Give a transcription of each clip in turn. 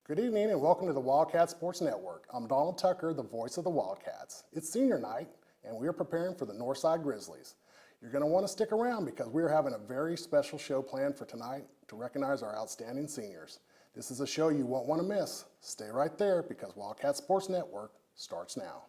Good evening and welcome to the Wildcat Sports Network. I'm Donald Tucker, the voice of the Wildcats. It's senior night and we are preparing for the Northside Grizzlies. You're going to want to stick around because we're having a very special show planned for tonight to recognize our outstanding seniors. This is a show you won't want to miss. Stay right there because Wildcat Sports Network starts now.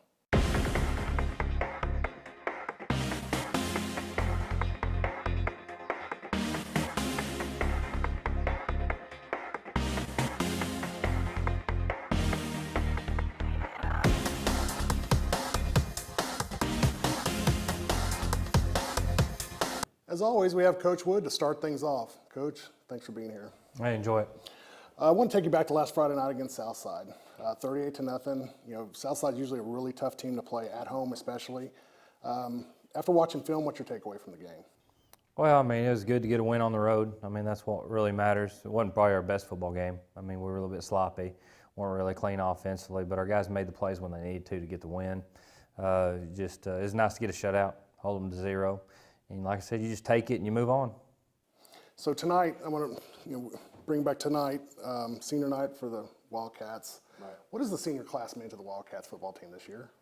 As always, we have Coach Wood to start things off. Coach, thanks for being here. I enjoy it. I want to take you back to last Friday night against Southside, 38-0. You know, Southside's usually a really tough team to play at home, especially. After watching film, what's your takeaway from the game? Well, I mean, it was good to get a win on the road. I mean, that's what really matters. It wasn't probably our best football game. I mean, we were a little bit sloppy, weren't really clean offensively, but our guys made the plays when they needed to get the win. It was nice to get a shutout, hold them to 0. And like I said, you just take it and you move on. So tonight, I want to bring back tonight, senior night for the Wildcats. Right. What does the senior class mean to the Wildcats football team this year?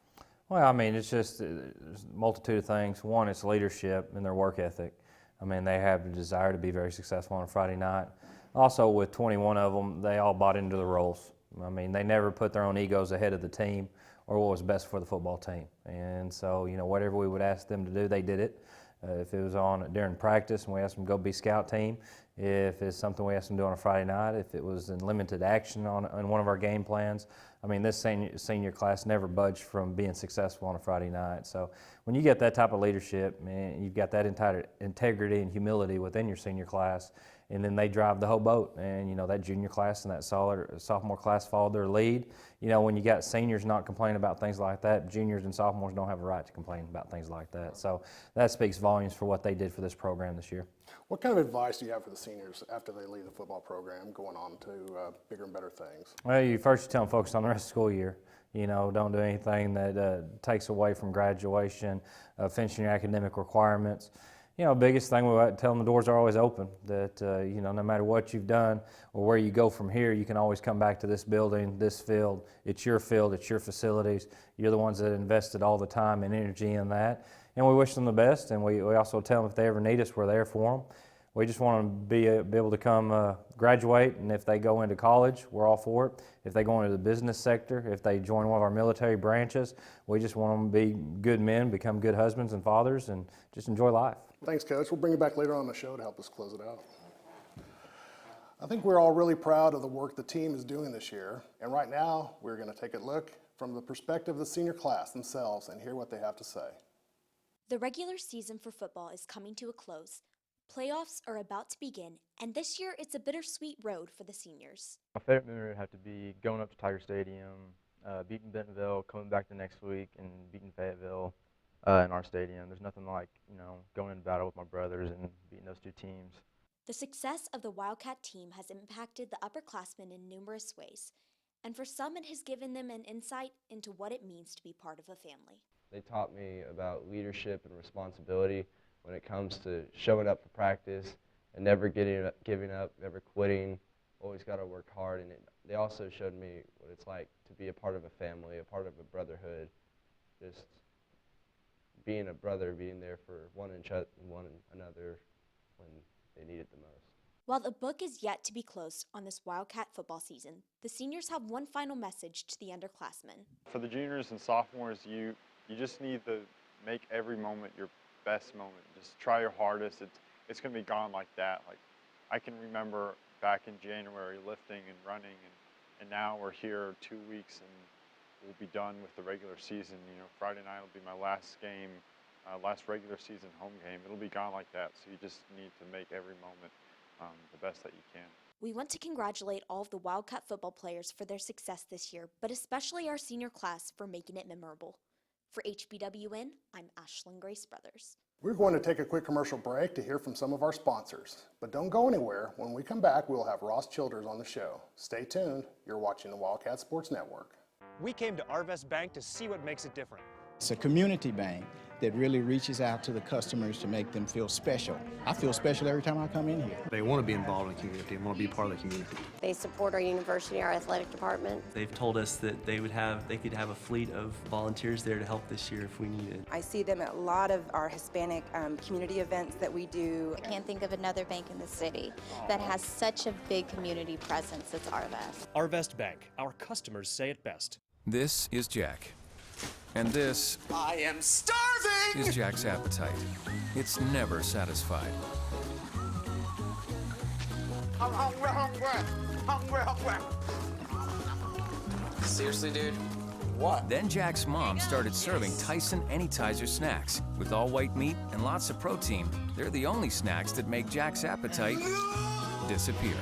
Well, I mean, it's just there's a multitude of things. One, it's leadership and their work ethic. I mean, they have the desire to be very successful on a Friday night. Also, with 21 of them, they all bought into the roles. I mean, they never put their own egos ahead of the team or what was best for the football team. And so, whatever we would ask them to do, they did it. If it was on during practice and we asked them to go be scout team, if it's something we asked them to do on a Friday night, if it was in limited action on one of our game plans, I mean, this senior class never budged from being successful on a Friday night. So when you get that type of leadership, man, you've got that entire integrity and humility within your senior class, and then they drive the whole boat. And, that junior class and that sophomore class followed their lead. When you got seniors not complaining about things like that, juniors and sophomores don't have a right to complain about things like that. So that speaks volumes for what they did for this program this year. What kind of advice do you have for the seniors after they leave the football program going on to bigger and better things? Well, you tell them focus on the rest of the school year. Don't do anything that takes away from graduation, finishing your academic requirements. Biggest thing we tell them, the doors are always open, that, no matter what you've done or where you go from here, you can always come back to this building, this field. It's your field, it's your facilities. You're the ones that invested all the time and energy in that. And we wish them the best, and we also tell them if they ever need us, we're there for them. We just want them to be able to come graduate, and if they go into college, we're all for it. If they go into the business sector, if they join one of our military branches, we just want them to be good men, become good husbands and fathers, and just enjoy life. Thanks, Coach. We'll bring you back later on the show to help us close it out. I think we're all really proud of the work the team is doing this year, and right now we're going to take a look from the perspective of the senior class themselves and hear what they have to say. The regular season for football is coming to a close. Playoffs are about to begin, and this year it's a bittersweet road for the seniors. My favorite memory would have to be going up to Tiger Stadium, beating Bentonville, coming back the next week, and beating Fayetteville in our stadium. There's nothing like, going into battle with my brothers and beating those two teams. The success of the Wildcat team has impacted the upperclassmen in numerous ways, and for some it has given them an insight into what it means to be part of a family. They taught me about leadership and responsibility when it comes to showing up for practice and never giving up, never quitting, always got to work hard. And they also showed me what it's like to be a part of a family, a part of a brotherhood, just being a brother, being there for one another when they need it the most. While the book is yet to be closed on this Wildcat football season, the seniors have one final message to the underclassmen. For the juniors and sophomores, you just need to make every moment your best moment. Just try your hardest. It's going to be gone like that. Like, I can remember back in January lifting and running, and now we're here 2 weeks and we'll be done with the regular season. Friday night will be my last game, last regular season home game. It'll be gone like that. So you just need to make every moment the best that you can. We want to congratulate all of the Wildcat football players for their success this year, but especially our senior class for making it memorable. For HBWN, I'm Ashlyn Grace Brothers. We're going to take a quick commercial break to hear from some of our sponsors. But don't go anywhere. When we come back, we'll have Ross Childers on the show. Stay tuned. You're watching the Wildcat Sports Network. We came to Arvest Bank to see what makes it different. It's a community bank that really reaches out to the customers to make them feel special. I feel special every time I come in here. They want to be involved in the community and want to be part of the community. They support our university, our athletic department. They've told us that they could have a fleet of volunteers there to help this year if we needed. I see them at a lot of our Hispanic community events that we do. I can't think of another bank in the city that has such a big community presence as Arvest. Arvest Bank, our customers say it best. This is Jack. And this, I am starving, is Jack's appetite. It's never satisfied. I'm hungry, hungry. Seriously, dude? What? Then Jack's mom started serving Tyson Anytizer snacks. With all white meat and lots of protein, they're the only snacks that make Jack's appetite disappear.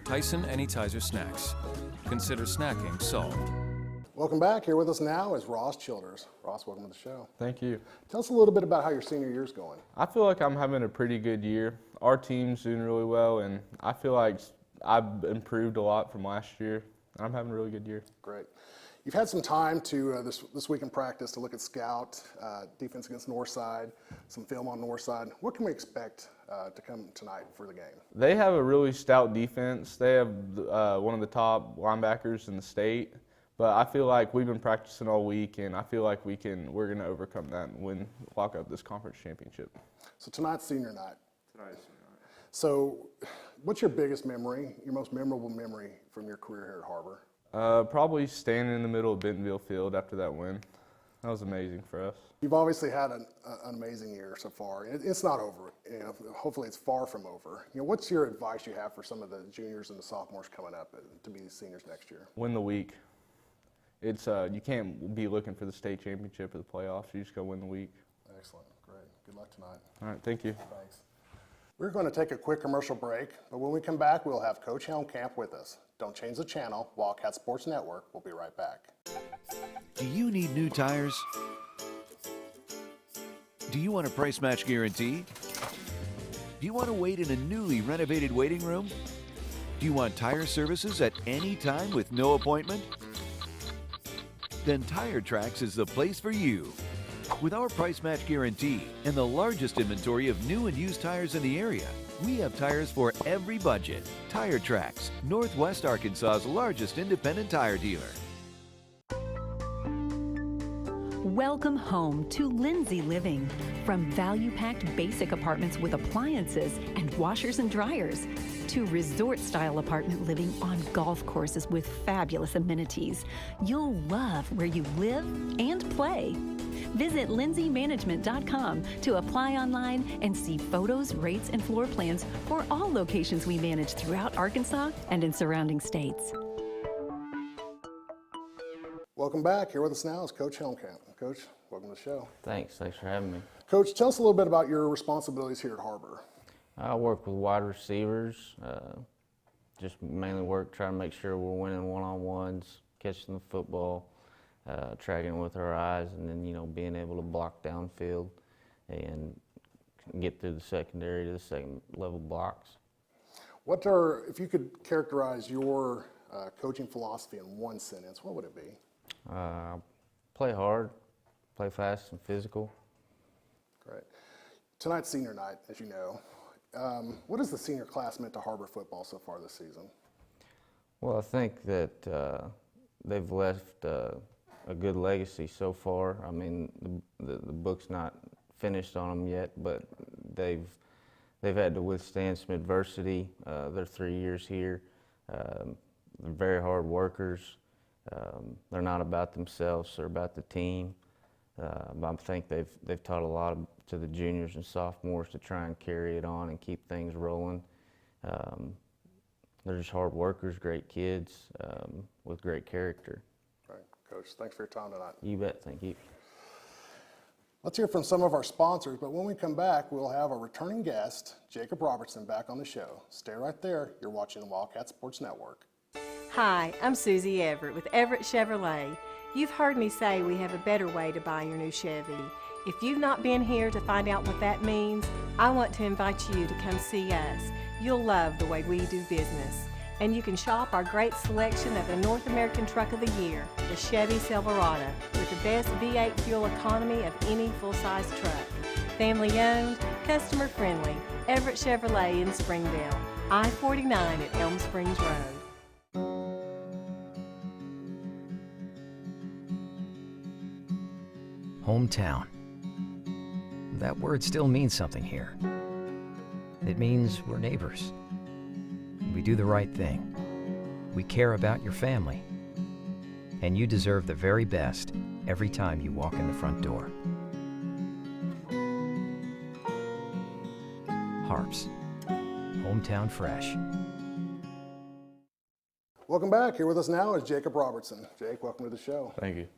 Tyson Anytizer snacks. Consider snacking solved. Welcome back. Here with us now is Ross Childers. Ross, welcome to the show. Thank you. Tell us a little bit about how your senior year's going. I feel like I'm having a pretty good year. Our team's doing really well, and I feel like I've improved a lot from last year. I'm having a really good year. Great. You've had some time to this week in practice to look at scout, defense against Northside, some film on Northside. What can we expect to come tonight for the game? They have a really stout defense. They have one of the top linebackers in the state. But I feel like we've been practicing all week, and I feel like we're going to overcome that and lock up this conference championship. So tonight's senior night. So what's your biggest memory, your most memorable memory from your career here at Har-Ber? Probably standing in the middle of Bentonville Field after that win. That was amazing for us. You've obviously had an amazing year so far. It's not over. Hopefully it's far from over. What's your advice you have for some of the juniors and the sophomores coming up to be seniors next year? Win the week. It's you can't be looking for the state championship or the playoffs. You just go win the week. Excellent. Great. Good luck tonight. All right. Thank you. Thanks. We're going to take a quick commercial break, but when we come back, we'll have Coach Helmcamp with us. Don't change the channel. Wildcat Sports Network. We'll be right back. Do you need new tires? Do you want a price match guarantee? Do you want to wait in a newly renovated waiting room? Do you want tire services at any time with no appointment? Then Tire Tracks is the place for you. With our price match guarantee and the largest inventory of new and used tires in the area, we have tires for every budget. Tire Tracks, Northwest Arkansas's largest independent tire dealer. Welcome home to Lindsay Living. From value-packed basic apartments with appliances and washers and dryers to resort-style apartment living on golf courses with fabulous amenities, you'll love where you live and play. Visit lindsaymanagement.com to apply online and see photos, rates, and floor plans for all locations we manage throughout Arkansas and in surrounding states. Welcome back. Here with us now is Coach Helmcamp. Coach, welcome to the show. Thanks for having me. Coach, tell us a little bit about your responsibilities here at Har-Ber. I work with wide receivers, just mainly trying to make sure we're winning one-on-ones, catching the football, tracking with our eyes, and then, being able to block downfield and get through the secondary to the second level blocks. If you could characterize your coaching philosophy in one sentence, what would it be? Play hard, play fast and physical. Great. Tonight's senior night, as you know. What has the senior class meant to Har-Ber football so far this season? Well, I think that they've left a good legacy so far. I mean, the book's not finished on them yet, but they've had to withstand some adversity. They're 3 years here. They're very hard workers. They're not about themselves; they're about the team. I think they've taught a lot to the juniors and sophomores to try and carry it on and keep things rolling. They're just hard workers, great kids with great character. Right, Coach. Thanks for your time tonight. You bet. Thank you. Let's hear from some of our sponsors, but when we come back, we'll have a returning guest, Jacob Robertson, back on the show. Stay right there. You're watching the Wildcat Sports Network. Hi, I'm Susie Everett with Everett Chevrolet. You've heard me say we have a better way to buy your new Chevy. If you've not been here to find out what that means, I want to invite you to come see us. You'll love the way we do business. And you can shop our great selection of the North American Truck of the Year, the Chevy Silverado, with the best V8 fuel economy of any full-size truck. Family owned, customer friendly, Everett Chevrolet in Springdale. I-49 at Elm Springs Road. Hometown. That word still means something here. It means we're neighbors. We do the right thing. We care about your family. And you deserve the very best every time you walk in the front door. Har-Ber's. Hometown fresh. Welcome back. Here with us now is Jacob Robertson. Jake, welcome to the show. Thank you.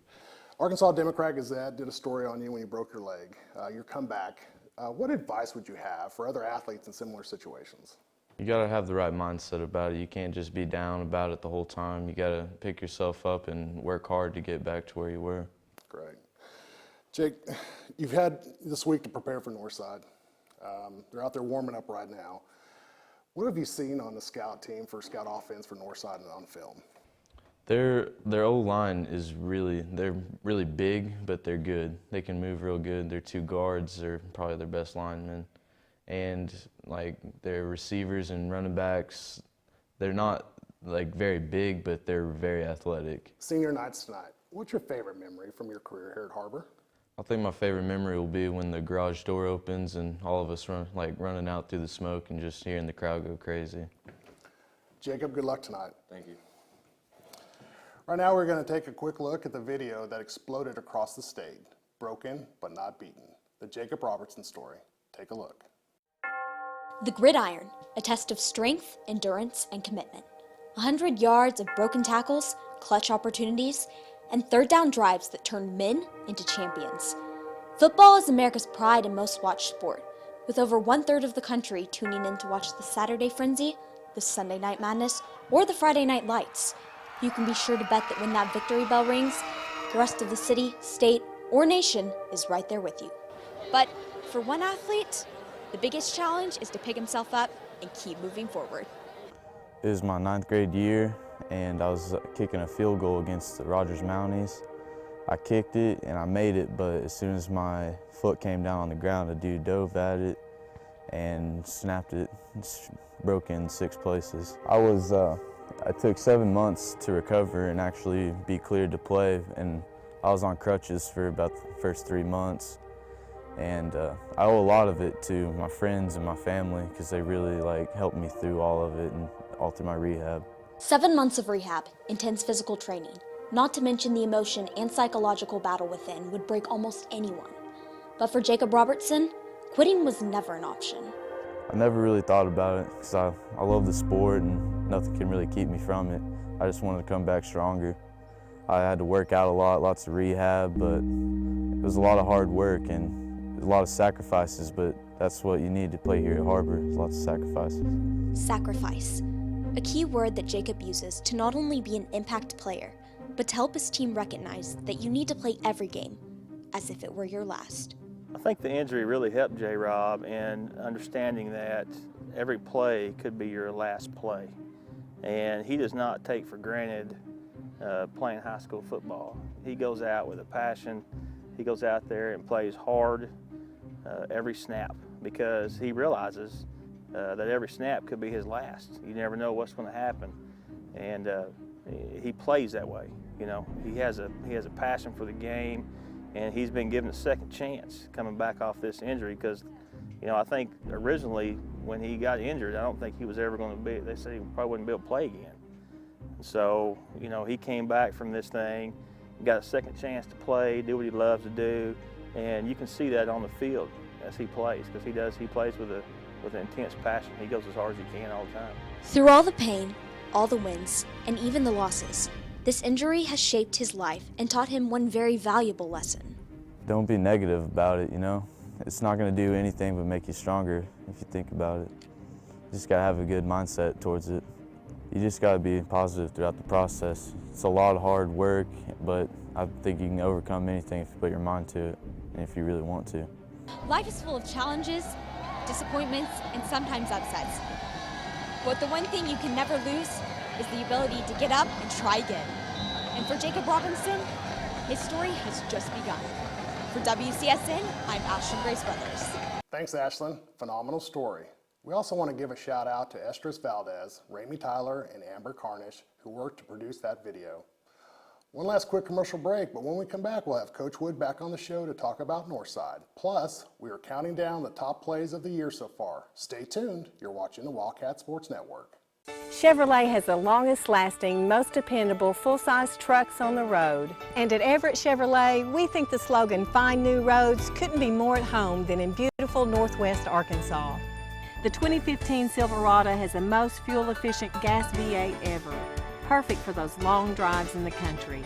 Arkansas Democrat Gazette did a story on you when you broke your leg, your comeback. What advice would you have for other athletes in similar situations? You got to have the right mindset about it. You can't just be down about it the whole time. You got to pick yourself up and work hard to get back to where you were. Great. Jake, you've had this week to prepare for Northside. They're out there warming up right now. What have you seen on the scout team for scout offense for Northside and on film? Their O-line is they're really big, but they're good. They can move real good. Their two guards are probably their best linemen. And like their receivers and running backs, they're not like very big, but they're very athletic. Senior nights tonight. What's your favorite memory from your career here at Har-Ber? I think my favorite memory will be when the garage door opens and all of us running out through the smoke and just hearing the crowd go crazy. Jacob, good luck tonight. Thank you. Right now we're going to take a quick look at the video that exploded across the state. Broken but not beaten. The Jacob Robertson story. Take a look. The gridiron, a test of strength, endurance, and commitment. 100 yards of broken tackles, clutch opportunities, and third down drives that turned men into champions. Football is America's pride and most watched sport, with over 1/3 of the country tuning in to watch the Saturday Frenzy, the Sunday Night Madness, or the Friday Night Lights. You can be sure to bet that when that victory bell rings, the rest of the city, state, or nation is right there with you. But for one athlete, the biggest challenge is to pick himself up and keep moving forward. It was my 9th grade year, and I was kicking a field goal against the Rogers Mounties. I kicked it, and I made it, but as soon as my foot came down on the ground, a dude dove at it and snapped it. It's broke in 6 places. I took 7 months to recover and actually be cleared to play, and I was on crutches for about the first 3 months. And I owe a lot of it to my friends and my family because they really helped me through all of it and all through my rehab. 7 months of rehab, intense physical training, not to mention the emotion and psychological battle within would break almost anyone. But for Jacob Robertson, quitting was never an option. I never really thought about it because I love the sport and nothing can really keep me from it. I just wanted to come back stronger. I had to work out a lot, lots of rehab, but it was a lot of hard work and a lot of sacrifices, but that's what you need to play here at Har-Ber, lots of sacrifices. Sacrifice, a key word that Jacob uses to not only be an impact player, but to help his team recognize that you need to play every game as if it were your last. I think the injury really helped J-Rob in understanding that every play could be your last play. And he does not take for granted playing high school football. He goes out with a passion. He goes out there and plays hard every snap because he realizes that every snap could be his last. You never know what's going to happen. And he plays that way. You know, he has a passion for the game, and he's been given a second chance coming back off this injury because, you know, I think originally when he got injured, I don't think he was ever going to be, they said he probably wouldn't be able to play again. So, you know, he came back from this thing, got a second chance to play, do what he loves to do, and you can see that on the field as he plays because he plays with an intense passion. He goes as hard as he can all the time. Through all the pain, all the wins, and even the losses, this injury has shaped his life and taught him one very valuable lesson. Don't be negative about it, you know? It's not going to do anything but make you stronger if you think about it. You just got to have a good mindset towards it. You just got to be positive throughout the process. It's a lot of hard work, but I think you can overcome anything if you put your mind to it and if you really want to. Life is full of challenges, disappointments, and sometimes upsets. But the one thing you can never lose is the ability to get up and try again. And for Jacob Robinson, his story has just begun. For WCSN, I'm Ashlyn Grace Brothers. Thanks, Ashlyn. Phenomenal story. We also want to give a shout out to Estris Valdez, Ramey Tyler, and Amber Carnish, who worked to produce that video. One last quick commercial break, but when we come back, we'll have Coach Wood back on the show to talk about Northside. Plus, we are counting down the top plays of the year so far. Stay tuned. You're watching the Wildcat Sports Network. Chevrolet has the longest lasting, most dependable full-size trucks on the road. And at Everett Chevrolet, we think the slogan, "Find New Roads," couldn't be more at home than in beautiful Northwest Arkansas. The 2015 Silverado has the most fuel-efficient gas V8 ever, perfect for those long drives in the country.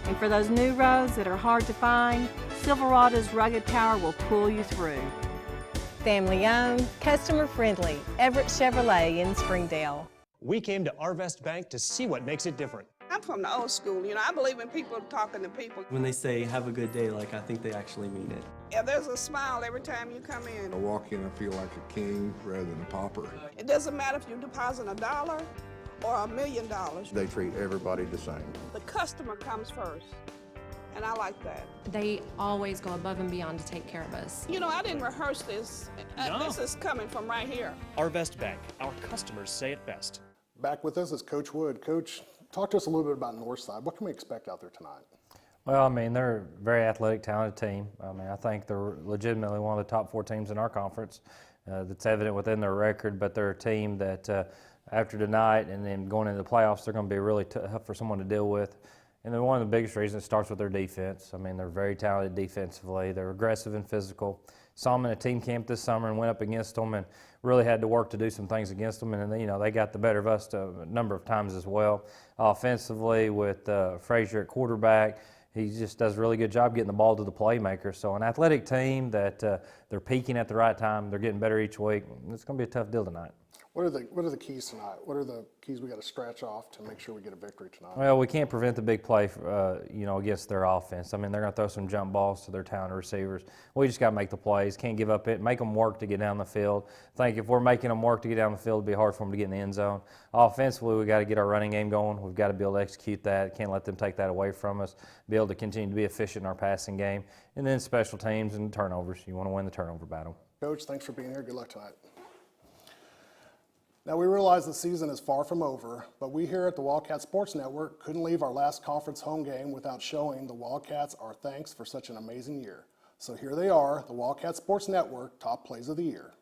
And for those new roads that are hard to find, Silverado's rugged power will pull you through. Family owned, customer friendly, Everett Chevrolet in Springdale. We came to Arvest Bank to see what makes it different. I'm from the old school, I believe in people talking to people. When they say have a good day, like I think they actually mean it. Yeah, there's a smile every time you come in. I walk in, I feel like a king rather than a pauper. It doesn't matter if you deposit $1 or $1 million. They treat everybody the same. The customer comes first, and I like that. They always go above and beyond to take care of us. I didn't rehearse this. No. This is coming from right here. Arvest Bank, our customers say it best. Back with us is Coach Wood. Coach, talk to us a little bit about Northside. What can we expect out there tonight? Well, they're a very athletic, talented team. I think they're legitimately one of the top 4 teams in our conference. That's evident within their record, but they're a team that after tonight and then going into the playoffs, they're going to be really tough for someone to deal with. And then one of the biggest reasons starts with their defense. They're very talented defensively. They're aggressive and physical. Saw them in a team camp this summer and went up against them and really had to work to do some things against them. And they got the better of us a number of times as well. Offensively with Frazier at quarterback, he just does a really good job getting the ball to the playmaker. So an athletic team that they're peaking at the right time. They're getting better each week. It's going to be a tough deal tonight. What are the keys tonight? What are the keys we got to scratch off to make sure we get a victory tonight? Well, we can't prevent the big play, against their offense. They're going to throw some jump balls to their talented receivers. We just got to make the plays. Can't give up it. Make them work to get down the field. I think if we're making them work to get down the field, it'll be hard for them to get in the end zone. Offensively, we got to get our running game going. We've got to be able to execute that. Can't let them take that away from us. Be able to continue to be efficient in our passing game. And then special teams and turnovers. You want to win the turnover battle. Coach, thanks for being here. Good luck tonight. Now, we realize the season is far from over, but we here at the Wildcat Sports Network couldn't leave our last conference home game without showing the Wildcats our thanks for such an amazing year. So here they are, the Wildcat Sports Network top plays of the year.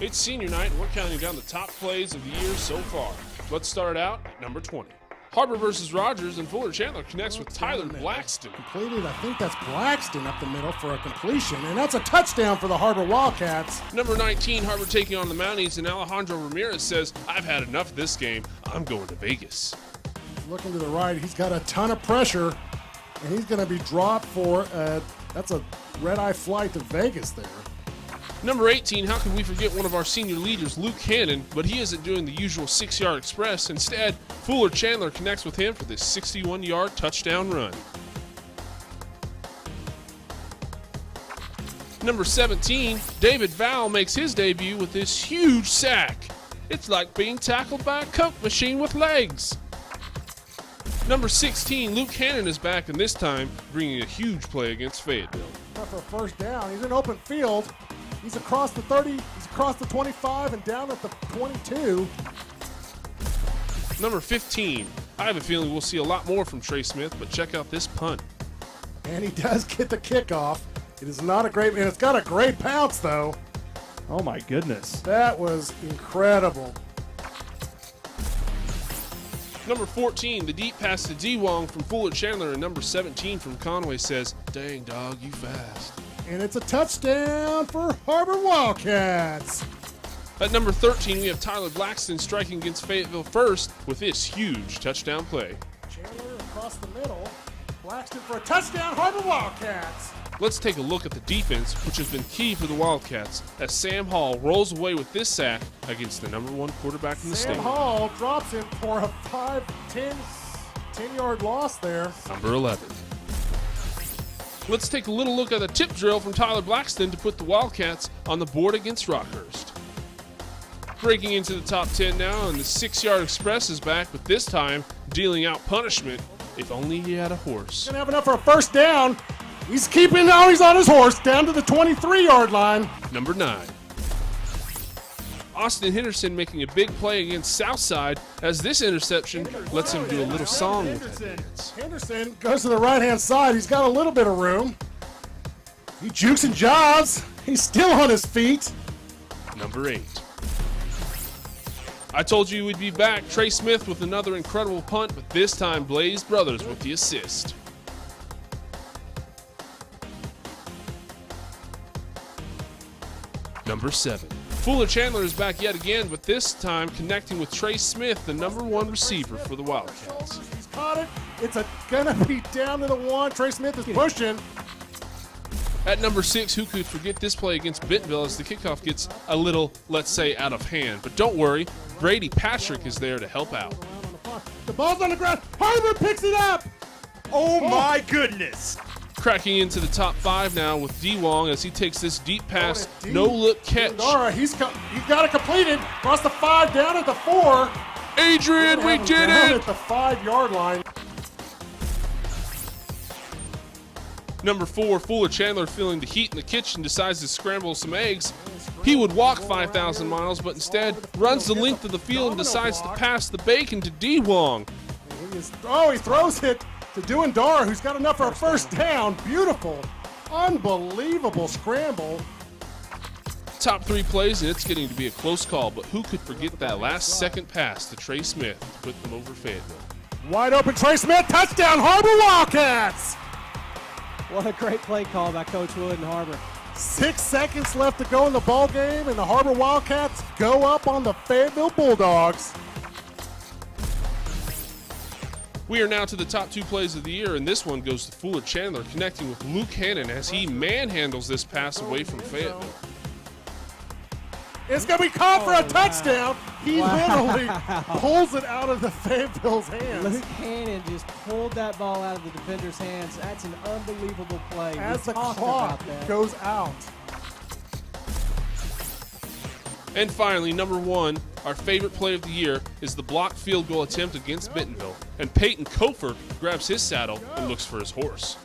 It's senior night, and we're counting down the top plays of the year so far. Let's start out at number 20. Har-Ber versus Rogers, and Fuller Chandler connects with Tyler Blackston. Completed, I think that's Blackston up the middle for a completion, and that's a touchdown for the Har-Ber Wildcats. Number 19, Har-Ber taking on the Mounties, and Alejandro Ramirez says, "I've had enough of this game. I'm going to Vegas." Looking to the right, he's got a ton of pressure, and he's going to be dropped for, that's a red-eye flight to Vegas there. Number 18, how could we forget one of our senior leaders, Luke Hannon, but he isn't doing the usual 6-yard express. Instead, Fuller Chandler connects with him for this 61-yard touchdown run. Number 17, David Val makes his debut with this huge sack. It's like being tackled by a Coke machine with legs. Number 16, Luke Hannon is back, and this time bringing a huge play against Fayetteville. For a first down, he's in open field. He's across the 30, he's across the 25, and down at the 22. Number 15. I have a feeling we'll see a lot more from Trey Smith, but check out this punt. And he does get the kickoff. It is not a great, and it's got a great pounce, though. Oh, my goodness. That was incredible. Number 14, the deep pass to D. Wong from Fuller Chandler, and number 17 from Conway says, "Dang, dog, you fast." And it's a touchdown for Har-Ber Wildcats. At number 13, we have Tyler Blackston striking against Fayetteville first with this huge touchdown play. Chandler across the middle. Blackston for a touchdown, Har-Ber Wildcats. Let's take a look at the defense, which has been key for the Wildcats, as Sam Hall rolls away with this sack against the number 1 quarterback in the state. Sam Hall drops him for a 10-yard loss there. Number 11. Let's take a little look at the tip drill from Tyler Blackston to put the Wildcats on the board against Rockhurst. Breaking into the top 10 now, and the 6-yard express is back, but this time dealing out punishment. If only he had a horse. Gonna have enough for a first down. He's keeping, now he's on his horse, down to the 23-yard line. Number 9. Austin Henderson making a big play against Southside as this interception lets him do a little song with that dance. Henderson goes to the right-hand side. He's got a little bit of room. He jukes and jives. He's still on his feet. Number 8. I told you we'd be back. Trey Smith with another incredible punt, but this time Blaze Brothers with the assist. Number 7. Fuller Chandler is back yet again, but this time connecting with Trey Smith, the number 1 receiver for the Wildcats. He's caught it. It's gonna be down to the 1. Trey Smith is pushing. At number 6, who could forget this play against Bentonville as the kickoff gets a little, let's say, out of hand. But don't worry, Brady Patrick is there to help out. The ball's on the ground. Har-Ber picks it up. Oh my goodness. Cracking into the top 5 now with D. Wong as he takes this deep pass, no-look catch. Dara, he's got it completed. Across the 5, down at the 4. Adrian, we did down it! at the 5-yard line. Number 4, Fuller Chandler, feeling the heat in the kitchen, decides to scramble some eggs. He would walk 5,000 miles, but instead runs the length of the field and decides to pass the bacon to D. Wong. He throws it to Dara, who's got enough for a first down. Beautiful, unbelievable scramble. Top 3 plays, and it's getting to be a close call, but who could forget that last second pass to Trey Smith to put them over Fayetteville? Wide open Trey Smith, touchdown Har-Ber Wildcats! What a great play call by Coach Wood and Har-Ber. 6 seconds left to go in the ball game, and the Har-Ber Wildcats go up on the Fayetteville Bulldogs. We are now to the top 2 plays of the year, and this one goes to Fuller Chandler connecting with Luke Hannon as he manhandles this pass away from Fayetteville. It's going to be caught for a touchdown. He literally pulls it out of the Fayetteville's hands. Luke Hannon just pulled that ball out of the defender's hands. That's an unbelievable play. As the clock goes out. And finally, number 1, our favorite play of the year is the blocked field goal attempt against Bentonville. And Peyton Kofer grabs his saddle and looks for his horse.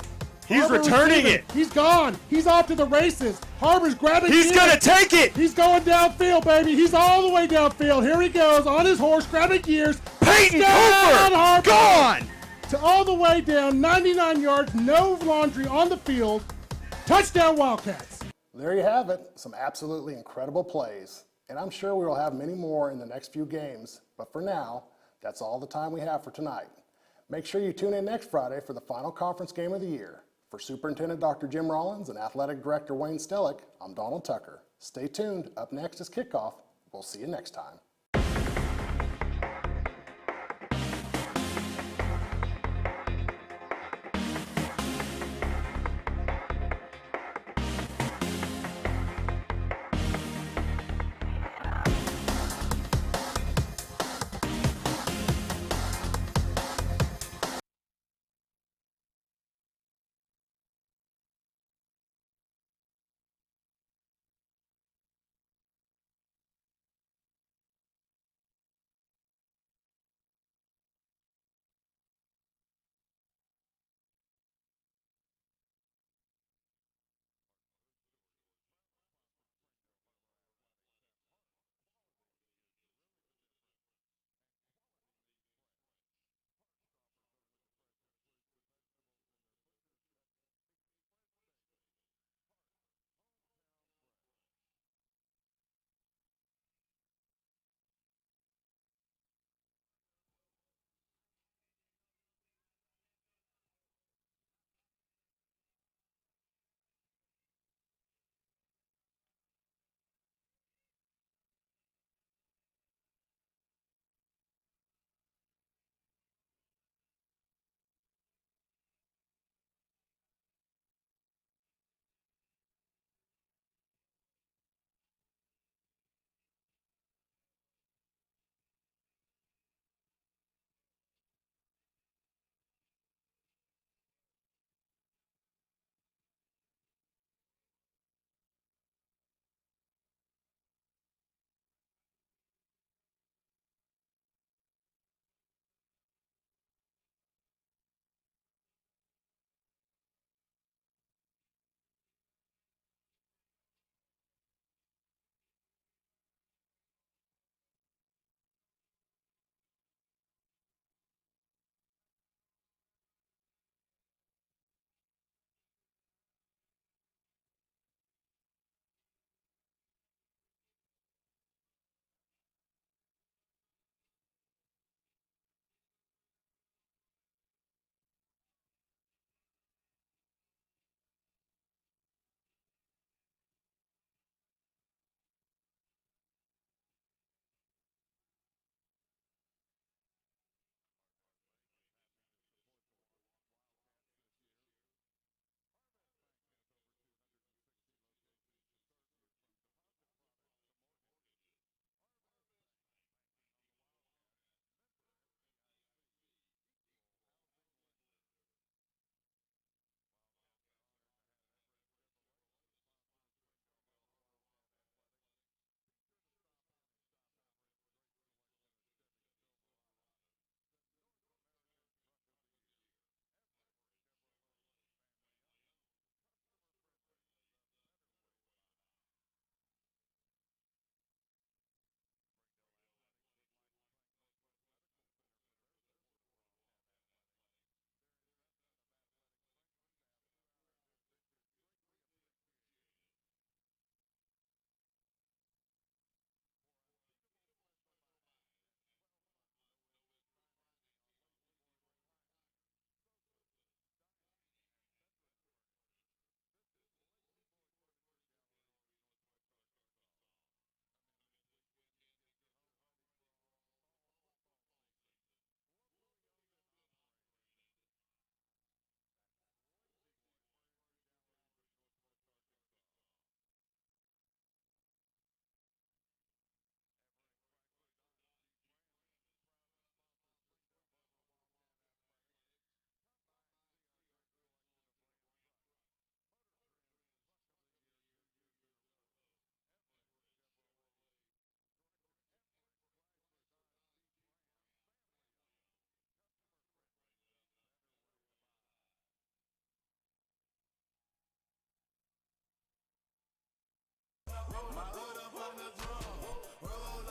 He's returning it. He's gone. He's off to the races. Har-Ber's grabbing He's going to take it. He's going downfield, baby. He's all the way downfield. Here he goes on his horse, grabbing gears. Peyton Kofer, gone. To all the way down, 99 yards, no laundry on the field. Touchdown Wildcats. There you have it. Some absolutely incredible plays. And I'm sure we will have many more in the next few games. But for now, that's all the time we have for tonight. Make sure you tune in next Friday for the final conference game of the year. For Superintendent Dr. Jim Rollins and Athletic Director Wayne Stellick, I'm Donald Tucker. Stay tuned. Up next is Kickoff. We'll see you next time.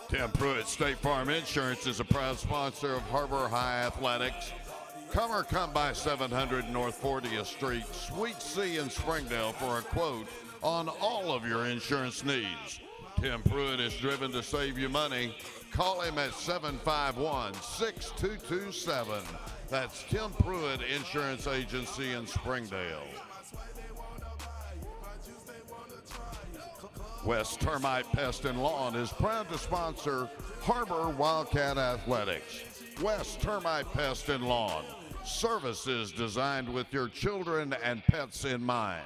Tim Pruitt State Farm Insurance is a proud sponsor of Har-Ber High Athletics. Come or come by 700 North 40th Street, Suite C in Springdale for a quote on all of your insurance needs. Tim Pruitt is driven to save you money. Call him at 751-6227. That's Tim Pruitt Insurance Agency in Springdale. West Termite Pest and Lawn is proud to sponsor Har-Ber Wildcat Athletics. West Termite Pest and Lawn. Services designed with your children and pets in mind.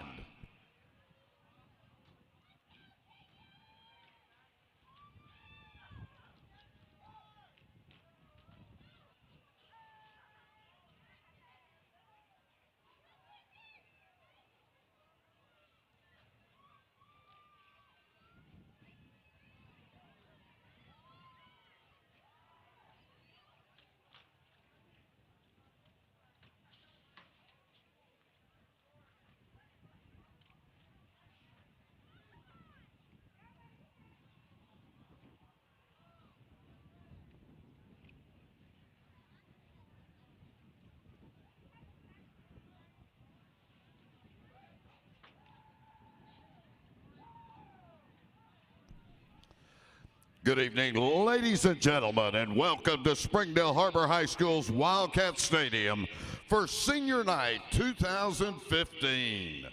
Good evening, ladies and gentlemen, and welcome to Springdale Har-Ber High School's Wildcat Stadium for Senior Night 2015.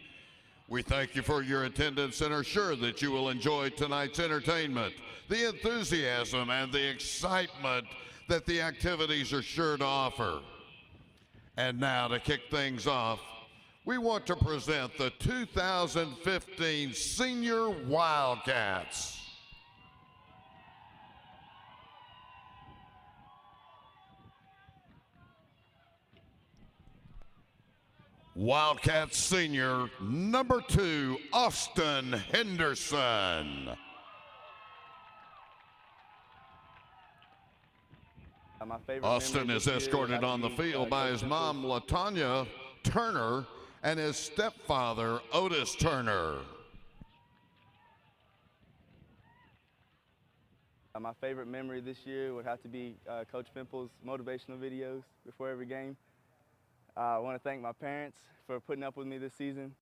We thank you for your attendance and are sure that you will enjoy tonight's entertainment, the enthusiasm, and the excitement that the activities are sure to offer. And now, to kick things off, we want to present the 2015 Senior Wildcats. Wildcats senior, number 2, Austin Henderson. Austin is escorted on the field by his mom, LaTanya Turner, and his stepfather, Otis Turner. My favorite memory this year would have to be Coach Pimple's motivational videos before every game. I want to thank my parents for putting up with me this season.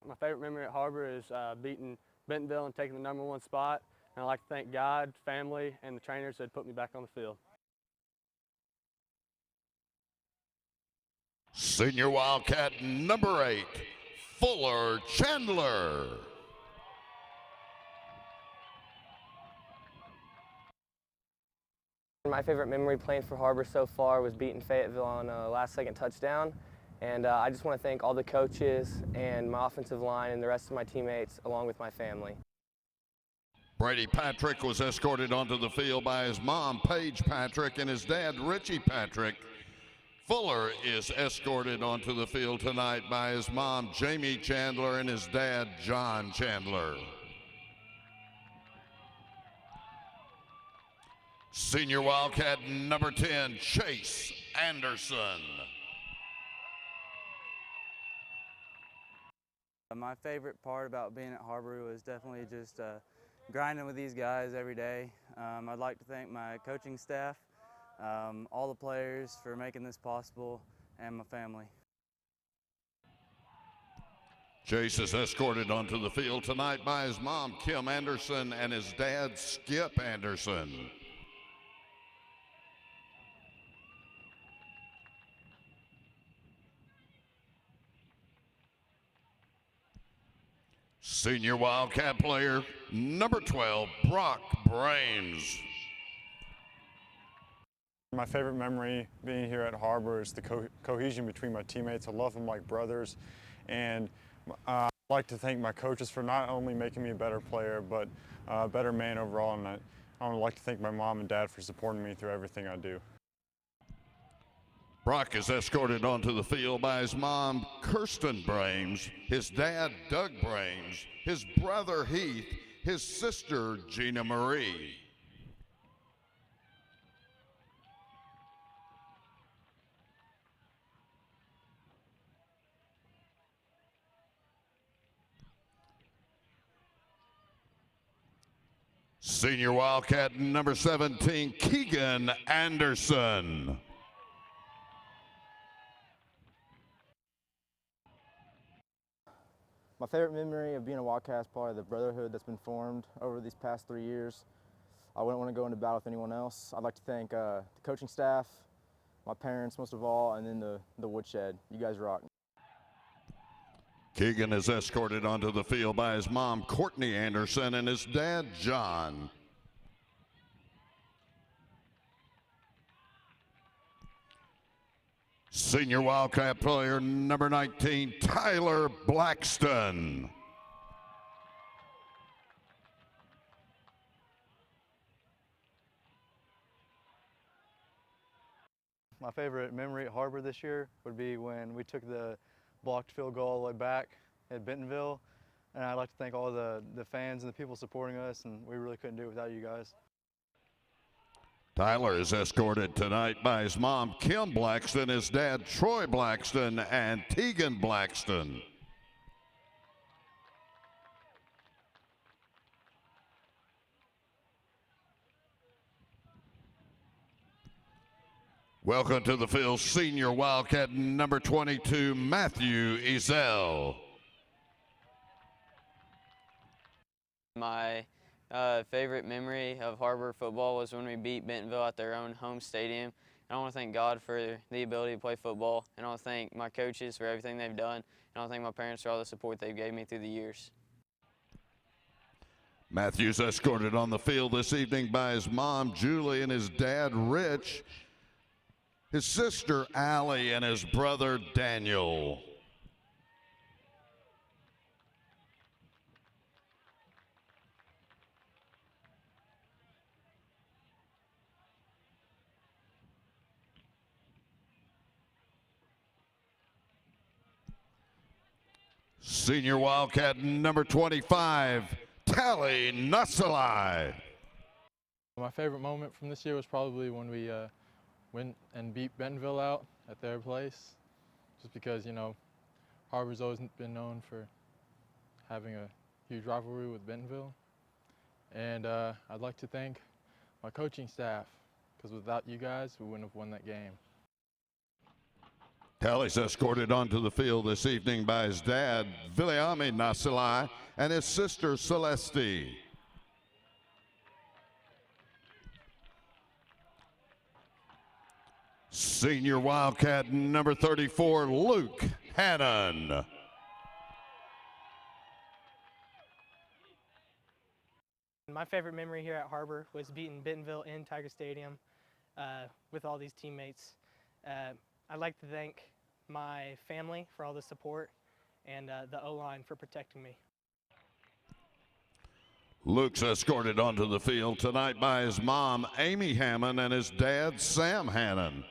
My favorite memory at Har-Ber is beating Bentonville and taking the #1 spot. And I'd like to thank God, family, and the trainers that put me back on the field. Senior Wildcat number 8, Fuller Chandler. My favorite memory playing for Har-Ber so far was beating Fayetteville on a last-second touchdown. And I just want to thank all the coaches and my offensive line and the rest of my teammates, along with my family. Brady Patrick was escorted onto the field by his mom, Paige Patrick, and his dad, Richie Patrick. Fuller is escorted onto the field tonight by his mom, Jamie Chandler, and his dad, John Chandler. Senior Wildcat number 10, Chase Anderson. My favorite part about being at Har-Ber was definitely just grinding with these guys every day. I'd like to thank my coaching staff, all the players for making this possible, and my family. Chase is escorted onto the field tonight by his mom, Kim Anderson, and his dad, Skip Anderson. Senior Wildcat player, number 12, Brock Brains. My favorite memory being here at Har-Ber is the cohesion between my teammates. I love them like brothers, and I'd like to thank my coaches for not only making me a better player, but a better man overall, and I would like to thank my mom and dad for supporting me through everything I do. Brock is escorted onto the field by his mom, Kirsten Brames, his dad, Doug Brames, his brother, Heath, his sister, Gina Marie. Senior Wildcat number 17, Keegan Anderson. My favorite memory of being a Wildcat is probably the brotherhood that's been formed over these past 3 years. I wouldn't want to go into battle with anyone else. I'd like to thank the coaching staff, my parents most of all, and then the woodshed. You guys rock. Keegan is escorted onto the field by his mom, Courtney Anderson, and his dad, John. Senior Wildcat player number 19, Tyler Blackston. My favorite memory at Har-Ber this year would be when we took the blocked field goal all the way back at Bentonville. And I'd like to thank all the fans and the people supporting us, and we really couldn't do it without you guys. Tyler is escorted tonight by his mom, Kim Blackston, his dad, Troy Blackston, and Tegan Blackston. Welcome to the field, Senior Wildcat number 22, Matthew Ezel. My favorite memory of Har-Ber football was when we beat Bentonville at their own home stadium. And I want to thank God for the ability to play football, and I want to thank my coaches for everything they've done, and I want to thank my parents for all the support they've gave me through the years. Matthew's escorted on the field this evening by his mom, Julie, and his dad, Rich, his sister, Allie, and his brother, Daniel. Senior Wildcat number 25, Tally Nusselai. My favorite moment from this year was probably when we went and beat Bentonville out at their place, just because, you know, Har-Ber's always been known for having a huge rivalry with Bentonville. And I'd like to thank my coaching staff, because without you guys, we wouldn't have won that game. Tally's escorted onto the field this evening by his dad, Viliami Nasilai, and his sister, Celeste. Senior Wildcat number 34, Luke Hannon. My favorite memory here at Har-Ber was beating Bentonville in Tiger Stadium with all these teammates. I'd like to thank my family for all the support and the O-line for protecting me. Luke's escorted onto the field tonight by his mom, Amy Hammond, and his dad, Sam Hannon.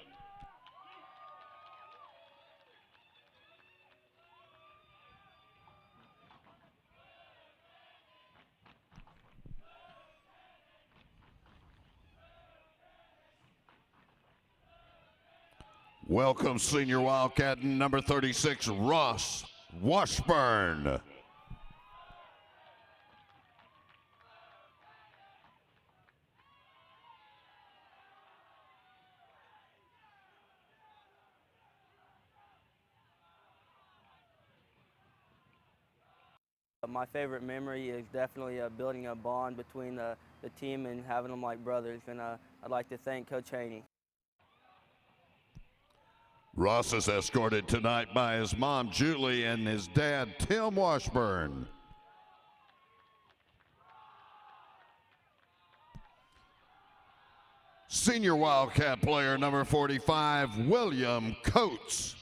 Welcome, Senior Wildcat number 36, Ross Washburn. My favorite memory is definitely building a bond between the team and having them like brothers, and I'd like to thank Coach Haney. Ross is escorted tonight by his mom, Julie, and his dad, Tim Washburn. Senior Wildcat player number 45, William Coates.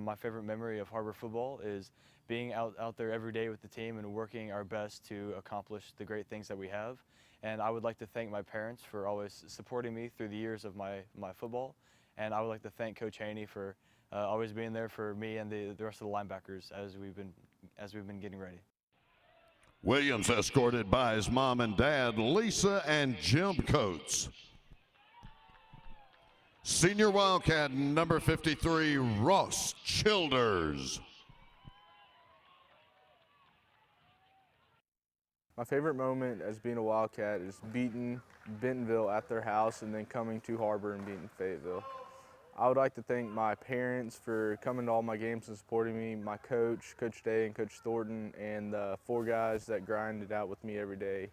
My favorite memory of Har-Ber football is being out there every day with the team and working our best to accomplish the great things that we have. And I would like to thank my parents for always supporting me through the years of my football. And I would like to thank Coach Haney for always being there for me and the rest of the linebackers as we've been getting ready. Williams escorted by his mom and dad, Lisa and Jim Coates. Senior Wildcat number 53, Ross Childers. My favorite moment as being a Wildcat is beating Bentonville at their house and then coming to Har-Ber and beating Fayetteville. I would like to thank my parents for coming to all my games and supporting me, my coach, Coach Day and Coach Thornton, and the 4 guys that grinded out with me every day.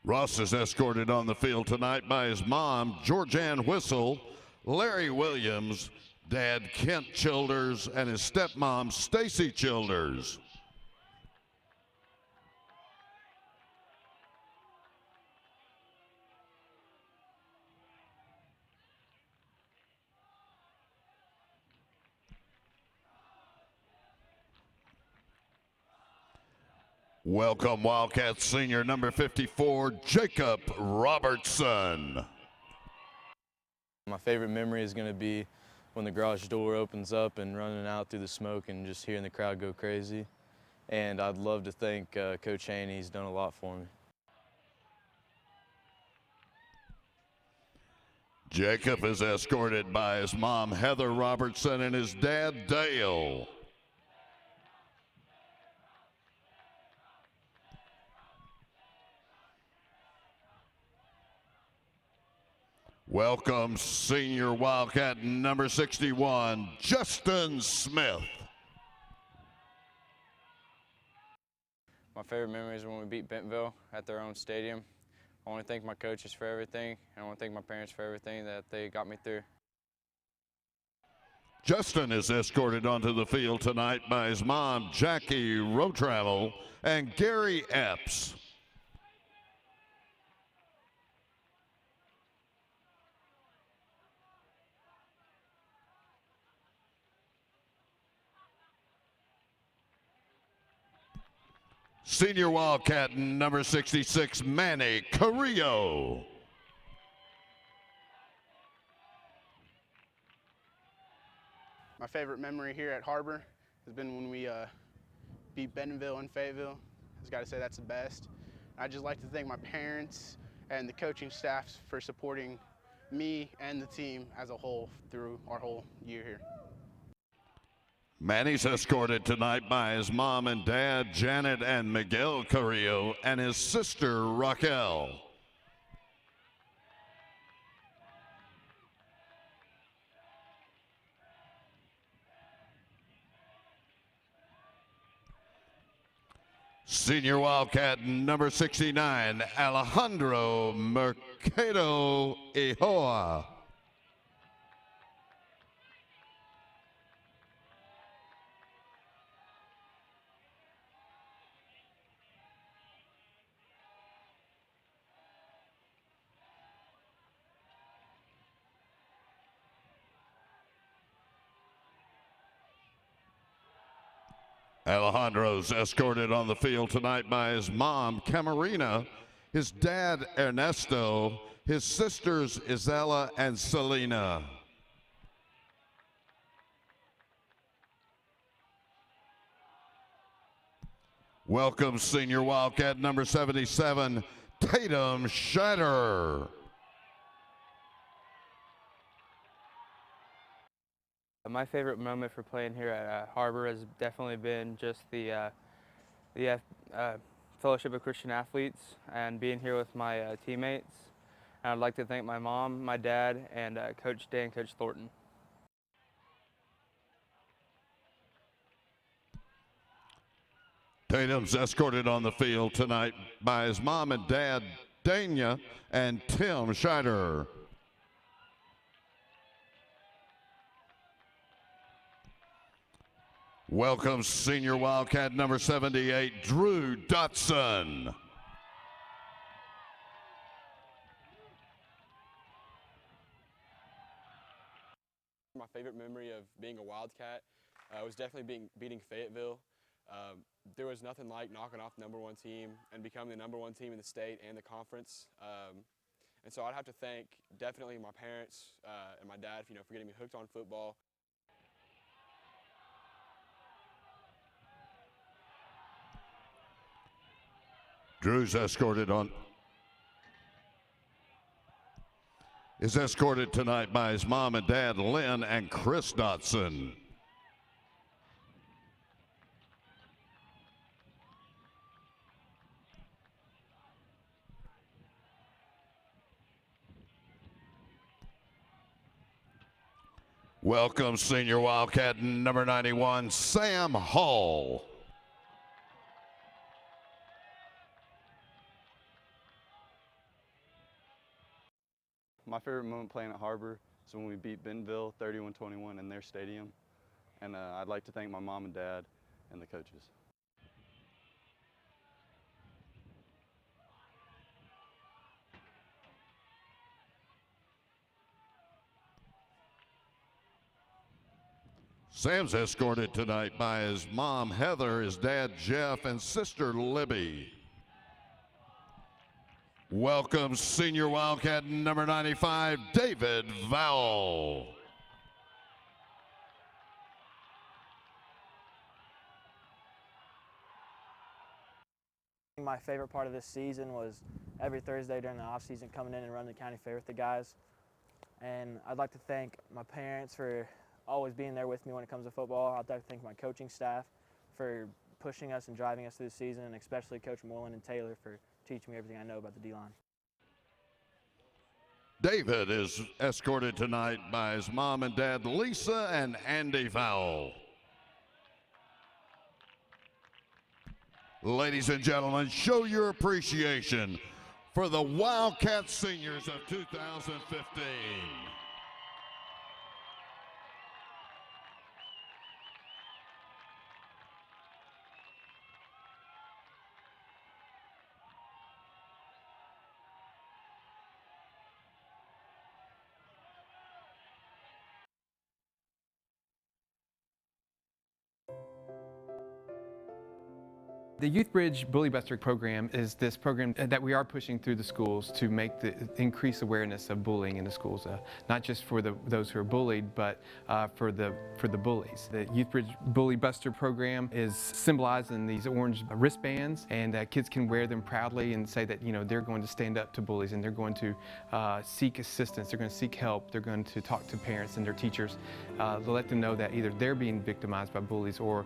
Ross is escorted on the field tonight by his mom, Georgianne Whistle, Larry Williams, Dad Kent Childers, and his stepmom, Stacy Childers. Welcome Wildcats senior number 54, Jacob Robertson. My favorite memory is going to be when the garage door opens up and running out through the smoke and just hearing the crowd go crazy. And I'd love to thank Coach Haney. He's done a lot for me. Jacob is escorted by his mom, Heather Robertson, and his dad, Dale. Welcome senior Wildcat number 61, Justin Smith. My favorite memory is when we beat Bentonville at their own stadium. I want to thank my coaches for everything, and I want to thank my parents for everything that they got me through. Justin is escorted onto the field tonight by his mom, Jackie Road Travel, and Gary Epps. Senior Wildcat number 66, Manny Carrillo. My favorite memory here at Har-Ber has been when we beat Bentonville and Fayetteville. I just got to say that's the best. I'd just like to thank my parents and the coaching staffs for supporting me and the team as a whole through our whole year here. Manny's escorted tonight by his mom and dad, Janet and Miguel Carrillo, and his sister, Raquel. Senior Wildcat number 69, Alejandro Mercado Ihoa. Alejandro's escorted on the field tonight by his mom, Camarina, his dad, Ernesto, his sisters, Isela and Selena. Welcome senior Wildcat number 77, Tatum Shatter. My favorite moment for playing here at Har-Ber has definitely been just the Fellowship of Christian Athletes and being here with my teammates. And I'd like to thank my mom, my dad, and Coach Day and Coach Thornton. Tatum's escorted on the field tonight by his mom and dad, Dania and Tim Scheider. Welcome senior Wildcat number 78, Drew Dotson. favorite memory of being a Wildcat was definitely beating Fayetteville. There was nothing like knocking off the #1 team and becoming the #1 team in the state and the conference. And so I'd have to thank definitely my parents and my dad, for getting me hooked on football. Drew's is escorted tonight by his mom and dad, Lynn and Chris Dotson. Welcome senior Wildcat number 91, Sam Hall. My favorite moment playing at Har-Ber is when we beat Bentonville 31-21 in their stadium. And I'd like to thank my mom and dad and the coaches. Sam's escorted tonight by his mom, Heather, his dad, Jeff, and sister, Libby. Welcome senior Wildcat number 95, David Vowell. My favorite part of this season was every Thursday during the off season coming in and running the county fair with the guys. And I'd like to thank my parents for always being there with me when it comes to football. I'd like to thank my coaching staff for pushing us and driving us through the season, and especially Coach Moreland and Taylor for teaching me everything I know about the D-line. David is escorted tonight by his mom and dad, Lisa and Andy Vowell. Ladies and gentlemen, show your appreciation for the Wildcat seniors of 2015. The Youth Bridge Bully Buster program is this program that we are pushing through the schools to make increase awareness of bullying in the schools, not just for those who are bullied, but for the bullies. The Youth Bridge Bully Buster program is symbolized in these orange wristbands, and kids can wear them proudly and say that they're going to stand up to bullies, and they're going to seek assistance, they're going to seek help, they're going to talk to parents and their teachers to let them know that either they're being victimized by bullies or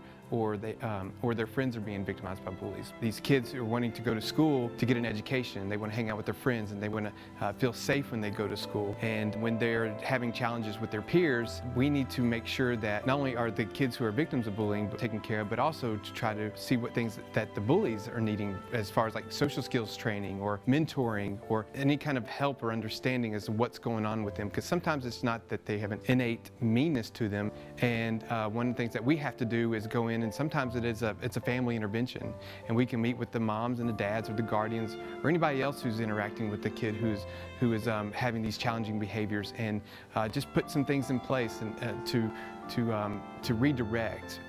their friends are being victimized by bullies. These kids are wanting to go to school to get an education. They want to hang out with their friends, and they want to feel safe when they go to school. And when they're having challenges with their peers, we need to make sure that not only are the kids who are victims of bullying taken care of, but also to try to see what things that the bullies are needing as far as like social skills training or mentoring or any kind of help or understanding as to what's going on with them. Because sometimes it's not that they have an innate meanness to them. And one of the things that we have to do is go in, and sometimes it's a family intervention, and we can meet with the moms and the dads or the guardians or anybody else who's interacting with the kid who is having these challenging behaviors, and just put some things in place and to redirect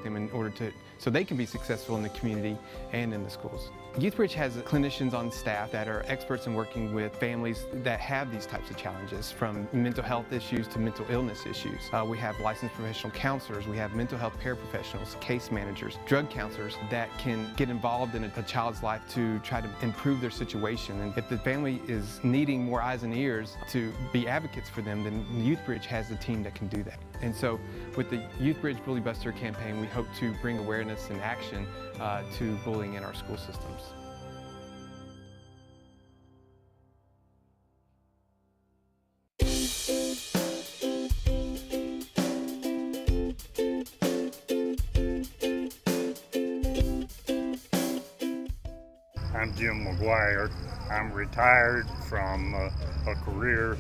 them in order so they can be successful in the community and in the schools. Youth Bridge has clinicians on staff that are experts in working with families that have these types of challenges, from mental health issues to mental illness issues. We have licensed professional counselors, we have mental health paraprofessionals, case managers, drug counselors that can get involved in a child's life to try to improve their situation. And if the family is needing more eyes and ears to be advocates for them, then Youth Bridge has a team that can do that. And so with the Youth Bridge Bully Buster campaign, we hope to bring awareness and action to bullying in our school systems. I'm Jim McGuire. I'm retired from a career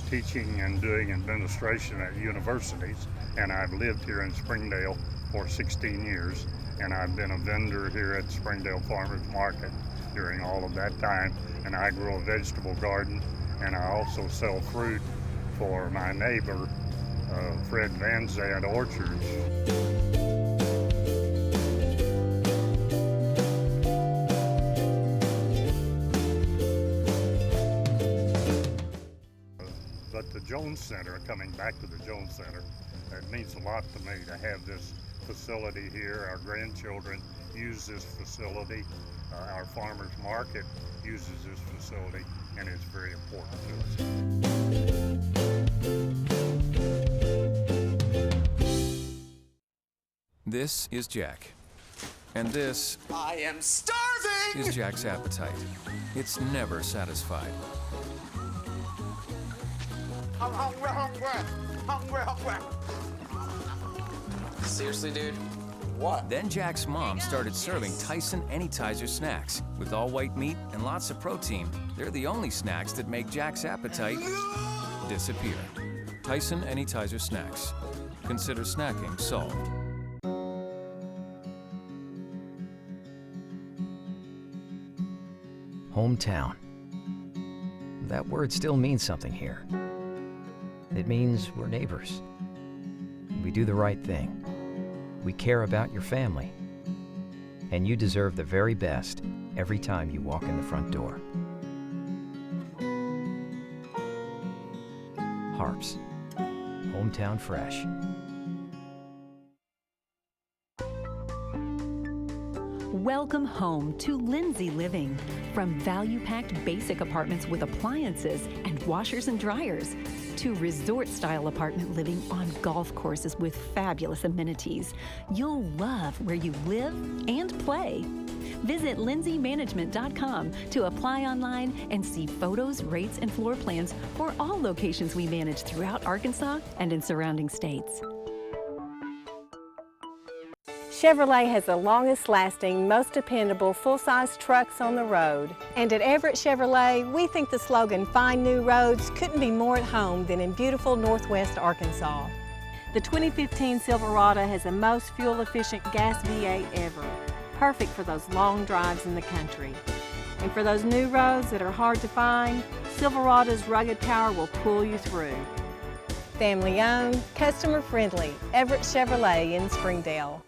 teaching and doing administration at universities, and I've lived here in Springdale for 16 years, and I've been a vendor here at Springdale Farmers Market during all of that time, and I grow a vegetable garden, and I also sell fruit for my neighbor Fred Van Zandt Orchards. But the Jones Center, coming back to the Jones Center, it means a lot to me to have this facility here. Our grandchildren use this facility. Our farmers market uses this facility, and it's very important to us. This is Jack. And this I am starving! is Jack's appetite. It's never satisfied. I'm hungry, hungry. Seriously, dude? What? Then Jack's mom started serving Tyson Anytizer snacks. With all white meat and lots of protein, they're the only snacks that make Jack's appetite disappear. Tyson Anytizer snacks. Consider snacking solved. Hometown. That word still means something here. It means we're neighbors. We do the right thing. We care about your family. And you deserve the very best every time you walk in the front door. Har-Ber's. Hometown fresh. Welcome home to Lindsay Living. From value-packed basic apartments with appliances and washers and dryers to resort-style apartment living on golf courses with fabulous amenities, you'll love where you live and play. Visit lindsaymanagement.com to apply online and see photos, rates, and floor plans for all locations we manage throughout Arkansas and in surrounding states. Chevrolet has the longest-lasting, most dependable full-size trucks on the road. And at Everett Chevrolet, we think the slogan, "Find New Roads," couldn't be more at home than in beautiful Northwest Arkansas. The 2015 Silverado has the most fuel-efficient gas V8 ever, perfect for those long drives in the country. And for those new roads that are hard to find, Silverado's rugged power will pull you through. Family-owned, customer-friendly, Everett Chevrolet in Springdale.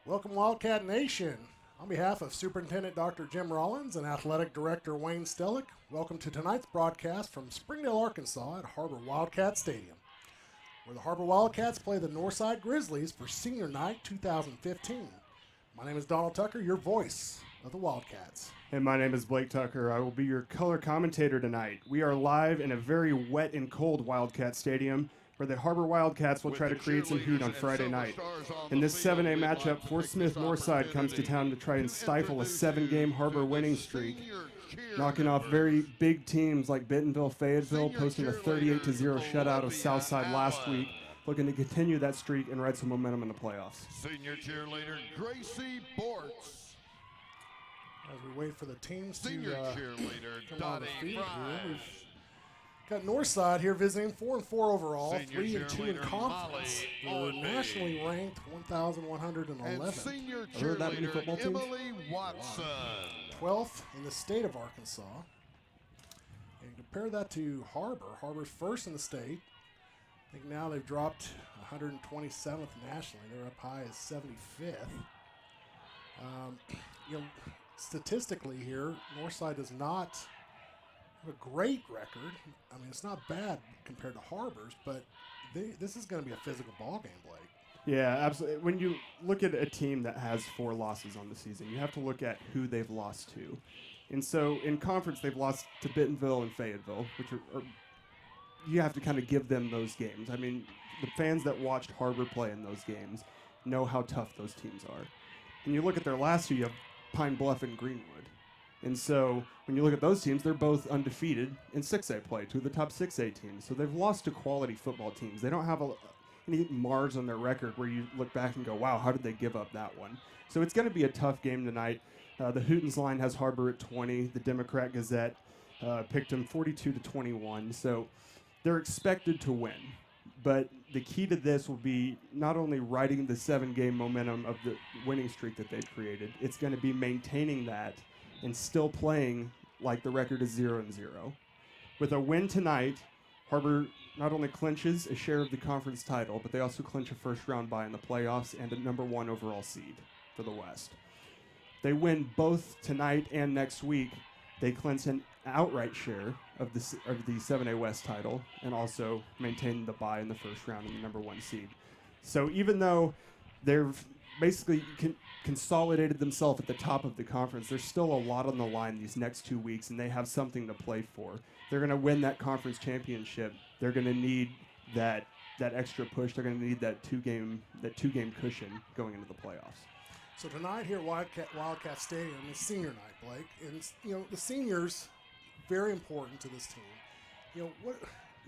Welcome, Wildcat Nation. On behalf of Superintendent Dr. Jim Rollins and Athletic Director Wayne Stellick, welcome to tonight's broadcast from Springdale, Arkansas at Har-Ber Wildcat Stadium, where the Har-Ber Wildcats play the Northside Grizzlies for Senior Night 2015. My name is Donald Tucker, your voice of the Wildcats. And my name is Blake Tucker. I will be your color commentator tonight. We are live in a very wet and cold Wildcat Stadium, where the Har-Ber Wildcats will try to create some heat on Friday night. In this 7A matchup, Fort Smith Northside comes to town to try and stifle a 7-game Har-Ber winning streak, knocking off very big teams like Bentonville, Fayetteville, posting a 38-0 shutout of Southside last week, looking to continue that streak and ride some momentum in the playoffs. Senior cheerleader Gracie Bortz. As we wait for the teams Senior cheerleader come on the Dottie field Fry. here, we've got Northside here visiting 4-4 overall, Senior 3-2 in cheerleader conference. Molly They're nationally ranked 1,111. And senior Are there that many football cheerleader teams? Emily Watson. 12th in the state of Arkansas. And compare that to Har-Ber. Har-Ber's first in the state. I think now they've dropped 127th nationally. They're up high as 75th. Statistically here, Northside does not have a great record. I mean, it's not bad compared to Har-Ber's, but this is going to be a physical ball game, Blake. Yeah, absolutely. When you look at a team that has 4 losses on the season, you have to look at who they've lost to. And so in conference, they've lost to Bentonville and Fayetteville, which are you have to kind of give them those games. I mean, the fans that watched Har-Ber play in those games know how tough those teams are. And you look at their last 2, you have Pine Bluff and Greenwood. And so when you look at those teams, they're both undefeated in 6A play, 2 of the top 6A teams. So they've lost to quality football teams. They don't have any Mars on their record where you look back and go, wow, how did they give up that one? So it's going to be a tough game tonight. The Hootens line has Har-Ber at 20. The Democrat Gazette picked them 42-21. So they're expected to win. But the key to this will be not only riding the 7-game momentum of the winning streak that they've created, it's going to be maintaining that and still playing like the record is 0-0. With a win tonight, Har-Ber not only clinches a share of the conference title, but they also clinch a first-round bye in the playoffs and a #1 overall seed for the West. They win both tonight and next week. They clinch an outright share of the 7A West title and also maintain the bye in the first round and the #1 seed. So even though they've basically consolidated themselves at the top of the conference, there's still a lot on the line these next 2 weeks, and they have something to play for. They're going to win that conference championship. They're going to need that extra push. They're going to need that two-game cushion going into the playoffs. So tonight here at Wildcat Stadium is senior night, Blake, and the seniors very important to this team.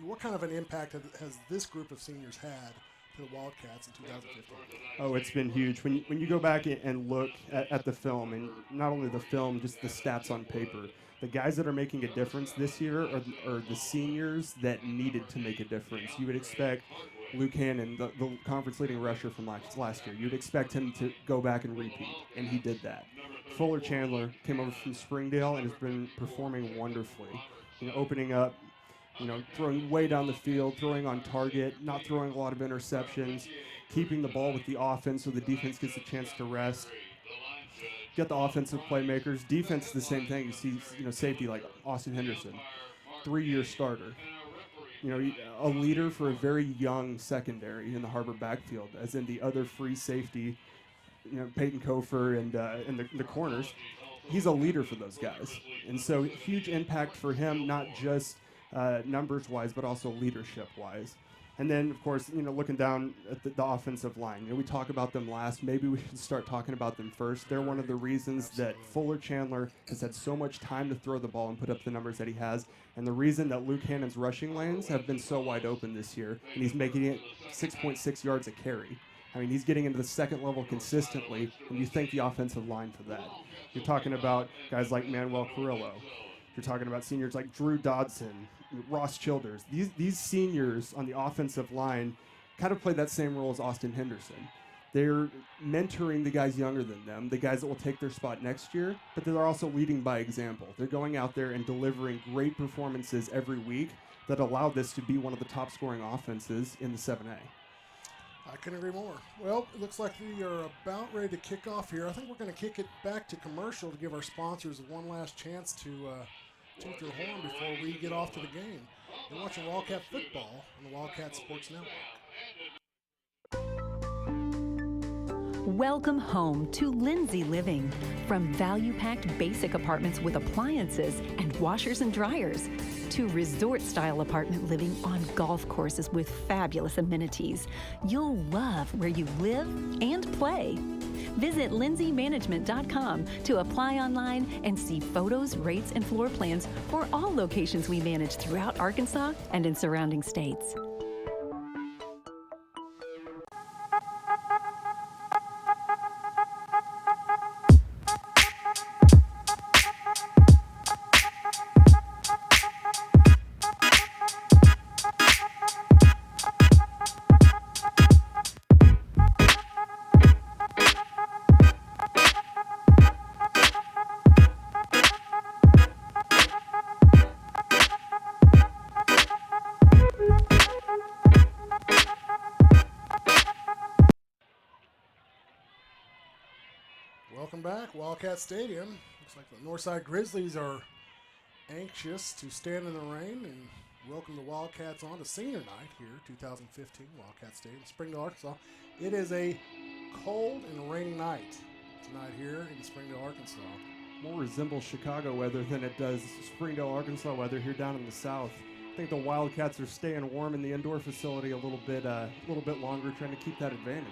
What kind of an impact has this group of seniors had to the Wildcats in 2015? Oh, it's been huge. When you go back and look at the film, and not only the film, just the stats on paper, the guys that are making a difference this year are the seniors that needed to make a difference. You would expect Luke Hannon, the conference leading rusher from last year, you'd expect him to go back and repeat, and he did that. Fuller Chandler came over from Springdale and has been performing wonderfully. Opening up, throwing way down the field, throwing on target, not throwing a lot of interceptions, keeping the ball with the offense so the defense gets a chance to rest. Got the offensive playmakers. Defense, the same thing. You see, safety like Austin Henderson, 3-year starter. A leader for a very young secondary in the Har-Ber backfield, as in the other free safety, Peyton Kofer and the corners. He's a leader for those guys. And so huge impact for him, not just numbers-wise, but also leadership-wise. And then, of course, looking down at the offensive line, we talk about them last. Maybe we should start talking about them first. They're one of the reasons that Fuller Chandler has had so much time to throw the ball and put up the numbers that he has, and the reason that Luke Hannon's rushing lanes have been so wide open this year, and he's making it 6.6 yards a carry. I mean, he's getting into the second level consistently, and you thank the offensive line for that. You're talking about guys like Manuel Carrillo. You're talking about seniors like Drew Dodson, Ross Childers. These seniors on the offensive line kind of play that same role as Austin Henderson. They're mentoring the guys younger than them, the guys that will take their spot next year, but they're also leading by example. They're going out there and delivering great performances every week that allow this to be one of the top scoring offenses in the 7A. I couldn't agree more. Well, it looks like we are about ready to kick off here. I think we're going to kick it back to commercial to give our sponsors one last chance to toot their horn before we get off to the game. You're watching Wildcat football on the Wildcat Sports Network. Welcome home to Lindsay Living. From value-packed basic apartments with appliances and washers and dryers to resort-style apartment living on golf courses with fabulous amenities, you'll love where you live and play. Visit lindsaymanagement.com to apply online and see photos, rates, and floor plans for all locations we manage throughout Arkansas and in surrounding states. Welcome back, Wildcat Stadium. Looks like the Northside Grizzlies are anxious to stand in the rain and welcome the Wildcats on to senior night here, 2015, Wildcat Stadium, Springdale, Arkansas. It is a cold and rainy night tonight here in Springdale, Arkansas. More resembles Chicago weather than it does Springdale, Arkansas weather here down in the south. I think the Wildcats are staying warm in the indoor facility a little bit longer, trying to keep that advantage.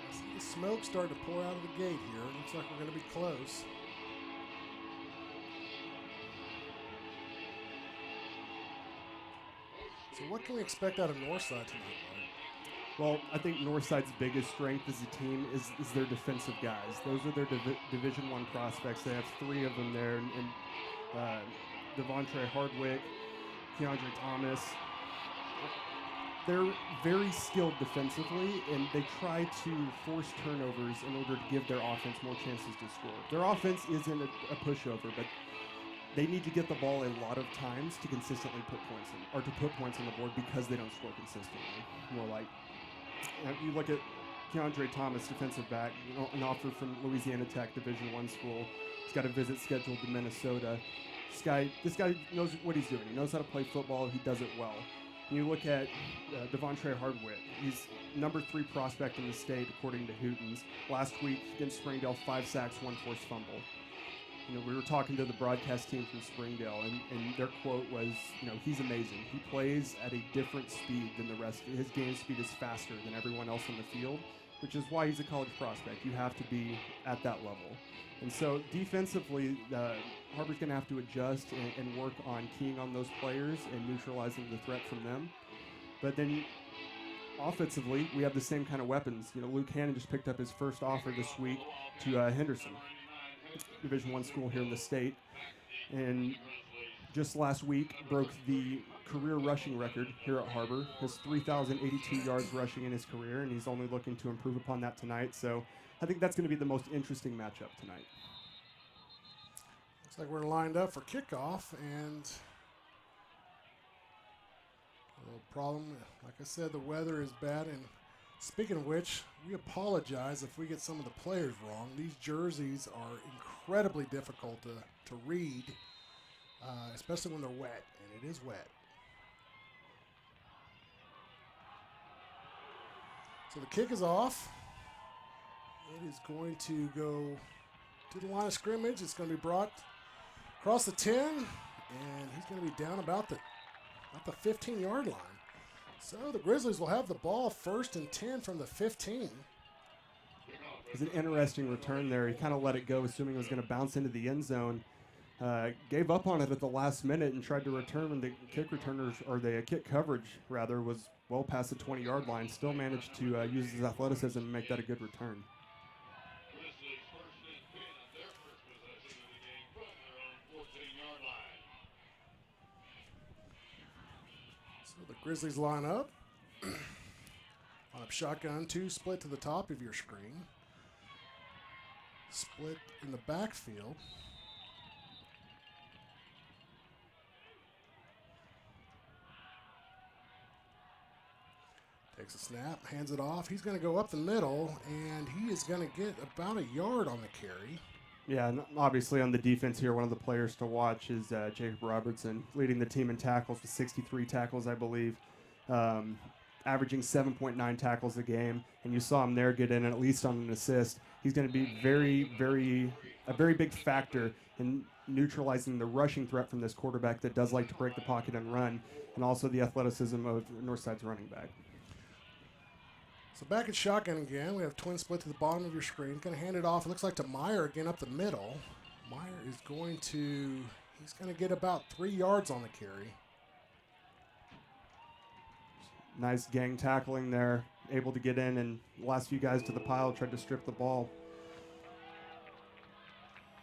I see the smoke starting to pour out of the gate here. Looks like we're going to be close. So what can we expect out of Northside tonight, Mike? Well, I think Northside's biggest strength as a team is their defensive guys. Those are their Division I prospects. They have three of them there, and Devontre Hardwick, Keandre Thomas. They're very skilled defensively, and they try to force turnovers in order to give their offense more chances to score. Their offense isn't a pushover, but they need to get the ball a lot of times to consistently put points in, or to put points on the board because they don't score consistently. More like, you look at Keandre Thomas, defensive back, an offer from Louisiana Tech, Division I school. He's got a visit scheduled to Minnesota. This guy knows what he's doing. He knows how to play football. He does it well. And you look at Devontre Hardwick. He's number 3 prospect in the state, according to Hootens. Last week against Springdale, 5 sacks, 1 forced fumble. We were talking to the broadcast team from Springdale, and their quote was, he's amazing. He plays at a different speed than the rest. His game speed is faster than everyone else on the field, which is why he's a college prospect. You have to be at that level. And so defensively, Har-Ber's going to have to adjust and work on keying on those players and neutralizing the threat from them. But then offensively, we have the same kind of weapons. Luke Hannon just picked up his first offer this week to Henderson, Division I school here in the state. And just last week broke the career rushing record here at Har-Ber. Has 3,082 yards rushing in his career, and he's only looking to improve upon that tonight. So I think that's going to be the most interesting matchup tonight. Looks like we're lined up for kickoff, and a little problem. Like I said, the weather is bad, and speaking of which, we apologize if we get some of the players wrong. These jerseys are incredibly difficult to read, especially when they're wet, and it is wet. So the kick is off. It is going to go to the line of scrimmage. It's going to be brought across the 10, and he's going to be down about the 15-yard line. So the Grizzlies will have the ball 1st and 10 from the 15. It was an interesting return there. He kind of let it go, assuming it was going to bounce into the end zone. Gave up on it at the last minute and tried to return when the kick returners, or the kick coverage rather, was well past the 20-yard line. Still managed to use his athleticism and make that a good return. The Grizzlies line up. Line up shotgun, 2 split to the top of your screen. Split in the backfield. Takes a snap, hands it off. He's going to go up the middle, and he is going to get about a yard on the carry. Yeah, and obviously on the defense here, one of the players to watch is Jacob Robertson, leading the team in tackles with 63 tackles, I believe, averaging 7.9 tackles a game. And you saw him there get in at least on an assist. He's going to be a very big factor in neutralizing the rushing threat from this quarterback that does like to break the pocket and run, and also the athleticism of Northside's running back. So back at shotgun again, we have twin split to the bottom of your screen. Going to hand it off. It looks like to Meyer again up the middle. Meyer is he's going to get about 3 yards on the carry. Nice gang tackling there. Able to get in, and the last few guys to the pile tried to strip the ball.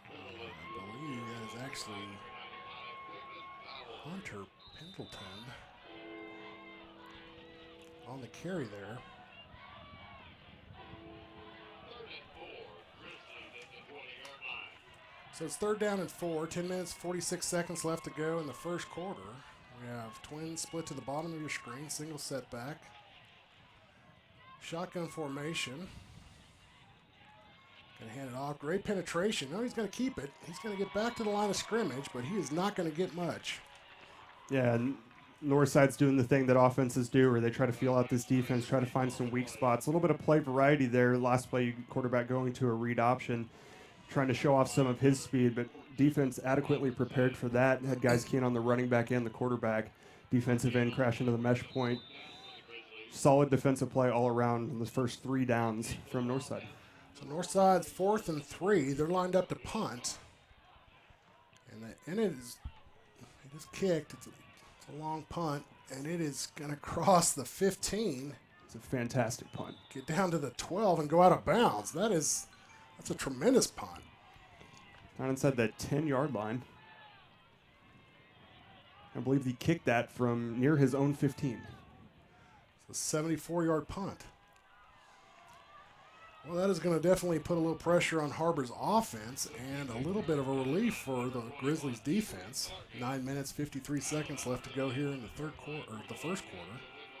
I believe that is actually Hunter Pendleton on the carry there. So it's 3rd down and 4, 10 minutes, 46 seconds left to go in the first quarter. We have twins split to the bottom of your screen, single setback. Shotgun formation. Going to hand it off. Great penetration. No, he's going to keep it. He's going to get back to the line of scrimmage, but he is not going to get much. Yeah, and Northside's doing the thing that offenses do, where they try to feel out this defense, try to find some weak spots. A little bit of play variety there. Last play, quarterback going to a read option, trying to show off some of his speed, but defense adequately prepared for that. Had guys keen on the running back and the quarterback. Defensive end crash into the mesh point. Solid defensive play all around in the first 3 downs from Northside. So Northside's 4th and 3. They're lined up to punt. And it is kicked. It's a long punt, and it is going to cross the 15. It's a fantastic punt. Get down to the 12 and go out of bounds. That's a tremendous punt. Down inside the 10-yard line. I believe he kicked that from near his own 15. It's a 74-yard punt. Well, that is going to definitely put a little pressure on Har-Ber's offense and a little bit of a relief for the Grizzlies' defense. 9 minutes, 53 seconds left to go here in the third quarter, or the first quarter.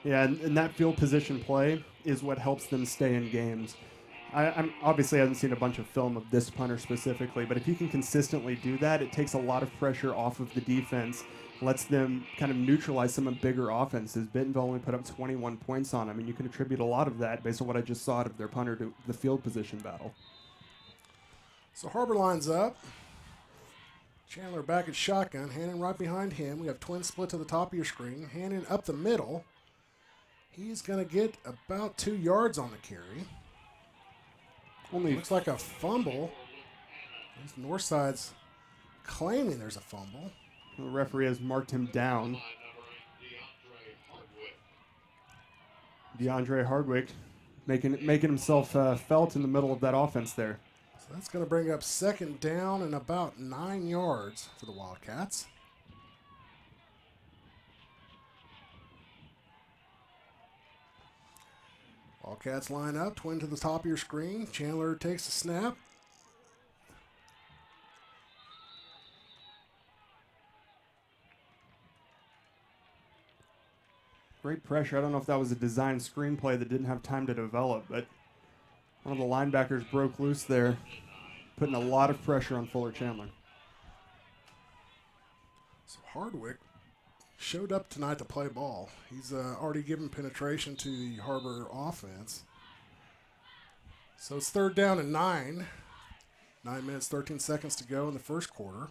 Yeah, and that field position play is what helps them stay in games. I'm obviously haven't seen a bunch of film of this punter specifically, but if you can consistently do that, it takes a lot of pressure off of the defense, lets them kind of neutralize some of bigger offenses. Bentonville only put up 21 points on them, and you can attribute a lot of that based on what I just saw out of their punter to the field position battle. So Har-Ber lines up. Chandler back at shotgun, Hannon right behind him. We have twin split to the top of your screen. Hannon up the middle. He's going to get about 2 yards on the carry. Looks like a fumble. Northside's claiming there's a fumble. The referee has marked him down. DeAndre Hardwick making himself felt in the middle of that offense there. So that's going to bring up second down and about 9 yards for the Wildcats. Wildcats line up, twin to the top of your screen. Chandler takes the snap. Great pressure. I don't know if that was a design screenplay that didn't have time to develop, but one of the linebackers broke loose there, putting a lot of pressure on Fuller Chandler. So Hardwick showed up tonight to play ball. He's already given penetration to the Har-Ber offense. So it's third down and 9. 9 minutes, 13 seconds to go in the first quarter.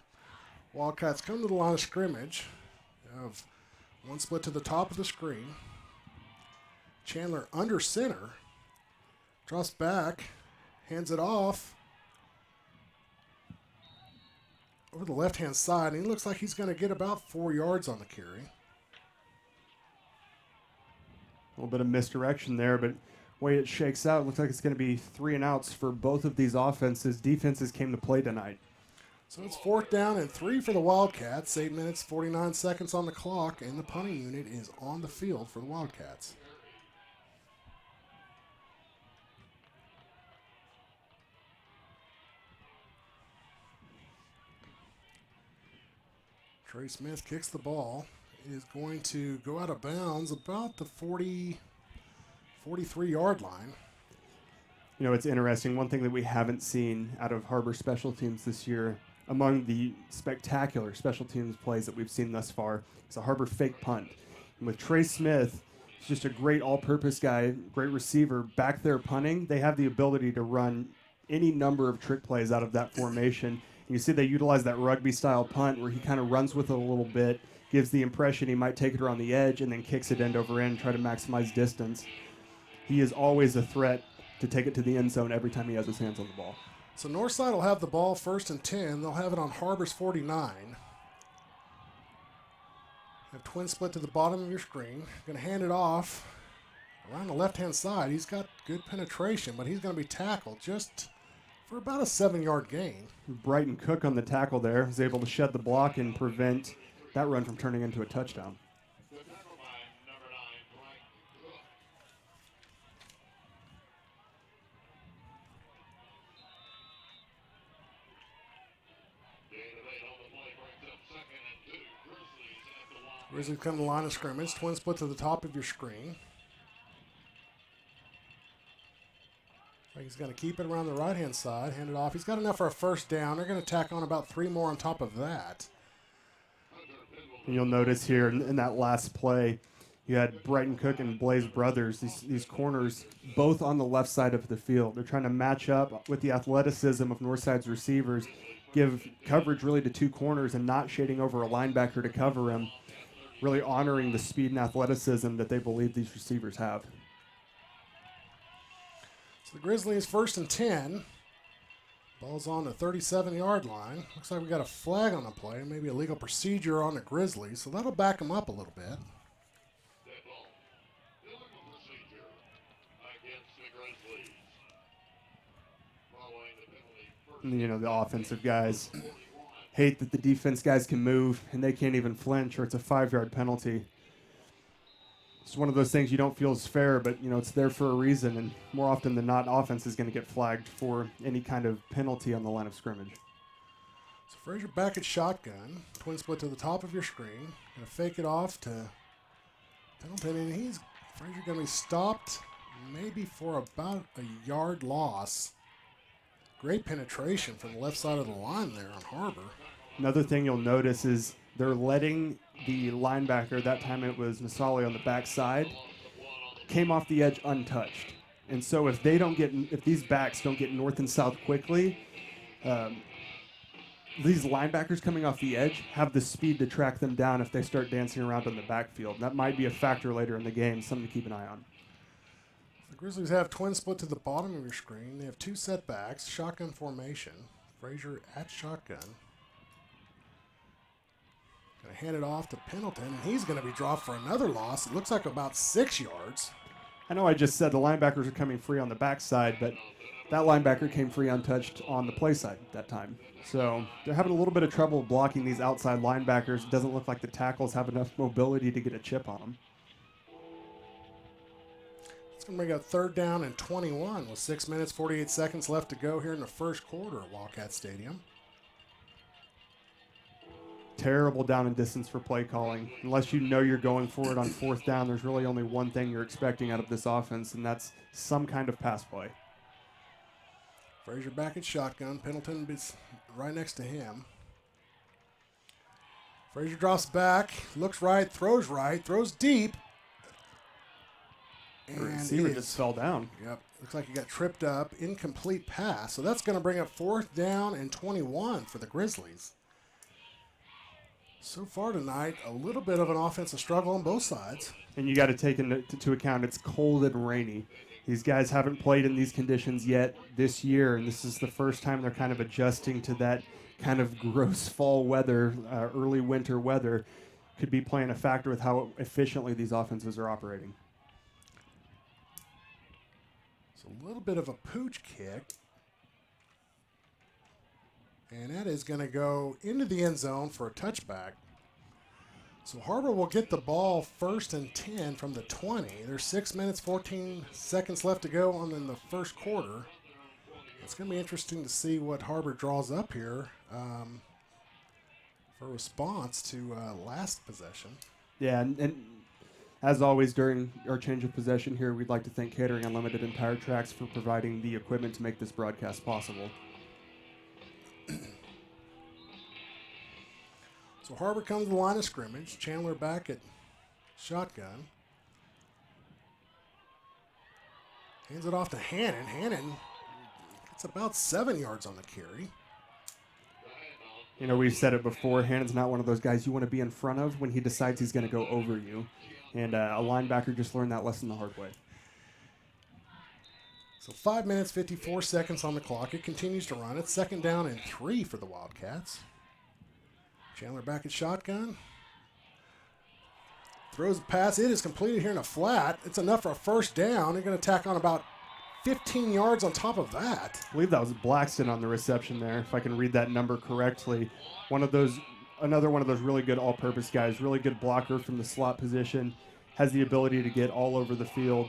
Wildcats come to the line of scrimmage. You have one split to the top of the screen. Chandler under center. Drops back, hands it off over the left-hand side, and he looks like he's going to get about 4 yards on the carry. A little bit of misdirection there, but the way it shakes out, it looks like it's going to be 3 and outs for both of these offenses. Defenses came to play tonight. So it's fourth down and 3 for the Wildcats. 8 minutes, 49 seconds on the clock, and the punting unit is on the field for the Wildcats. Trey Smith kicks the ball. It is going to go out of bounds about the 43-yard line. You know, it's interesting. One thing that we haven't seen out of Har-Ber special teams this year, among the spectacular special teams plays that we've seen thus far, is a Har-Ber fake punt. And with Trey Smith, he's just a great all-purpose guy, great receiver, back there punting. They have the ability to run any number of trick plays out of that formation. And you see they utilize that rugby-style punt where he kind of runs with it a little bit, gives the impression he might take it around the edge, and then kicks it end over end, try to maximize distance. He is always a threat to take it to the end zone every time he has his hands on the ball. So Northside will have the ball first and 10. They'll have it on Har-Ber's 49. Have twin split to the bottom of your screen. Going to hand it off around the left-hand side. He's got good penetration, but he's going to be tackled just for about a 7-yard gain. Brighton Cook on the tackle there is able to shed the block and prevent that run from turning into a touchdown. Grizzly come to the line of scrimmage. Twin split to the top of your screen. He's going to keep it around the right-hand side, hand it off. He's got enough for a first down. They're going to tack on about 3 more on top of that. And you'll notice here in that last play, you had Brighton Cook and Blaze Brothers, these corners, both on the left side of the field. They're trying to match up with the athleticism of Northside's receivers, give coverage really to 2 corners and not shading over a linebacker to cover him, really honoring the speed and athleticism that they believe these receivers have. So the Grizzlies first and 10. Ball's on the 37-yard line. Looks like we got a flag on the play, maybe a legal procedure on the Grizzlies, so that'll back them up a little bit. And, you know, the offensive guys hate that the defense guys can move and they can't even flinch, or it's a 5-yard penalty. It's one of those things you don't feel is fair, but it's there for a reason, and more often than not, offense is going to get flagged for any kind of penalty on the line of scrimmage. So Frazier back at shotgun, twin split to the top of your screen, gonna fake it off to Pendleton, and Frazier gonna be stopped maybe for about a yard loss. Great penetration from the left side of the line there on Har-Ber. Another thing you'll notice is they're letting the linebacker, that time it was Nasali on the backside, came off the edge untouched. And so if these backs don't get north and south quickly, these linebackers coming off the edge have the speed to track them down if they start dancing around on the backfield. That might be a factor later in the game, something to keep an eye on. The Grizzlies have twin split to the bottom of your screen. They have two setbacks, shotgun formation. Frazier at shotgun. Going to hand it off to Pendleton, and he's going to be dropped for another loss. It looks like about 6 yards. I know I just said the linebackers are coming free on the backside, but that linebacker came free untouched on the play side that time. So they're having a little bit of trouble blocking these outside linebackers. It doesn't look like the tackles have enough mobility to get a chip on them. It's going to bring up 3rd down and 21 with 6 minutes, 48 seconds left to go here in the first quarter at Wildcat Stadium. Terrible down and distance for play calling. Unless you know you're going for it on 4th down, there's really only one thing you're expecting out of this offense, and that's some kind of pass play. Frazier back at shotgun. Pendleton is right next to him. Frazier drops back, looks right, throws deep. The receiver just fell down. Yep, looks like he got tripped up. Incomplete pass. So that's going to bring up 4th down and 21 for the Grizzlies. So far tonight, a little bit of an offensive struggle on both sides. And you got to take into account it's cold and rainy. These guys haven't played in these conditions yet this year, and this is the first time they're kind of adjusting to that kind of gross fall weather, early winter weather. Could be playing a factor with how efficiently these offenses are operating. It's a little bit of a pooch kick. And that is going to go into the end zone for a touchback. So Har-Ber will get the ball 1st and 10 from the 20. There's 6 minutes, 14 seconds left to go in the first quarter. It's going to be interesting to see what Har-Ber draws up here for response to last possession. Yeah, and as always during our change of possession here, we'd like to thank Catering Unlimited and Tire Tracks for providing the equipment to make this broadcast possible. So Har-Ber comes to the line of scrimmage. Chandler back at shotgun. Hands it off to Hannon. Hannon gets about 7 yards on the carry. You know, we've said it before. Hannon's not one of those guys you want to be in front of when he decides he's going to go over you. And a linebacker just learned that lesson the hard way. So 5 minutes, 54 seconds on the clock. It continues to run. It's 2nd down and 3 for the Wildcats. Chandler back at shotgun. Throws a pass. It is completed here in a flat. It's enough for a 1st down. They're going to tack on about 15 yards on top of that. I believe that was Blackston on the reception there, if I can read that number correctly. Another one of those really good all-purpose guys, really good blocker from the slot position, has the ability to get all over the field,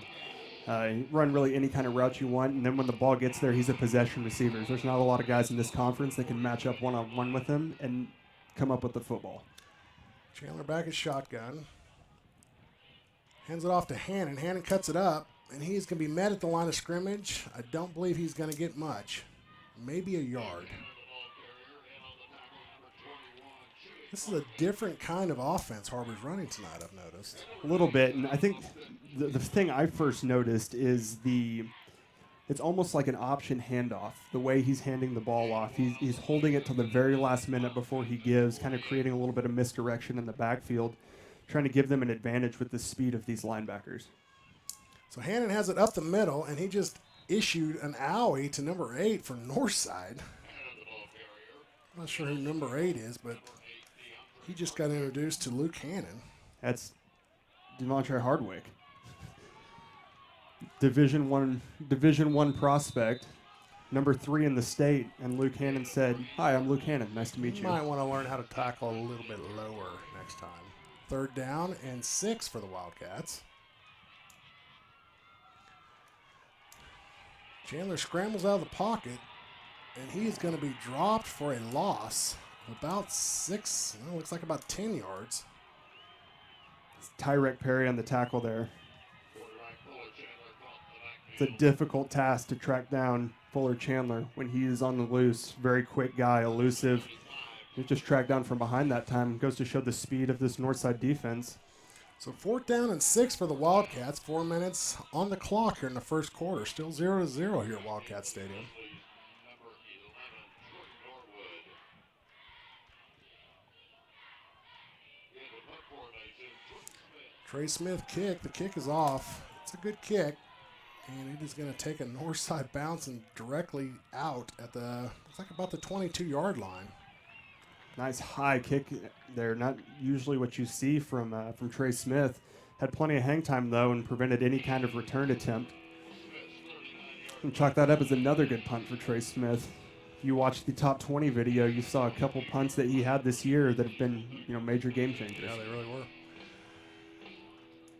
run really any kind of route you want, and then when the ball gets there, he's a possession receiver. There's not a lot of guys in this conference that can match up one-on-one with him and come up with the football. Chandler back at shotgun. Hands it off to Hannon. Hannon cuts it up, and he's going to be met at the line of scrimmage. I don't believe he's going to get much. Maybe a yard. This is a different kind of offense Har-Ber's running tonight, I've noticed. A little bit, and I think the thing I first noticed is it's almost like an option handoff, the way he's handing the ball off. He's holding it till the very last minute before he gives, kind of creating a little bit of misdirection in the backfield, trying to give them an advantage with the speed of these linebackers. So Hannon has it up the middle, and he just issued an owie to number 8 for Northside. I'm not sure who number 8 is, but he just got introduced to Luke Hannon. That's Demontre Hardwick. Division one prospect, number 3 in the state, and Luke Hannon said, "Hi, I'm Luke Hannon. Nice to meet you." You might want to learn how to tackle a little bit lower next time. 3rd down and 6 for the Wildcats. Chandler scrambles out of the pocket, and he is going to be dropped for a loss of about 6, well, looks like about 10 yards. It's Tyrek Perry on the tackle there. It's a difficult task to track down Fuller Chandler when he is on the loose. Very quick guy, elusive. He just tracked down from behind that time. Goes to show the speed of this Northside defense. So 4th down and 6 for the Wildcats. 4 minutes on the clock here in the first quarter. Still 0-0 here at Wildcat Stadium. Trey Smith kick. The kick is off. It's a good kick. And it is going to take a Northside bounce and directly out at the, looks like about the 22-yard line. Nice high kick there. Not usually what you see from Trey Smith. Had plenty of hang time, though, and prevented any kind of return attempt. And chalk that up as another good punt for Trey Smith. If you watched the top 20 video, you saw a couple punts that he had this year that have been, major game changers. Yeah, they really were.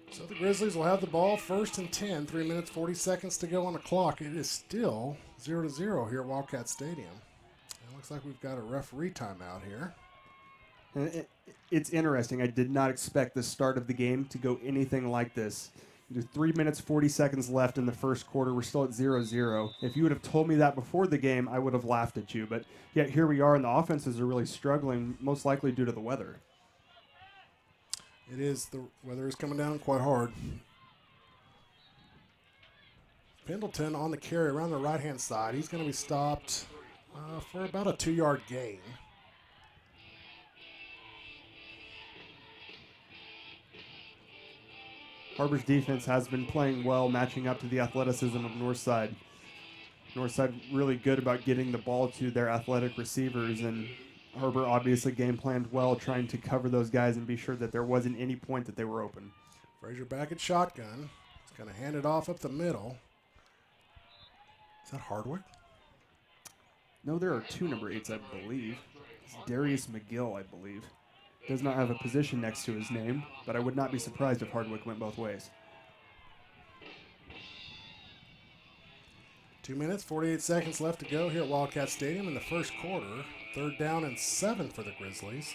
So the Grizzlies will have the ball 1st and 10, 3 minutes, 40 seconds to go on the clock. It is still 0-0 here at Wildcat Stadium. It looks like we've got a referee timeout here. And it's interesting. I did not expect the start of the game to go anything like this. There's 3 minutes, 40 seconds left in the first quarter. We're still at 0-0. If you would have told me that before the game, I would have laughed at you. But yet here we are, and the offenses are really struggling, most likely due to the weather. It is. The weather is coming down quite hard. Pendleton on the carry around the right-hand side. He's going to be stopped for about a 2-yard gain. Har-Ber's defense has been playing well, matching up to the athleticism of Northside. Northside really good about getting the ball to their athletic receivers, and Har-Ber obviously game planned well, trying to cover those guys and be sure that there wasn't any point that they were open. Frazier back at shotgun. He's going to hand it off up the middle. Is that Hardwick? No, there are 2 number 8s, I believe. It's Darius McGill, I believe. Does not have a position next to his name, but I would not be surprised if Hardwick went both ways. 2 minutes, 48 seconds left to go here at Wildcat Stadium in the first quarter. 3rd down and 7 for the Grizzlies.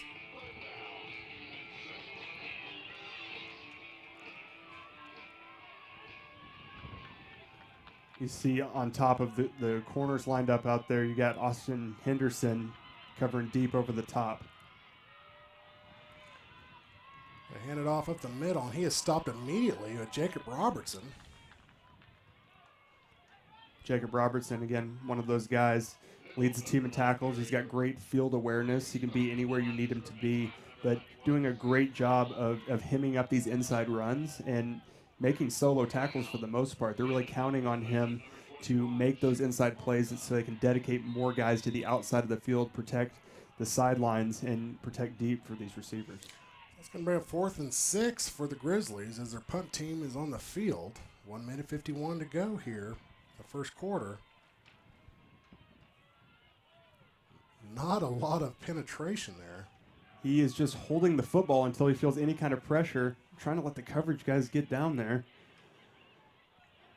You see on top of the corners lined up out there, you got Austin Henderson covering deep over the top. They hand it off up the middle, and he is stopped immediately with Jacob Robertson. Jacob Robertson, again, one of those guys, leads the team in tackles. He's got great field awareness. He can be anywhere you need him to be, but doing a great job of hemming up these inside runs and making solo tackles for the most part. They're really counting on him to make those inside plays so they can dedicate more guys to the outside of the field, protect the sidelines, and protect deep for these receivers. That's going to be a 4th and 6 for the Grizzlies as their punt team is on the field. 1 minute 51 to go here, the first quarter. Not a lot of penetration there. He is just holding the football until he feels any kind of pressure, trying to let the coverage guys get down there.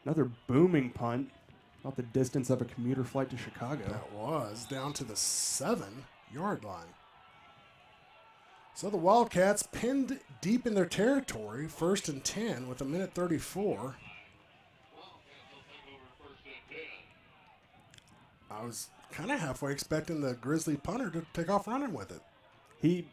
Another booming punt, about the distance of a commuter flight to Chicago. That was down to the 7-yard line. So the Wildcats pinned deep in their territory, 1st and 10 with 1:34. I was kind of halfway expecting the Grizzly punter to take off running with it. He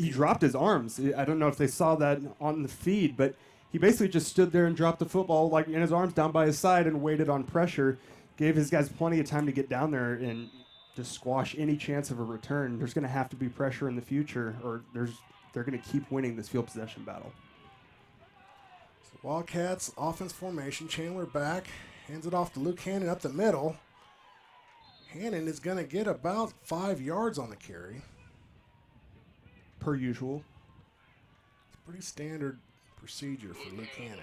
dropped his arms. I don't know if they saw that on the feed, but he basically just stood there and dropped the football like in his arms down by his side and waited on pressure. Gave his guys plenty of time to get down there and just squash any chance of a return. There's going to have to be pressure in the future, or they're going to keep winning this field possession battle. So Wildcats offense formation. Chandler back, hands it off to Luke Hannon up the middle. Hannon is going to get about 5 yards on the carry. Per usual. It's pretty standard procedure for Luke Hannon.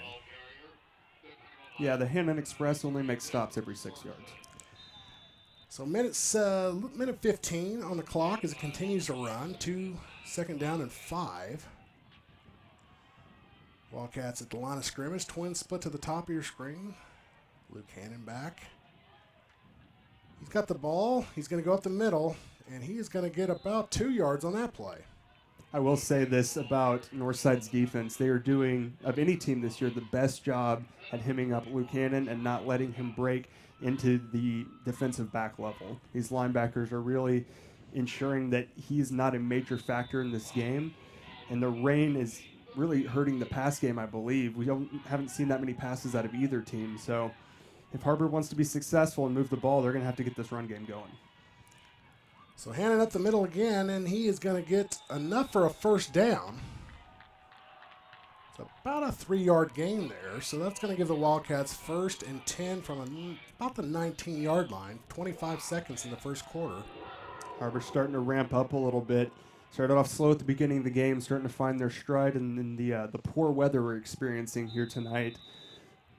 Yeah, the Hannon Express only makes stops every 6 yards. So minute 15 on the clock as it continues to run. 2nd down and 5. Wildcats at the line of scrimmage. Twins split to the top of your screen. Luke Hannon back. He's got the ball. He's going to go up the middle, and he is going to get about 2 yards on that play. I will say this about Northside's defense. They are doing, of any team this year, the best job at hemming up Lucannon and not letting him break into the defensive back level. These linebackers are really ensuring that he's not a major factor in this game. And the rain is really hurting the pass game, I believe. We haven't seen that many passes out of either team. So if Har-Ber wants to be successful and move the ball, they're going to have to get this run game going. So Hannon up the middle again, and he is going to get enough for a first down. It's about a 3-yard gain there, so that's going to give the Wildcats 1st and 10 from about the 19-yard line. 25 seconds in the first quarter. Har-Ber's starting to ramp up a little bit. Started off slow at the beginning of the game, starting to find their stride, and then the poor weather we're experiencing here tonight.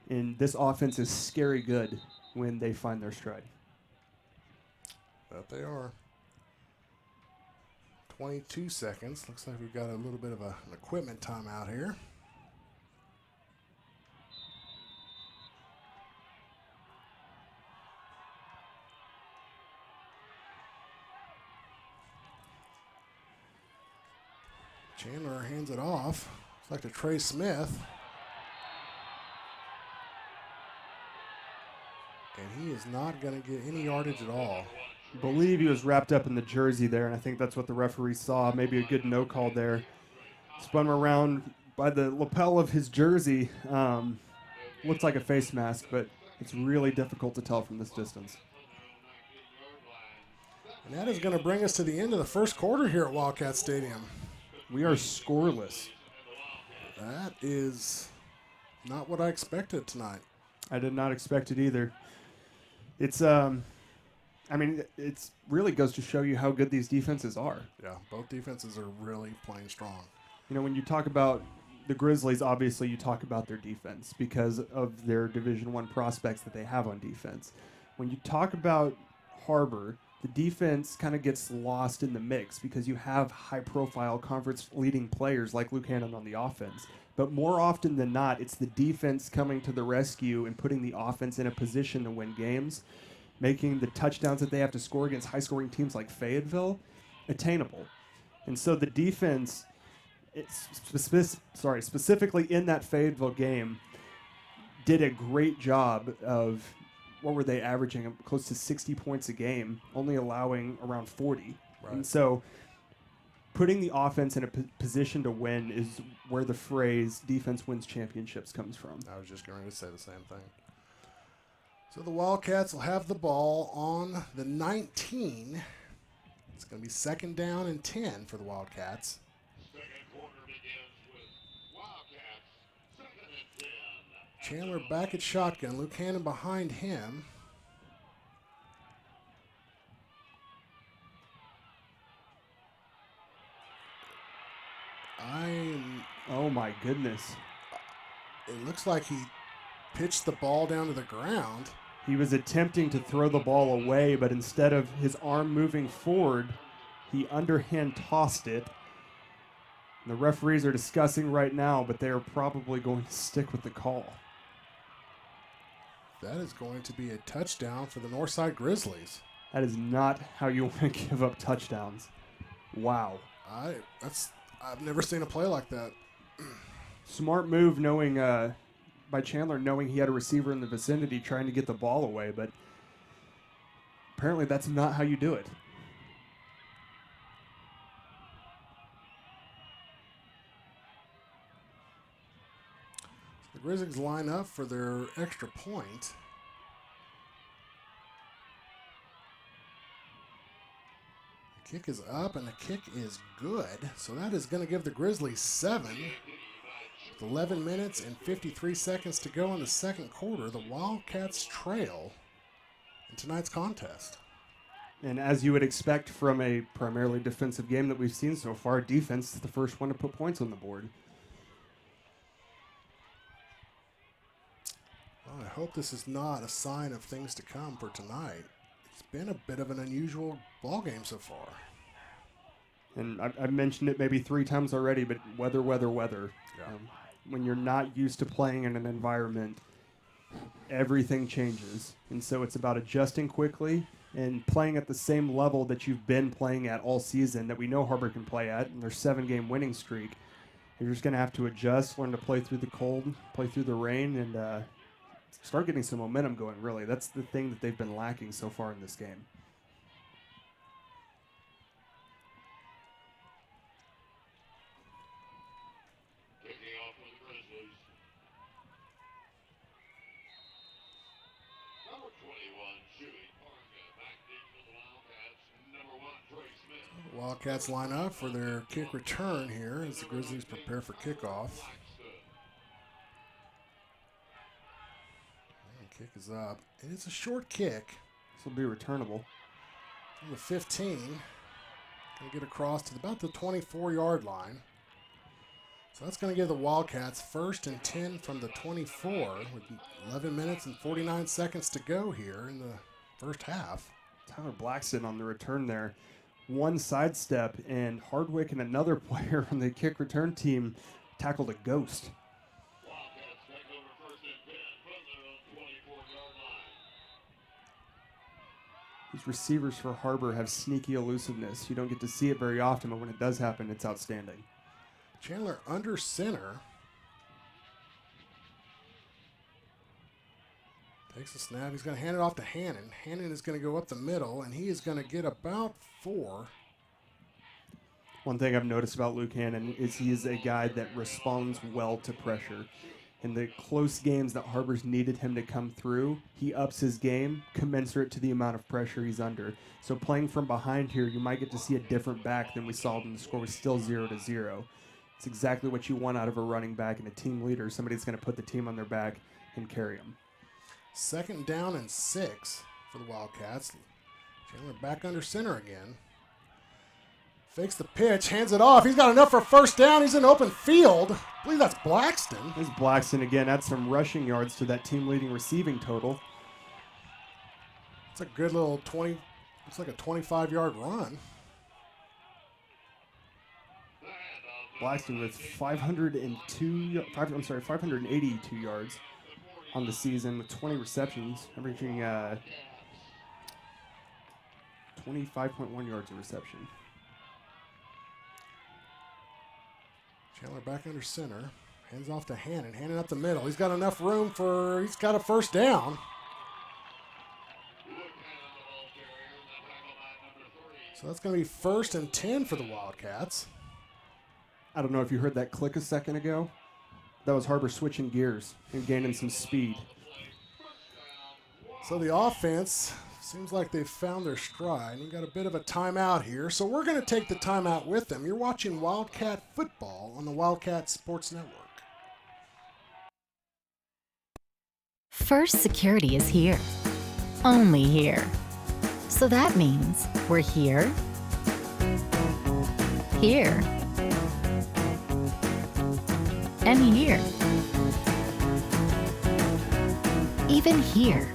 And this offense is scary good when they find their stride. That they are. 22 seconds. Looks like we've got a little bit of an equipment timeout here. Chandler hands it off. Looks like to Trey Smith. And he is not going to get any yardage at all. I believe he was wrapped up in the jersey there, and I think that's what the referee saw. Maybe a good no call there. Spun him around by the lapel of his jersey. Looks like a face mask, but it's really difficult to tell from this distance. And that is going to bring us to the end of the first quarter here at Wildcat Stadium. We are scoreless. That is not what I expected tonight. I did not expect it either. It's it really goes to show you how good these defenses are. Yeah, both defenses are really playing strong. You know, when you talk about the Grizzlies, obviously you talk about their defense because of their Division I prospects that they have on defense. When you talk about Har-Ber, the defense kind of gets lost in the mix because you have high-profile conference-leading players like Lucannon on the offense. But more often than not, it's the defense coming to the rescue and putting the offense in a position to win games, making the touchdowns that they have to score against high-scoring teams like Fayetteville attainable. And so the defense, specifically in that Fayetteville game, did a great job of, what were they averaging? Close to 60 points a game, only allowing around 40. Right. And so putting the offense in a position to win is where the phrase defense wins championships comes from. I was just going to say the same thing. So the Wildcats will have the ball on the 19. It's going to be 2nd down and 10 for the Wildcats. Chandler back at shotgun. Lucannon behind him. Oh my goodness. It looks like he pitched the ball down to the ground. He was attempting to throw the ball away, but instead of his arm moving forward, he underhand tossed it. And the referees are discussing right now, but they are probably going to stick with the call. That is going to be a touchdown for the Northside Grizzlies. That is not how you want to give up touchdowns. Wow. I've never seen a play like that. Smart move knowing by Chandler knowing he had a receiver in the vicinity trying to get the ball away, but apparently that's not how you do it. The Grizzlies line up for their extra point. The kick is up and the kick is good. So that is going to give the Grizzlies 7. With 11 minutes and 53 seconds to go in the second quarter, the Wildcats trail in tonight's contest. And as you would expect from a primarily defensive game that we've seen so far, defense is the first one to put points on the board. Well, I hope this is not a sign of things to come for tonight. It's been a bit of an unusual ball game so far. And I've mentioned it maybe 3 times already, but weather. Yeah. When you're not used to playing in an environment, everything changes. And so it's about adjusting quickly and playing at the same level that you've been playing at all season that we know Har-Ber can play at in their 7-game winning streak. You're just going to have to adjust, learn to play through the cold, play through the rain, and start getting some momentum going, really. That's the thing that they've been lacking so far in this game. Kicking off for the Grizzlies. Number 21, shooting. Back deep for the Wildcats. Number 1, Trey Smith. Wildcats line up for their kick return here as the Grizzlies prepare for kickoff. And kick is up. And it's a short kick. This will be returnable. From the 15. Going to get across to about the 24-yard line. So that's going to give the Wildcats 1st and 10 from the 24 with 11 minutes and 49 seconds to go here in the first half. Tyler Blackson on the return there. One sidestep, and Hardwick and another player on the kick return team tackled a ghost. Wildcats take over 1st and 10 from their own 24-yard line. These receivers for Har-Ber have sneaky elusiveness. You don't get to see it very often, but when it does happen, it's outstanding. Chandler under center. Takes the snap. He's going to hand it off to Hannon. Hannon is going to go up the middle, and he is going to get about 4. One thing I've noticed about Luke Hannon is he is a guy that responds well to pressure. In the close games that Har-Ber's needed him to come through, he ups his game commensurate to the amount of pressure he's under. So playing from behind here, you might get to see a different back than we saw when the score was still 0-0. It's exactly what you want out of a running back and a team leader, somebody that's going to put the team on their back and carry them. 2nd down and 6 for the Wildcats. Chandler back under center again. Fakes the pitch, hands it off. He's got enough for 1st down. He's in open field. I believe that's Blackston. There's Blackston again. Adds some rushing yards to that team-leading receiving total. It's a good little 20. It's like a 25-yard run. Blackston with 582 yards on the season with 20 receptions, averaging 25.1 yards a reception. Chandler back under center. Hands off to Hannon. Hannon up the middle. He's got enough room for, he's got a 1st down. So that's going to be 1st and 10 for the Wildcats. I don't know if you heard that click a second ago. That was Har-Ber switching gears and gaining some speed. So the offense seems like they've found their stride. We've got a bit of a timeout here, so we're going to take the timeout with them. You're watching Wildcat football on the Wildcat Sports Network. First Security is here. Only here. So that means we're here, here, and here. Even here.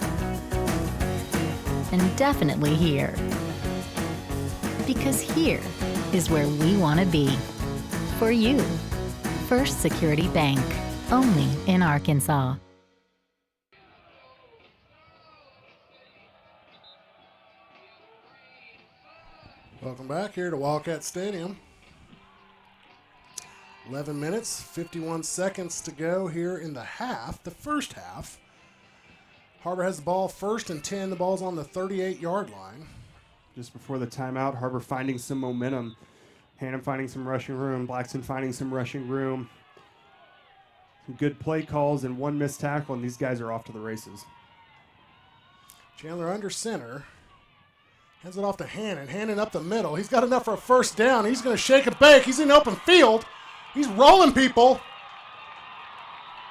And definitely here. Because here is where we want to be. For you. First Security Bank. Only in Arkansas. Welcome back here to Wildcat Stadium. 11 minutes, 51 seconds to go here in the half, the first half. Har-Ber has the ball 1st and 10. The ball's on the 38-yard line. Just before the timeout, Har-Ber finding some momentum. Hannon finding some rushing room. Blackson finding some rushing room. Some good play calls and one missed tackle, and these guys are off to the races. Chandler under center. Hands it off to Hannon. Hannon up the middle. He's got enough for a 1st down. He's going to shake and bake. He's in open field. He's rolling people.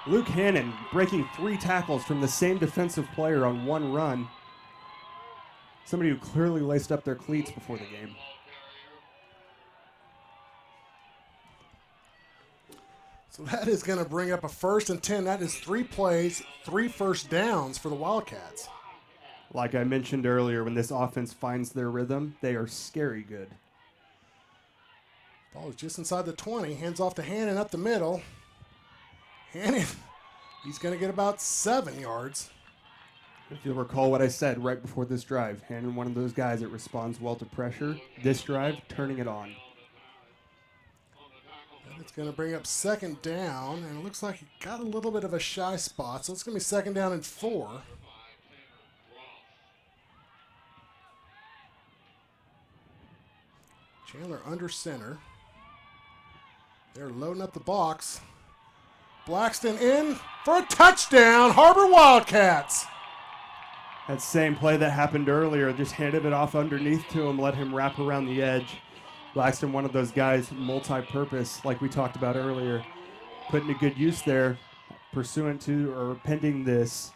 Luke Hannon breaking 3 tackles from the same defensive player on one run. Somebody who clearly laced up their cleats before the game. So that is going to bring up a 1st and 10. That is 3 plays, 3 1st downs for the Wildcats. Like I mentioned earlier, when this offense finds their rhythm, they are scary good. Ball is just inside the 20. Hands off to Hannon up the middle. Hannon, he's going to get about 7 yards. If you'll recall what I said right before this drive, Hannon, one of those guys that responds well to pressure. This drive, turning it on. And it's going to bring up second down, and it looks like he got a little bit of a shy spot, so it's going to be second down and 4. Chandler under center. They're loading up the box. Blackston in for a touchdown, Har-Ber Wildcats. That same play that happened earlier, just handed it off underneath to him, let him wrap around the edge. Blackston, one of those guys, multi-purpose, like we talked about earlier, putting to good use there, pursuant to or pending this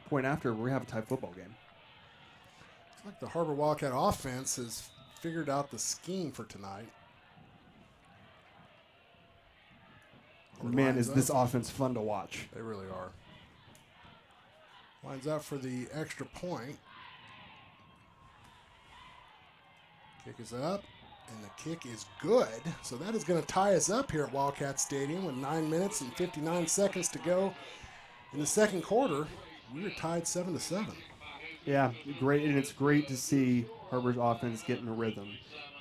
point after we have a tie football game. It's like the Har-Ber Wildcat offense has figured out the scheme for tonight. Man, is this offense fun to watch. They really are. Lines up for the extra point. Kick is up, and the kick is good. So that is going to tie us up here at Wildcat Stadium with 9 minutes and 59 seconds to go in the second quarter. We were tied 7-7. Yeah, great, and it's great to see Har-Ber's offense getting a rhythm.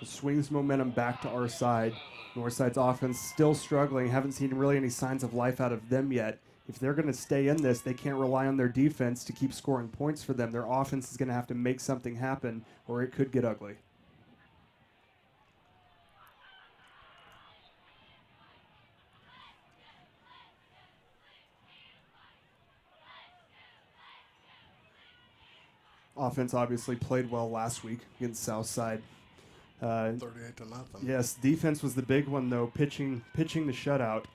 It swings momentum back to our side. Northside's offense still struggling. Haven't seen really any signs of life out of them yet. If they're going to stay in this, they can't rely on their defense to keep scoring points for them. Their offense is going to have to make something happen, or it could get ugly. Offense obviously played well last week against Southside. 38-0. Yes, defense was the big one, though, pitching the shutout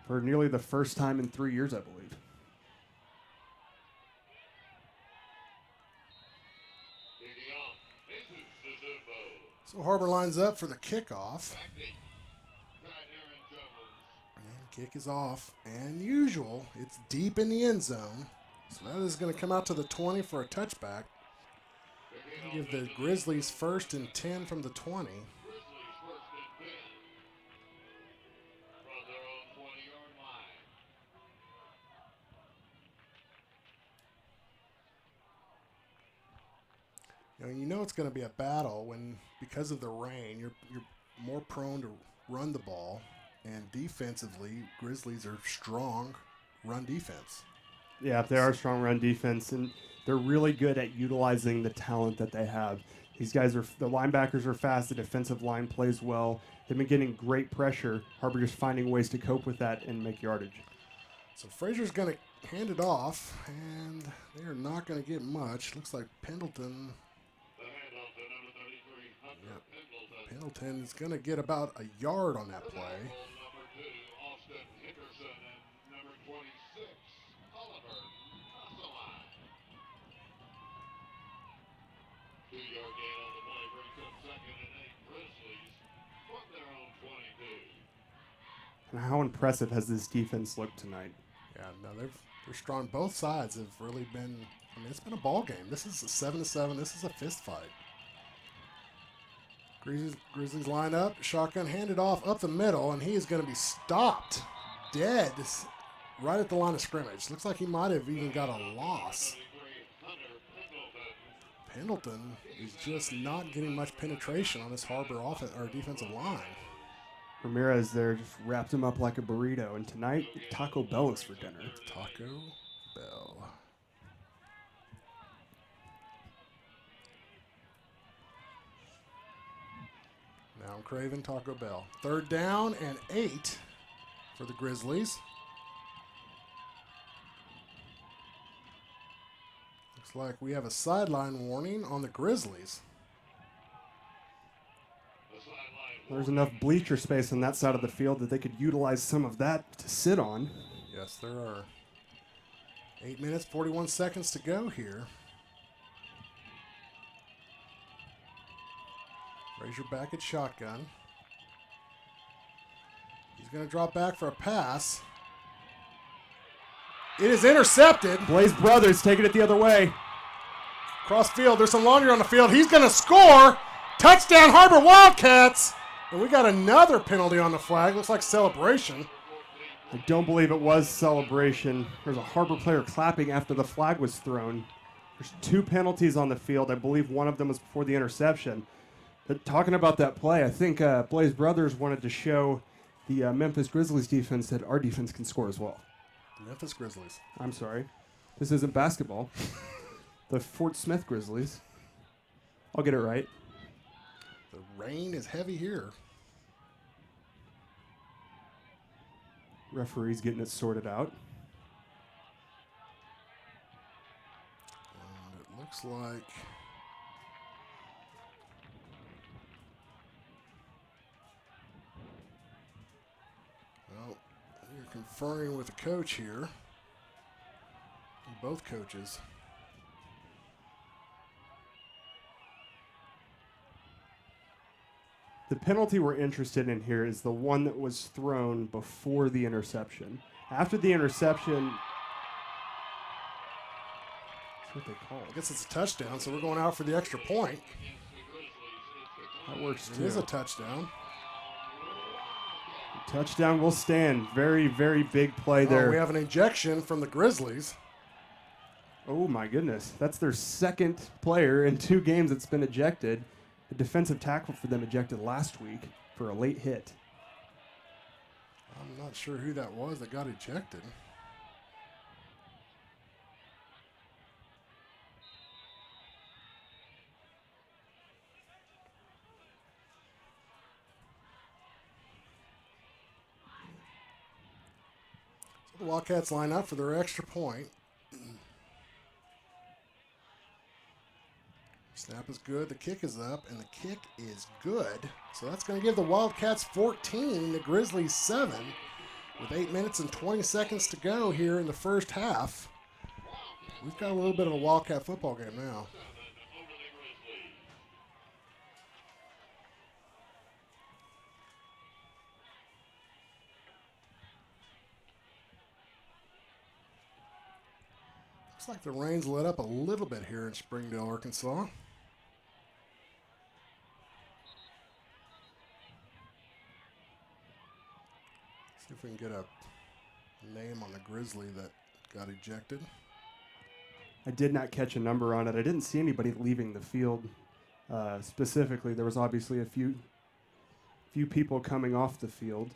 for nearly the first time in 3 years, I believe. So Har-Ber lines up for the kickoff. And kick is off. And usual, it's deep in the end zone. So that is going to come out to the 20 for a touchback. Give the Grizzlies 1st and 10 from the 20. You know it's going to be a battle when, because of the rain, you're more prone to run the ball, and defensively, Grizzlies are strong run defense. Yeah, they are strong run defense, and they're really good at utilizing the talent that they have. These guys the linebackers are fast, the defensive line plays well. They've been getting great pressure. Har-Ber just finding ways to cope with that and make yardage. So Frazier's going to hand it off, and they are not going to get much. Looks like Pendleton. Yep. Pendleton is going to get about a yard on that play. And how impressive has this defense looked tonight? Yeah, no, they're strong. Both sides have really been. I mean, it's been a ball game. This is a 7-7. This is a fist fight. Grizzlies line up, shotgun handed off up the middle, and he is going to be stopped dead right at the line of scrimmage. Looks like he might have even got a loss. Pendleton is just not getting much penetration on this Har-Ber defensive line. Ramirez there just wrapped him up like a burrito, and tonight, Taco Bell is for dinner. Taco Bell. Now I'm craving Taco Bell. 3rd down and 8 for the Grizzlies. Looks like we have a sideline warning on the Grizzlies. There's enough bleacher space on that side of the field that they could utilize some of that to sit on. Yes, there are. 8 minutes, 41 seconds to go here. Frazier back at shotgun. He's going to drop back for a pass. It is intercepted. Blaze Brothers taking it the other way. Cross field. There's some longer on the field. He's going to score. Touchdown, Har-Ber Wildcats. And we got another penalty on the flag. Looks like celebration. I don't believe it was celebration. There's a Har-Ber player clapping after the flag was thrown. There's 2 penalties on the field. I believe one of them was before the interception. But talking about that play, I think Blaze Brothers wanted to show the Memphis Grizzlies defense that our defense can score as well. Memphis Grizzlies. I'm sorry. This isn't basketball. The Fort Smith Grizzlies. I'll get it right. The rain is heavy here. Referee's getting it sorted out. And it looks like well, you're conferring with the coach here. Both coaches. The penalty we're interested in here is the one that was thrown before the interception. After the interception, that's what they call it. I guess it's a touchdown, so we're going out for the extra point. That works It too. is a touchdown. Touchdown will stand. Very, very big play there. We have an ejection from the Grizzlies. Oh my goodness. That's their second player in 2 games that's been ejected. The defensive tackle for them ejected last week for a late hit. I'm not sure who that was that got ejected. So the Wildcats line up for their extra point. Snap is good, the kick is up, and the kick is good. So that's going to give the Wildcats 14, the Grizzlies 7, with 8 minutes and 20 seconds to go here in the first half. We've got a little bit of a Wildcat football game now. Looks like the rain's let up a little bit here in Springdale, Arkansas. See if we can get a name on the Grizzly that got ejected. I did not catch a number on it. I didn't see anybody leaving the field specifically. There was obviously a few people coming off the field.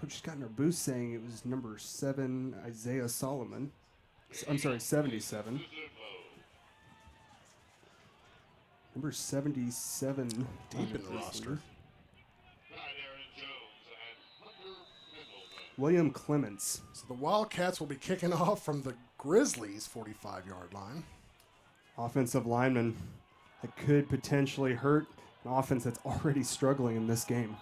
Coach Scott in our booth saying it was number 7, Isaiah Solomon. I'm sorry, 77. Number 77. Deep in the roster. William Clements. So the Wildcats will be kicking off from the Grizzlies' 45-yard line. Offensive lineman that could potentially hurt an offense that's already struggling in this game.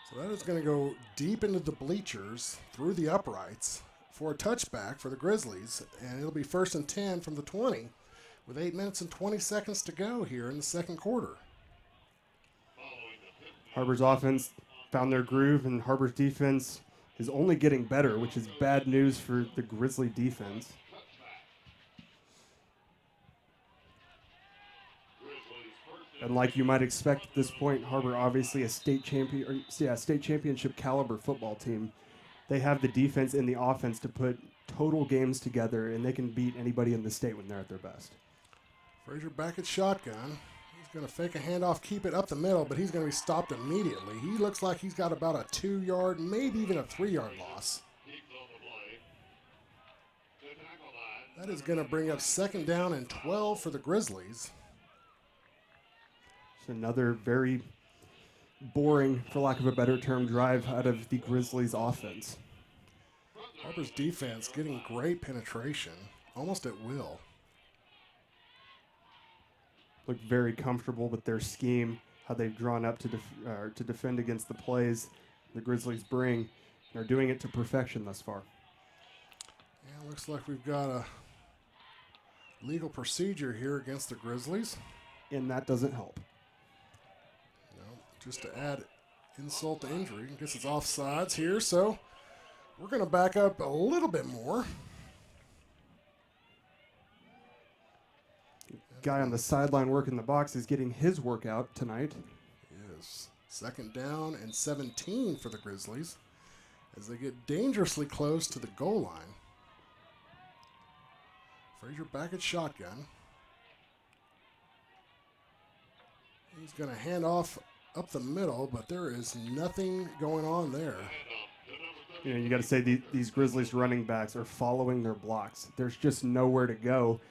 So that is going to go deep into the bleachers, through the uprights, for a touchback for the Grizzlies. And it'll be 1st and 10 from the 20 with 8 minutes and 20 seconds to go here in the second quarter. Har-Ber's offense found their groove, and Har-Ber's defense is only getting better, which is bad news for the Grizzly defense. And like you might expect at this point, Har-Ber obviously a state championship caliber football team. They have the defense and the offense to put total games together, and they can beat anybody in the state when they're at their best. Frazier back at shotgun. He's going to fake a handoff, keep it up the middle, but he's going to be stopped immediately. He looks like he's got about a 2-yard, maybe even a 3-yard loss. That is going to bring up 2nd down and 12 for the Grizzlies. It's another very boring, for lack of a better term, drive out of the Grizzlies' offense. Har-Ber's defense getting great penetration, almost at will. Look very comfortable with their scheme, how they've drawn up to defend against the plays the Grizzlies bring. They're doing it to perfection thus far. Yeah, looks like we've got a legal procedure here against the Grizzlies. And that doesn't help. Just to add insult to injury. I guess it's offsides here, so we're going to back up a little bit more. Guy on the sideline working the box is getting his workout tonight. Yes. Second down and 17 for the Grizzlies as they get dangerously close to the goal line. Frazier back at shotgun. He's going to hand off up the middle, but there is nothing going on there. You know, you got to say these Grizzlies running backs are following their blocks. There's just nowhere to go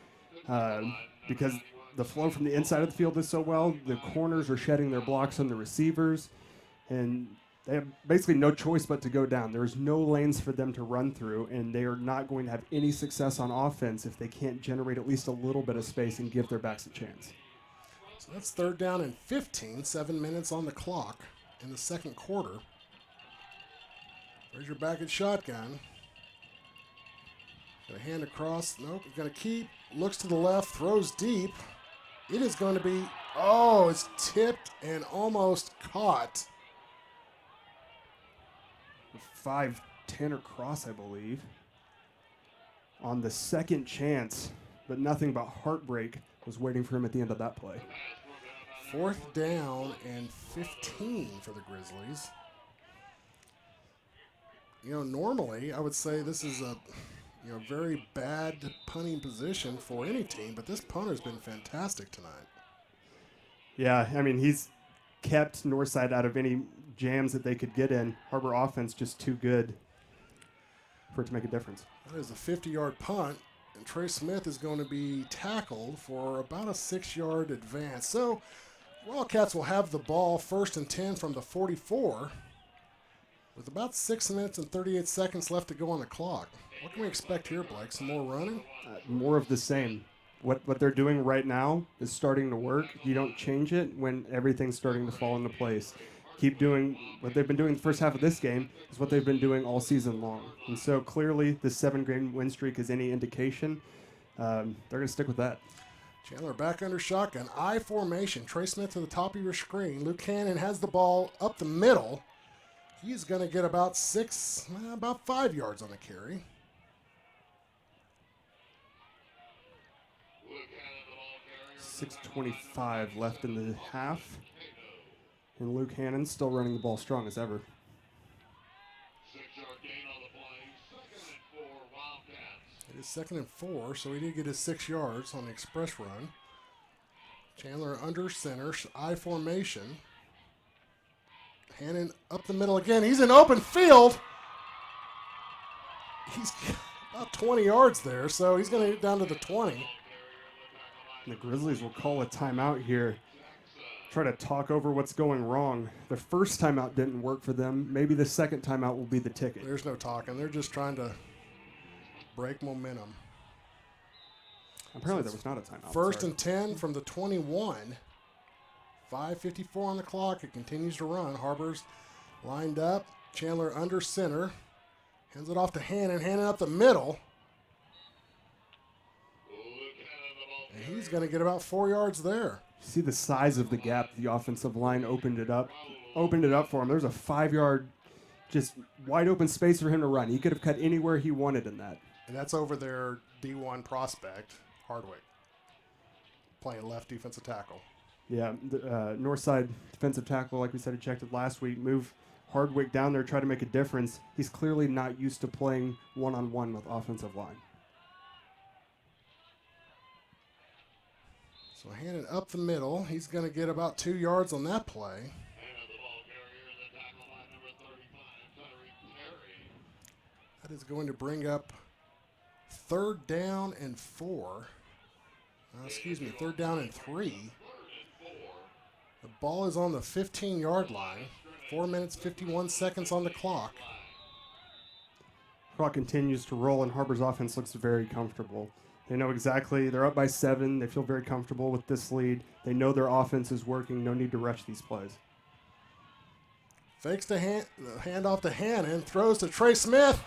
because the flow from the inside of the field is so well. The corners are shedding their blocks on the receivers, and they have basically no choice but to go down. There's no lanes for them to run through, and they are not going to have any success on offense if they can't generate at least a little bit of space and give their backs a chance. So that's third down and 15, 7 minutes on the clock in the second quarter. Frazier back at shotgun. Gonna hand across, nope, gonna keep, looks to the left, throws deep. It is going to be, oh, it's tipped and almost caught. 5-10 across, I believe. On the second chance, but nothing but heartbreak was waiting for him at the end of that play. Fourth down and 15 for the Grizzlies. You know, normally I would say this is a very bad punting position for any team, but this punter's been fantastic tonight. Yeah, I mean, he's kept Northside out of any jams that they could get in. Har-Ber offense just too good for it to make a difference. That is a 50-yard punt, and Trey Smith is going to be tackled for about a 6-yard advance. So Wildcats will have the ball first and 10 from the 44 with about 6 minutes and 38 seconds left to go on the clock. What can we expect here, Blake? Some more running? More of the same. What they're doing right now is starting to work. You don't change it when everything's starting to fall into place. Keep doing what they've been doing the first half of this game is what they've been doing all season long. And so clearly the 7-game win streak is any indication. They're going to stick with that. Chandler back under shotgun. I formation. Trey Smith to the top of your screen. Luke Cannon has the ball up the middle. He's going to get about 5 yards on the carry. .625 left in the half. And Luke Hannon still running the ball strong as ever. It is 2nd and 4, so he did get his 6 yards on the express run. Chandler under center, I formation. Hannon up the middle again. He's in open field. He's about 20 yards there, so he's going to get down to the 20. And the Grizzlies will call a timeout here. Try to talk over what's going wrong. The first timeout didn't work for them. Maybe the second timeout will be the ticket. There's no talking. They're just trying to break momentum. Apparently there was not a timeout. First and 10 from the 21. 5:54 on the clock. It continues to run. Har-Ber's lined up. Chandler under center. Hands it off to Hannon. Hannon up the middle. And he's going to get about 4 yards there. See the size of the gap. The offensive line opened it up for him. There's a 5-yard, just wide open space for him to run. He could have cut anywhere he wanted in that. And that's over their D1 prospect, Hardwick, playing left defensive tackle. Yeah, the Northside defensive tackle, like we said, ejected last week. Move Hardwick down there, try to make a difference. He's clearly not used to playing one-on-one with offensive line. So Hannon up the middle. He's going to get about 2 yards on that play. That is going to bring up third down and 4. Third down and 3. The ball is on the 15-yard line. 4 minutes, 51 seconds on the clock. Clock continues to roll, and Har-Ber's offense looks very comfortable. They know exactly, they're up by 7. They feel very comfortable with this lead. They know their offense is working. No need to rush these plays. Fakes the handoff to Hannon, throws to Trey Smith,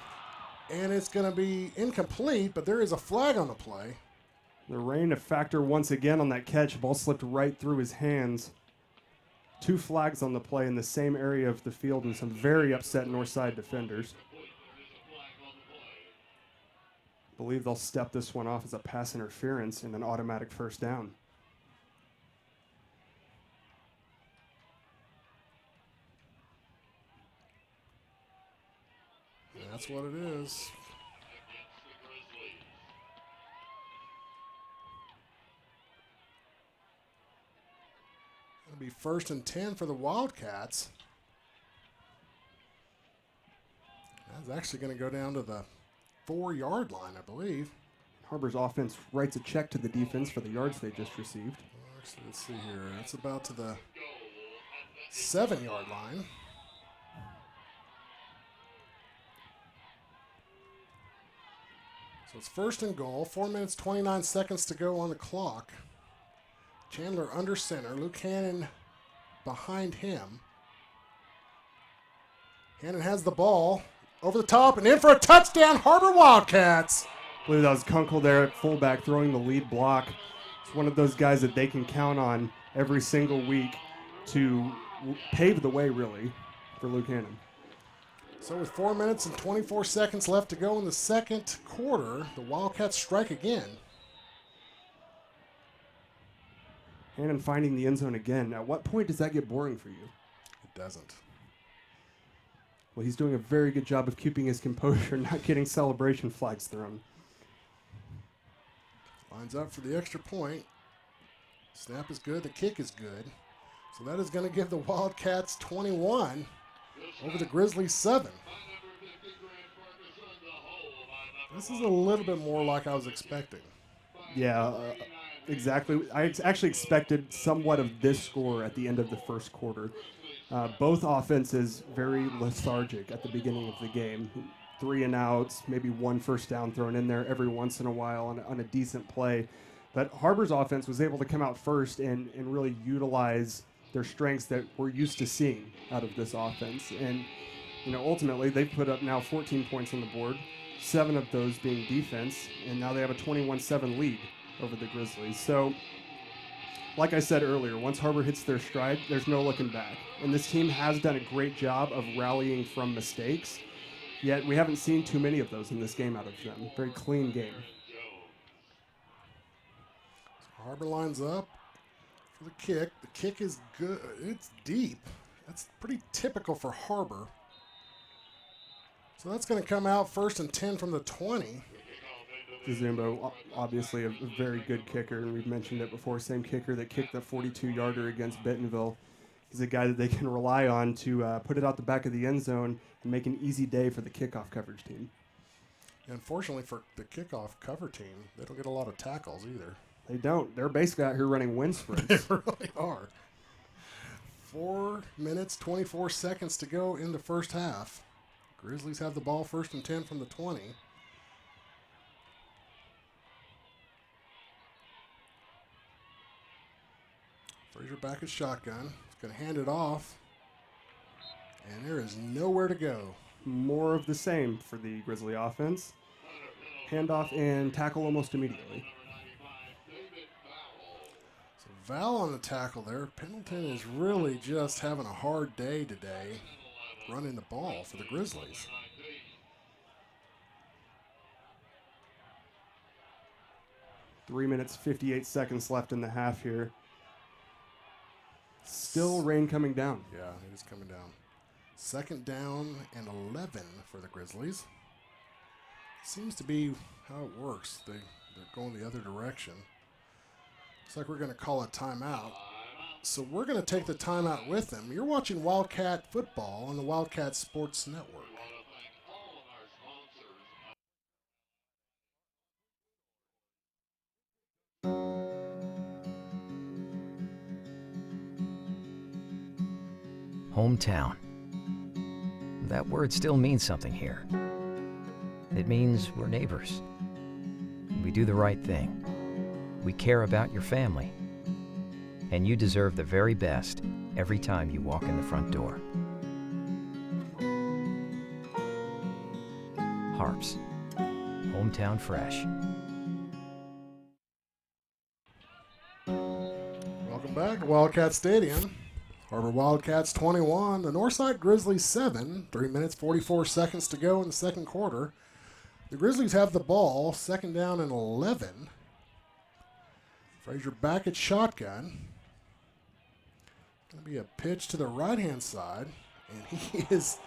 and it's going to be incomplete, but there is a flag on the play. The rain a factor once again on that catch. Ball slipped right through his hands. 2 flags on the play in the same area of the field, and some very upset Northside defenders. I believe they'll step this one off as a pass interference and an automatic first down. That's what it is. It'll be 1st and 10 for the Wildcats. That's actually going to go down to the 4-yard line, I believe. Har-Ber's offense writes a check to the defense for the yards they just received. Actually, let's see here. It's about to the 7-yard line. So it's 1st and goal. 4 minutes, 29 seconds to go on the clock. Chandler under center. Luke Hannon behind him. Hannon has the ball over the top and in for a touchdown, Har-Ber Wildcats. I believe that was Kunkel there at fullback throwing the lead block. It's one of those guys that they can count on every single week to pave the way, really, for Luke Hannon. So with 4 minutes and 24 seconds left to go in the second quarter, the Wildcats strike again. Hannon finding the end zone again. At what point does that get boring for you? It doesn't. Well, he's doing a very good job of keeping his composure, not getting celebration flags thrown. Lines up for the extra point. Snap is good. The kick is good. So that is going to give the Wildcats 21 over the Grizzlies 7. This is a little bit more like I was expecting. Yeah, exactly. I actually expected somewhat of this score at the end of the first quarter. Both offenses very lethargic at the beginning of the game. 3 and outs, maybe 1 first down thrown in there every once in a while on a decent play. But Har-Ber's offense was able to come out first and really utilize their strengths that we're used to seeing out of this offense. And, ultimately they've put up now 14 points on the board, 7 of those being defense, and now they have a 21-7 lead over the Grizzlies. So, like I said earlier, once Har-Ber hits their stride, there's no looking back. And this team has done a great job of rallying from mistakes, yet we haven't seen too many of those in this game out of them. Very clean game. So Har-Ber lines up for the kick. The kick is good. It's deep. That's pretty typical for Har-Ber. So that's going to come out 1st and 10 from the 20. Zumbo, obviously a very good kicker, and we've mentioned it before. Same kicker that kicked the 42-yarder against Bentonville. He's a guy that they can rely on to put it out the back of the end zone and make an easy day for the kickoff coverage team. Unfortunately for the kickoff cover team, they don't get a lot of tackles either. They don't. They're basically out here running wind sprints. They really are. 4 minutes, 24 seconds to go in the first half. Grizzlies have the ball 1st and 10 from the 20. Frazier back at shotgun. He's going to hand it off. And there is nowhere to go. More of the same for the Grizzly offense. Handoff and tackle almost immediately. So Val on the tackle there. Pendleton is really just having a hard day today running the ball for the Grizzlies. Three minutes, 58 seconds left in the half here. Still rain coming down. Yeah, it is coming down. 2nd down and 11 for the Grizzlies. Seems to be how it works. They're going the other direction. Looks like we're going to call a timeout. So we're going to take the timeout with them. You're watching Wildcat football on the Wildcat Sports Network. Hometown. That word still means something here. It means we're neighbors. We do the right thing. We care about your family. And you deserve the very best every time you walk in the front door. Harps. Hometown fresh. Welcome back to Wildcat Stadium. Har-Ber Wildcats 21, the Northside Grizzlies 7. 3 minutes, 44 seconds to go in the second quarter. The Grizzlies have the ball, 2nd down and 11. Frazier back at shotgun. Going to be a pitch to the right-hand side, and he is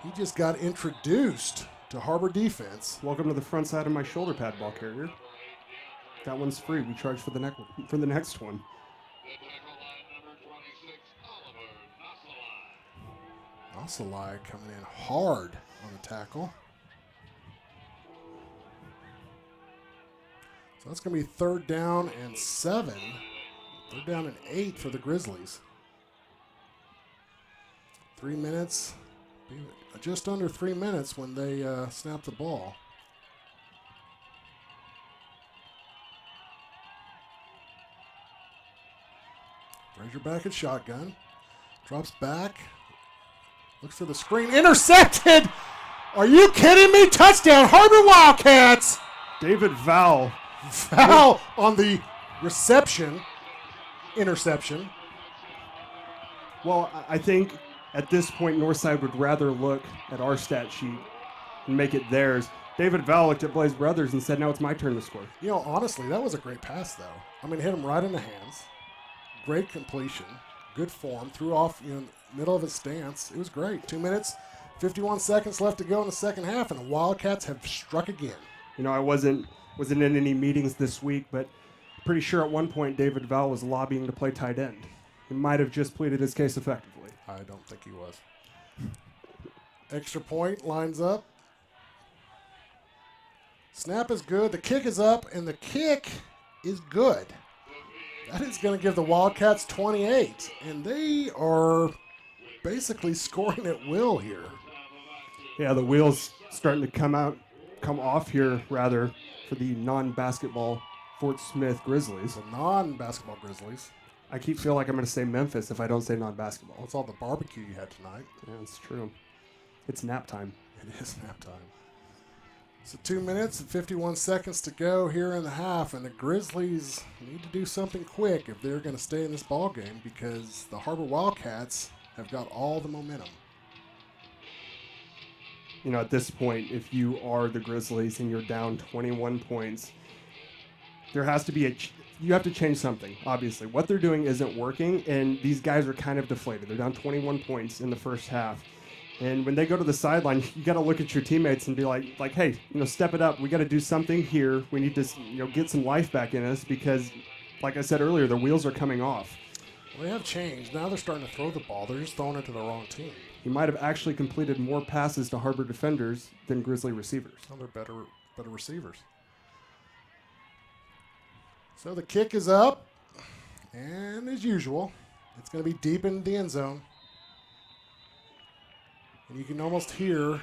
He just got introduced to Har-Ber defense. Welcome to the front side of my shoulder pad, ball carrier. That one's free. We charge for the next one. Northside coming in hard on the tackle. So that's going to be 3rd down and 7. 3rd down and 8 for the Grizzlies. 3 minutes, just under 3 minutes when they snap the ball. Frazier back at shotgun. Drops back. Looks for the screen. Intercepted! Are you kidding me? Touchdown, Har-Ber Wildcats! David Vowell. Foul on the reception. Interception. Well, I think at this point, Northside would rather look at our stat sheet and make it theirs. David Vowell looked at Blaze Brothers and said, now it's my turn to score. You know, honestly, that was a great pass, though. I mean, hit him right in the hands. Great completion. Good form. Threw off in the middle of his stance. It was great. 2 minutes, 51 seconds left to go in the second half, and the Wildcats have struck again. You know, I wasn't in any meetings this week, but pretty sure at one point David Vowell was lobbying to play tight end. He might have just pleaded his case effectively. I don't think he was. Extra point lines up. Snap is good. The kick is up, and the kick is good. That is going to give the Wildcats 28, and they are basically scoring at will here. Yeah, the wheels starting to come off here, rather, for the non-basketball Fort Smith Grizzlies. The non-basketball Grizzlies. I keep feeling like I'm going to say Memphis if I don't say non-basketball. What's all the barbecue you had tonight? Yeah, it's true. It's nap time. It is nap time. So 2 minutes and 51 seconds to go here in the half, and the Grizzlies need to do something quick if they're going to stay in this ball game because the Har-Ber Wildcats have got all the momentum. You know, at this point, if you are the Grizzlies and you're down 21 points, there has to be you have to change something, obviously. What they're doing isn't working, and these guys are kind of deflated. They're down 21 points in the first half. And when they go to the sideline, you got to look at your teammates and be like, hey, step it up. We got to do something here. We need to, get some life back in us because, like I said earlier, the wheels are coming off. Well, they have changed. Now they're starting to throw the ball. They're just throwing it to the wrong team. He might have actually completed more passes to Har-Ber defenders than Grizzly receivers. Well, they're better receivers. So the kick is up, and as usual, it's going to be deep in the end zone. And you can almost hear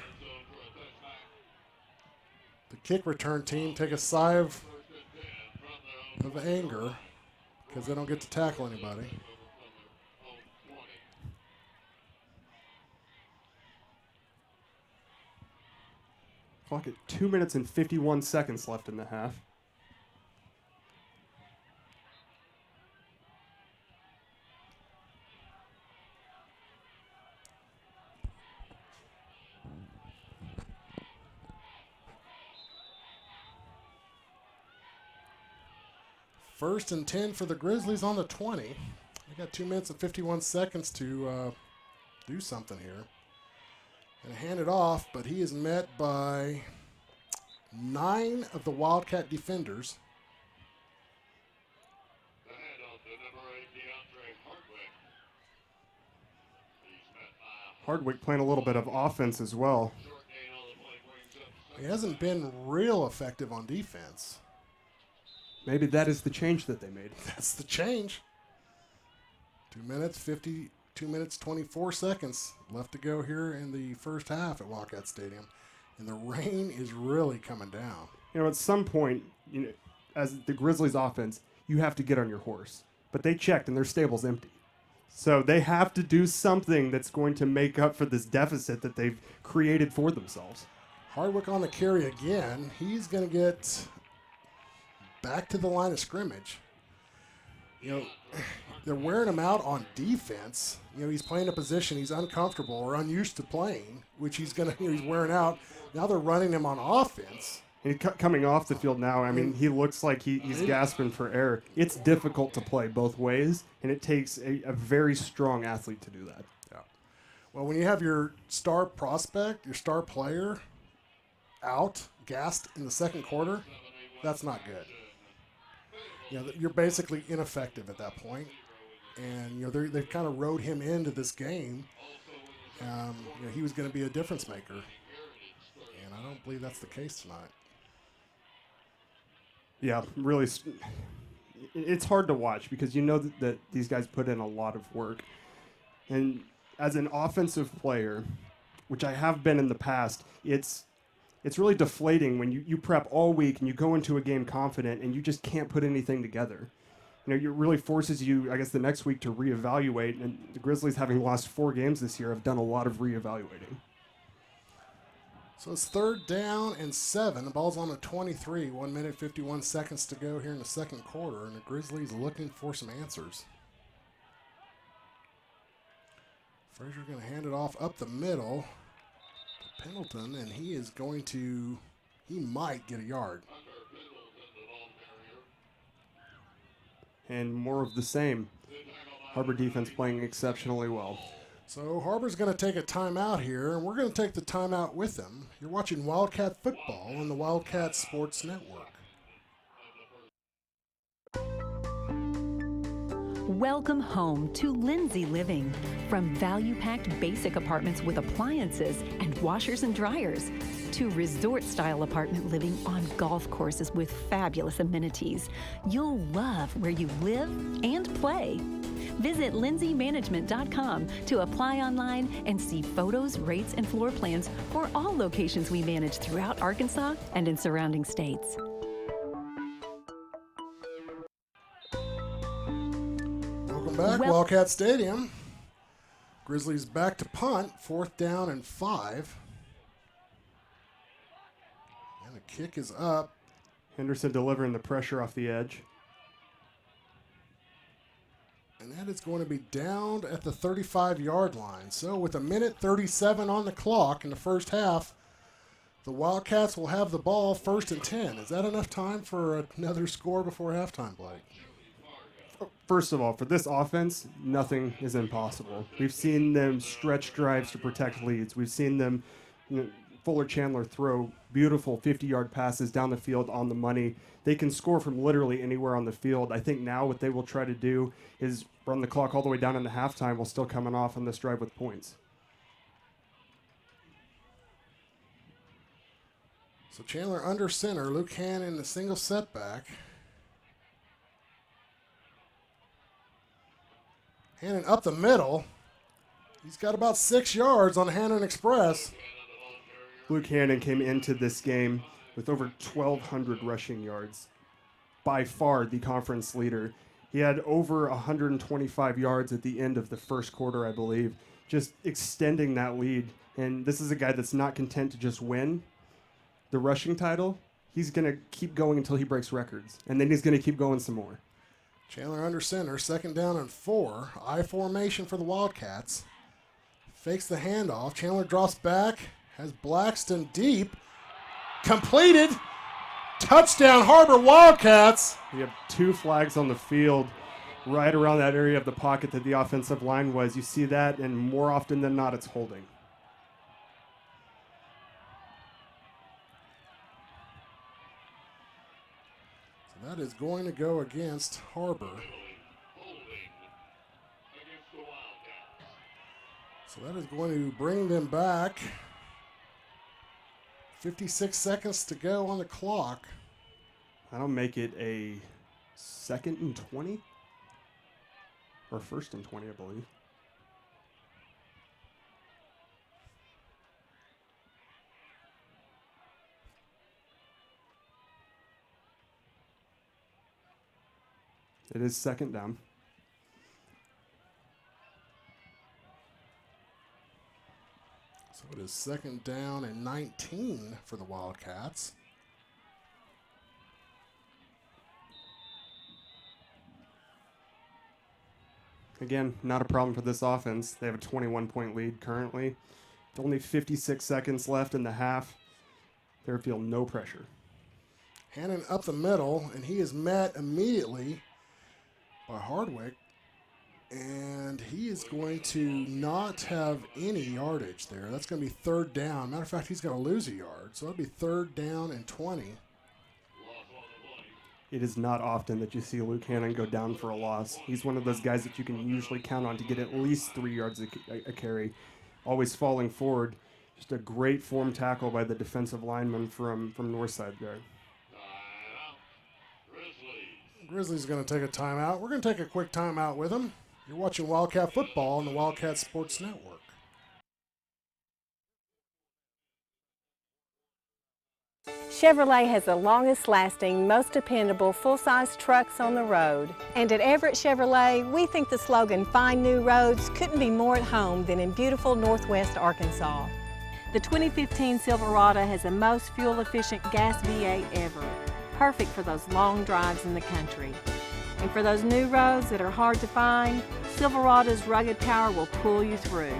the kick return team take a sigh of anger because they don't get to tackle anybody. Clock at 2 minutes and 51 seconds left in the half. First and 10 for the Grizzlies on the 20. They got 2 minutes and 51 seconds to do something here. And hand it off, but he is met by 9 of the Wildcat defenders. Hardwick playing a little bit of offense as well. He hasn't been real effective on defense. Maybe that is the change that they made. That's the change. 2 minutes, 2 minutes, 24 seconds left to go here in the first half at Wildcat Stadium. And the rain is really coming down. At some point, as the Grizzlies offense, you have to get on your horse. But they checked and their stable's empty. So they have to do something that's going to make up for this deficit that they've created for themselves. Hardwick on the carry again. He's going to get back to the line of scrimmage. They're wearing him out on defense. He's playing a position he's uncomfortable or unused to playing, which he's wearing out. Now they're running him on offense. And coming off the field now, he looks like he's gasping for air. It's difficult to play both ways, and it takes a very strong athlete to do that. Yeah. Well, when you have your star prospect, your star player out, gassed in the second quarter, that's not good. You know, you're basically ineffective at that point. And, you know, they've kind of rode him into this game. You know, he was going to be a difference maker. And I don't believe that's the case tonight. Yeah, really, it's hard to watch because you know that these guys put in a lot of work. And as an offensive player, which I have been in the past, it's really deflating when you prep all week and you go into a game confident and you just can't put anything together. You know, it really forces you, I guess, the next week to reevaluate. And the Grizzlies, having lost 4 games this year, have done a lot of reevaluating. So it's 3rd down and 7. The ball's on a 23. 1 minute, 51 seconds to go here in the second quarter. And the Grizzlies looking for some answers. Frazier going to hand it off up the middle to Pendleton. And he is going to, he might get a yard. And more of the same. Har-Ber defense playing exceptionally well. So Har-Ber's going to take a timeout here, and we're going to take the timeout with them. You're watching Wildcat football on the Wildcat Sports Network. Welcome home to Lindsay Living. From value-packed basic apartments with appliances and washers and dryers to resort-style apartment living on golf courses with fabulous amenities, you'll love where you live and play. Visit lindsaymanagement.com to apply online and see photos, rates, and floor plans for all locations we manage throughout Arkansas and in surrounding states. Welcome back, Wildcat Stadium. Grizzlies back to punt, 4th down and 5. And the kick is up. Henderson delivering the pressure off the edge. And that is going to be downed at the 35-yard line. So with 1:37 on the clock in the first half, the Wildcats will have the ball 1st and 10. Is that enough time for another score before halftime, Blake? First of all, for this offense, nothing is impossible. We've seen them stretch drives to protect leads. We've seen them, Fuller Chandler throw beautiful 50-yard passes down the field on the money. They can score from literally anywhere on the field. I think now what they will try to do is run the clock all the way down into halftime while still coming off on this drive with points. So Chandler under center. Luke Hannon, the single setback. Hannon up the middle. He's got about 6 yards on Hannon Express. Luke Hannon came into this game with over 1,200 rushing yards. By far the conference leader. He had over 125 yards at the end of the first quarter, I believe, just extending that lead. And this is a guy that's not content to just win the rushing title. He's going to keep going until he breaks records. And then he's going to keep going some more. Chandler under center, 2nd down and 4. I formation for the Wildcats. Fakes the handoff. Chandler drops back. Has Blackston deep. Completed. Touchdown, Har-Ber Wildcats. We have 2 flags on the field right around that area of the pocket that the offensive line was. You see that, and more often than not, it's holding. So that is going to go against Har-Ber. So that is going to bring them back. 56 seconds to go on the clock. That'll make it a 2nd and 20? Or 1st and 20, I believe. It is 2nd down. So it is 2nd down and 19 for the Wildcats. Again, not a problem for this offense. They have a 21-point lead currently. With only 56 seconds left in the half. They feel no pressure. Hannon up the middle, and he is met immediately by Hardwick. And he is going to not have any yardage there. That's going to be third down. Matter of fact, he's going to lose a yard. So it'll be third down and 20. It is not often that you see Luke Hannon go down for a loss. He's one of those guys that you can usually count on to get at least 3 yards a carry, always falling forward. Just a great form tackle by the defensive lineman from Northside there. Grizzly's going to take a timeout. We're going to take a quick timeout with him. You're watching Wildcat football on the Wildcat Sports Network. Chevrolet has the longest lasting, most dependable full-size trucks on the road. And at Everett Chevrolet, we think the slogan, "Find New Roads," couldn't be more at home than in beautiful Northwest Arkansas. The 2015 Silverado has the most fuel-efficient gas V8 ever, perfect for those long drives in the country. And for those new roads that are hard to find, Silverado's rugged power will pull you through.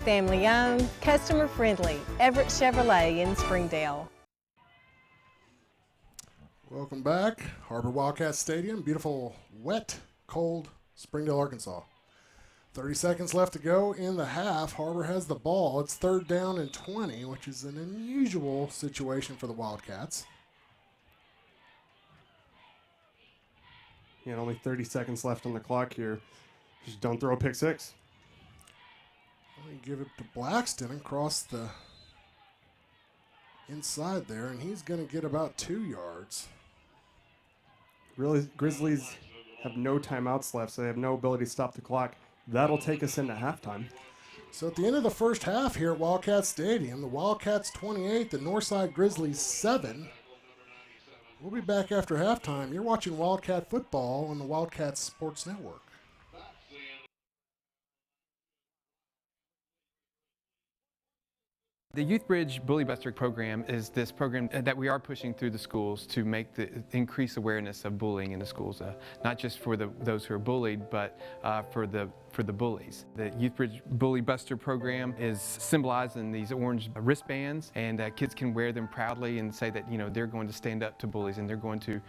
Family owned, customer friendly, Everett Chevrolet in Springdale. Welcome back. Har-Ber Wildcat Stadium, beautiful, wet, cold Springdale, Arkansas. 30 seconds left to go in the half. Har-Ber has the ball. It's third down and 20, which is an unusual situation for the Wildcats. And only 30 seconds left on the clock here. Just don't throw a pick six. Let me give it to Blackston across the inside there, and he's going to get about 2 yards. Really, Grizzlies have no timeouts left, so they have no ability to stop the clock. That'll take us into halftime. So at the end of the first half here at Wildcat Stadium, the Wildcats 28, the Northside Grizzlies 7. We'll be back after halftime. You're watching Wildcat football on the Wildcat Sports Network. The Youth Bridge Bully Buster program is this program that we are pushing through the schools to increase awareness of bullying in the schools, not just for those who are bullied, but for the bullies. The Youth Bridge Bully Buster program is symbolized in these orange wristbands, and kids can wear them proudly and say that they're going to stand up to bullies, and they're going to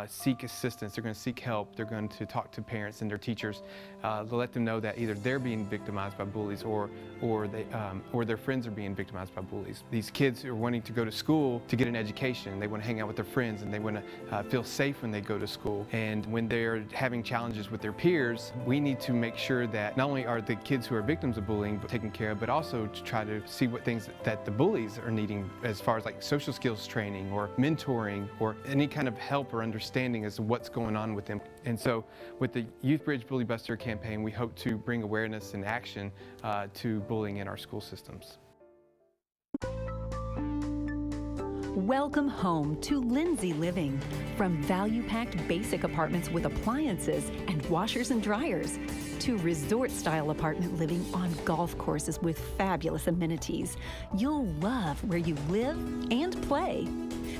seek assistance, they're going to seek help, they're going to talk to parents and their teachers to let them know that either they're being victimized by bullies or their friends are being victimized by bullies. These kids are wanting to go to school to get an education. They want to hang out with their friends, and they want to feel safe when they go to school. And when they're having challenges with their peers, we need to make sure that not only are the kids who are victims of bullying taken care of, but also to try to see what things that the bullies are needing as far as like social skills training or mentoring or any kind of help or understanding as to what's going on with them. And so with the Youth Bridge Bully Buster campaign, we hope to bring awareness and action to bullying in our school systems. Welcome home to Lindsay Living. From value-packed basic apartments with appliances and washers and dryers to resort-style apartment living on golf courses with fabulous amenities, you'll love where you live and play.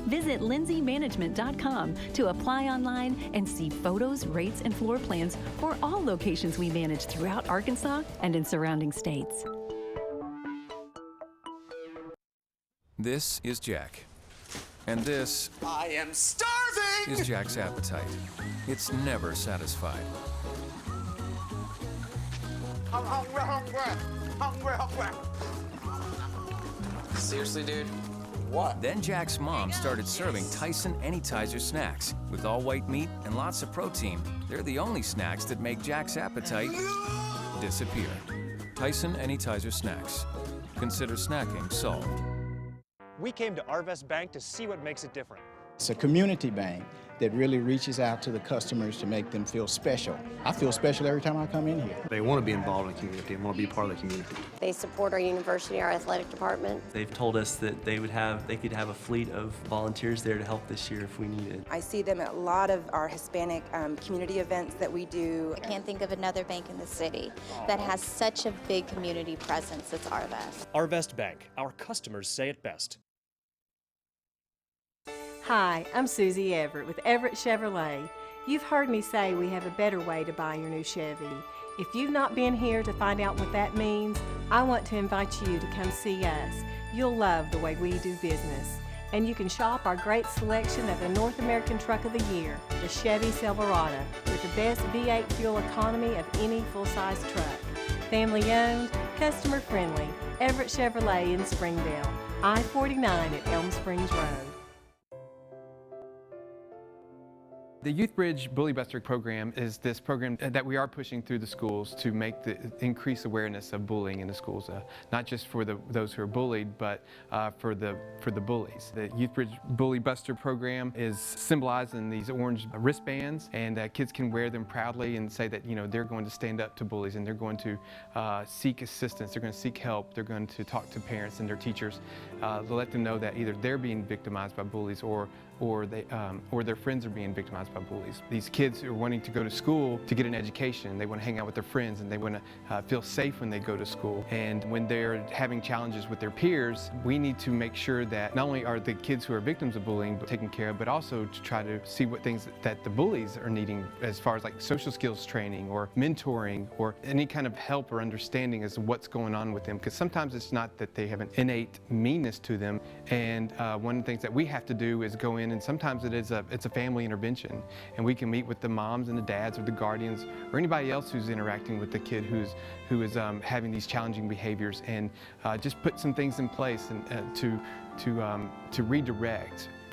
Visit lindsaymanagement.com to apply online and see photos, rates, and floor plans for all locations we manage throughout Arkansas and in surrounding states. This is Jack. And this I am starving! is Jack's appetite. It's never satisfied. I'm hungry, hungry, hungry, hungry. Seriously, dude? What? Then Jack's mom started serving Tyson Anytizer snacks with all white meat and lots of protein. They're the only snacks that make Jack's appetite disappear. Tyson Anytizer snacks. Consider snacking solved. We came to Arvest Bank to see what makes it different. It's a community bank that really reaches out to the customers to make them feel special. I feel special every time I come in here. They want to be involved in the community and want to be part of the community. They support our university, our athletic department. They've told us that they could have a fleet of volunteers there to help this year if we needed. I see them at a lot of our Hispanic community events that we do. I can't think of another bank in the city that has such a big community presence as Arvest. Arvest Bank, our customers say it best. Hi, I'm Susie Everett with Everett Chevrolet. You've heard me say we have a better way to buy your new Chevy. If you've not been here to find out what that means, I want to invite you to come see us. You'll love the way we do business. And you can shop our great selection of the North American Truck of the Year, the Chevy Silverado, with the best V8 fuel economy of any full-size truck. Family owned, customer friendly, Everett Chevrolet in Springdale, I-49 at Elm Springs Road. The Youth Bridge Bully Buster program is this program that we are pushing through the schools to make increase awareness of bullying in the schools, not just for those who are bullied, but for the bullies. The Youth Bridge Bully Buster program is symbolized in these orange wristbands, and kids can wear them proudly and say that they're going to stand up to bullies, and they're going to seek assistance, they're going to seek help, they're going to talk to parents and their teachers to let them know that either they're being victimized by bullies or their friends are being victimized by bullies. These kids are wanting to go to school to get an education. They want to hang out with their friends, and they want to feel safe when they go to school. And when they're having challenges with their peers, we need to make sure that not only are the kids who are victims of bullying taken care of, but also to try to see what things that the bullies are needing as far as like social skills training or mentoring or any kind of help or understanding as to what's going on with them. Because sometimes it's not that they have an innate meanness to them. And one of the things that we have to do is go in, and sometimes it's a family intervention, and we can meet with the moms and the dads or the guardians or anybody else who's interacting with the kid who is having these challenging behaviors, and just put some things in place and to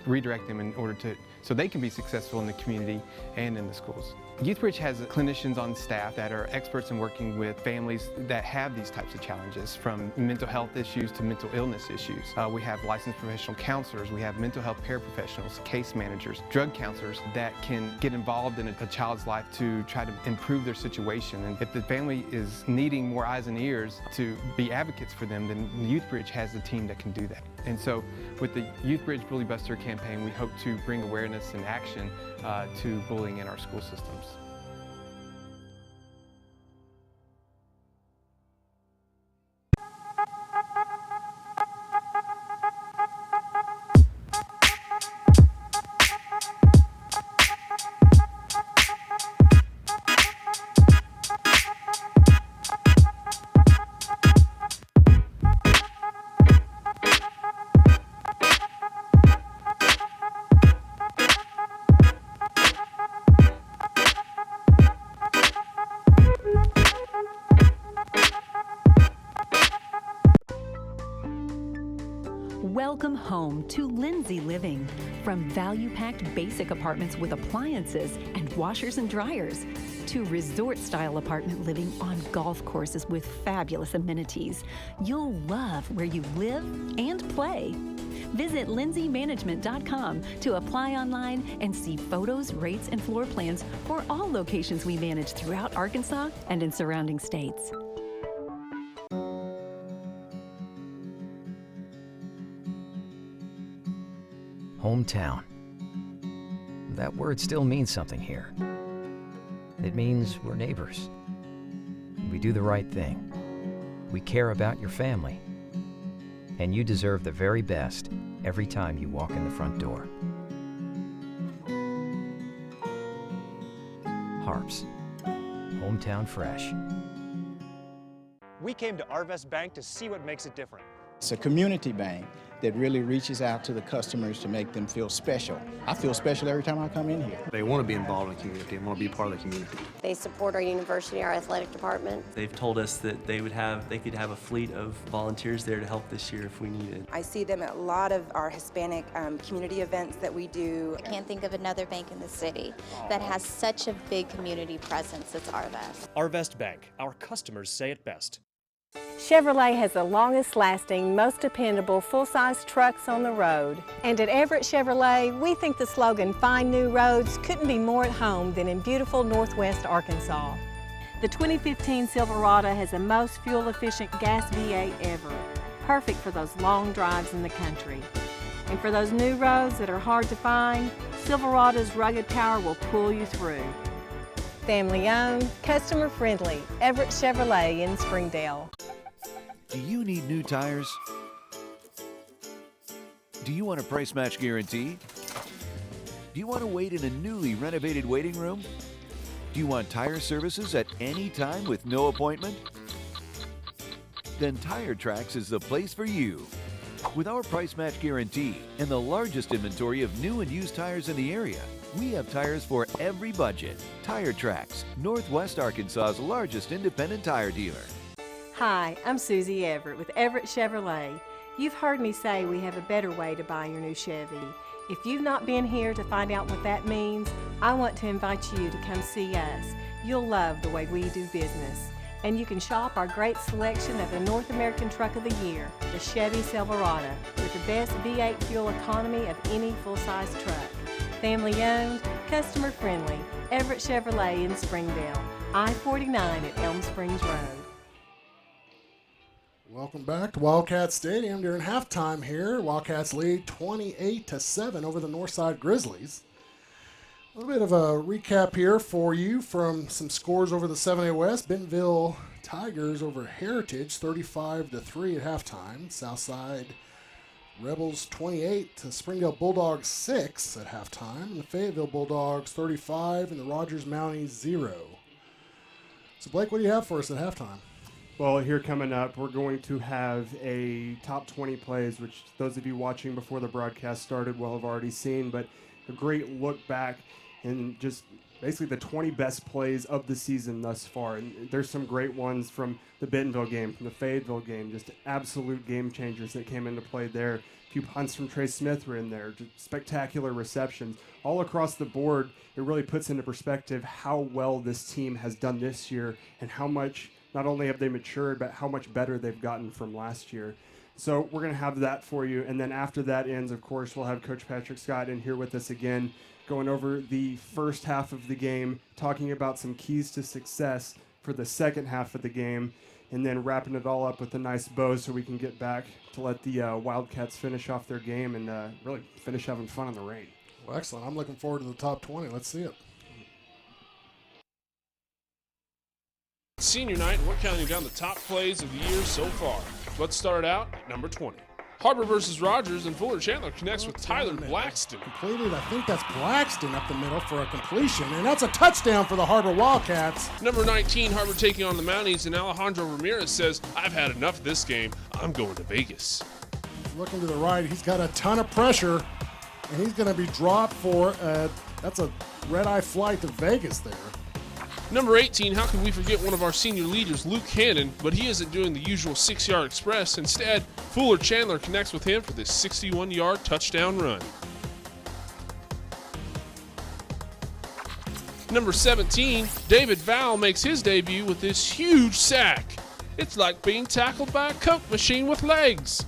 redirect them in order so they can be successful in the community and in the schools. YouthBridge has clinicians on staff that are experts in working with families that have these types of challenges, from mental health issues to mental illness issues. We have licensed professional counselors, we have mental health paraprofessionals, case managers, drug counselors that can get involved in a child's life to try to improve their situation. And if the family is needing more eyes and ears to be advocates for them, then YouthBridge has a team that can do that. And so with the YouthBridge Bully Buster campaign, we hope to bring awareness and action to bullying in our school systems. Welcome home to Lindsay Living. From value-packed basic apartments with appliances and washers and dryers to resort-style apartment living on golf courses with fabulous amenities, you'll love where you live and play. Visit lindsaymanagement.com to apply online and see photos, rates, and floor plans for all locations we manage throughout Arkansas and in surrounding states. Hometown. That word still means something here. It means we're neighbors. We do the right thing. We care about your family. And you deserve the very best every time you walk in the front door. Harps. Hometown fresh. We came to Arvest Bank to see what makes it different. It's a community bank that really reaches out to the customers to make them feel special. I feel special every time I come in here. They want to be involved in the community and want to be part of the community. They support our university, our athletic department. They've told us that they could have a fleet of volunteers there to help this year if we needed. I see them at a lot of our Hispanic community events that we do. I can't think of another bank in the city that has such a big community presence as Arvest. Arvest Bank, our customers say it best. Chevrolet has the longest lasting, most dependable full-size trucks on the road. And at Everett Chevrolet, we think the slogan, "Find New Roads," couldn't be more at home than in beautiful Northwest Arkansas. The 2015 Silverado has the most fuel-efficient gas V8 ever, perfect for those long drives in the country. And for those new roads that are hard to find, Silverado's rugged power will pull you through. Family owned, customer friendly, Everett Chevrolet in Springdale. Do you need new tires? Do you want a price match guarantee? Do you want to wait in a newly renovated waiting room? Do you want tire services at any time with no appointment? Then Tire Tracks is the place for you. With our price match guarantee and the largest inventory of new and used tires in the area, we have tires for every budget. Tire Tracks, Northwest Arkansas's largest independent tire dealer. Hi, I'm Susie Everett with Everett Chevrolet. You've heard me say we have a better way to buy your new Chevy. If you've not been here to find out what that means, I want to invite you to come see us. You'll love the way we do business. And you can shop our great selection of the North American Truck of the Year, the Chevy Silverado, with the best V8 fuel economy of any full-size truck. Family owned, customer friendly, Everett Chevrolet in Springdale, I-49 at Elm Springs Road. Welcome back to Wildcat Stadium during halftime here. Wildcats lead 28-7 over the Northside Grizzlies. A little bit of a recap here for you from some scores over the 7A West. Bentonville Tigers over Heritage 35-3 at halftime. Southside Rebels 28 to Springdale Bulldogs 6 at halftime. And the Fayetteville Bulldogs 35 and the Rogers Mounties 0. So Blake, what do you have for us at halftime? Well, here coming up, we're going to have a top 20 plays, which those of you watching before the broadcast started will have already seen, but a great look back and just basically the 20 best plays of the season thus far. And there's some great ones from the Bentonville game, from the Fayetteville game, just absolute game changers that came into play there. A few punts from Trey Smith were in there, just spectacular receptions. All across the board, it really puts into perspective how well this team has done this year and how much, not only have they matured, but how much better they've gotten from last year. So we're going to have that for you. And then after that ends, of course, we'll have Coach Patrick Scott in here with us again, going over the first half of the game, talking about some keys to success for the second half of the game, and then wrapping it all up with a nice bow so we can get back to let the Wildcats finish off their game and really finish having fun in the rain. Well, excellent. I'm looking forward to the top 20. Let's see it. Senior night, we're counting down the top plays of the year so far. Let's start out at number 20. Har-Ber versus Rogers, and Fuller Chandler connects with Tyler Blackston. Completed, I think that's Blackston up the middle for a completion, and that's a touchdown for the Har-Ber Wildcats. Number 19, Har-Ber taking on the Mounties, and Alejandro Ramirez says, I've had enough of this game. I'm going to Vegas. Looking to the right, he's got a ton of pressure, and he's going to be dropped for, that's a red-eye flight to Vegas there. Number 18, how could we forget one of our senior leaders, Luke Hannon, but he isn't doing the usual 6-yard express. Instead, Fuller Chandler connects with him for this 61-yard touchdown run. Number 17, David Val makes his debut with this huge sack. It's like being tackled by a Coke machine with legs.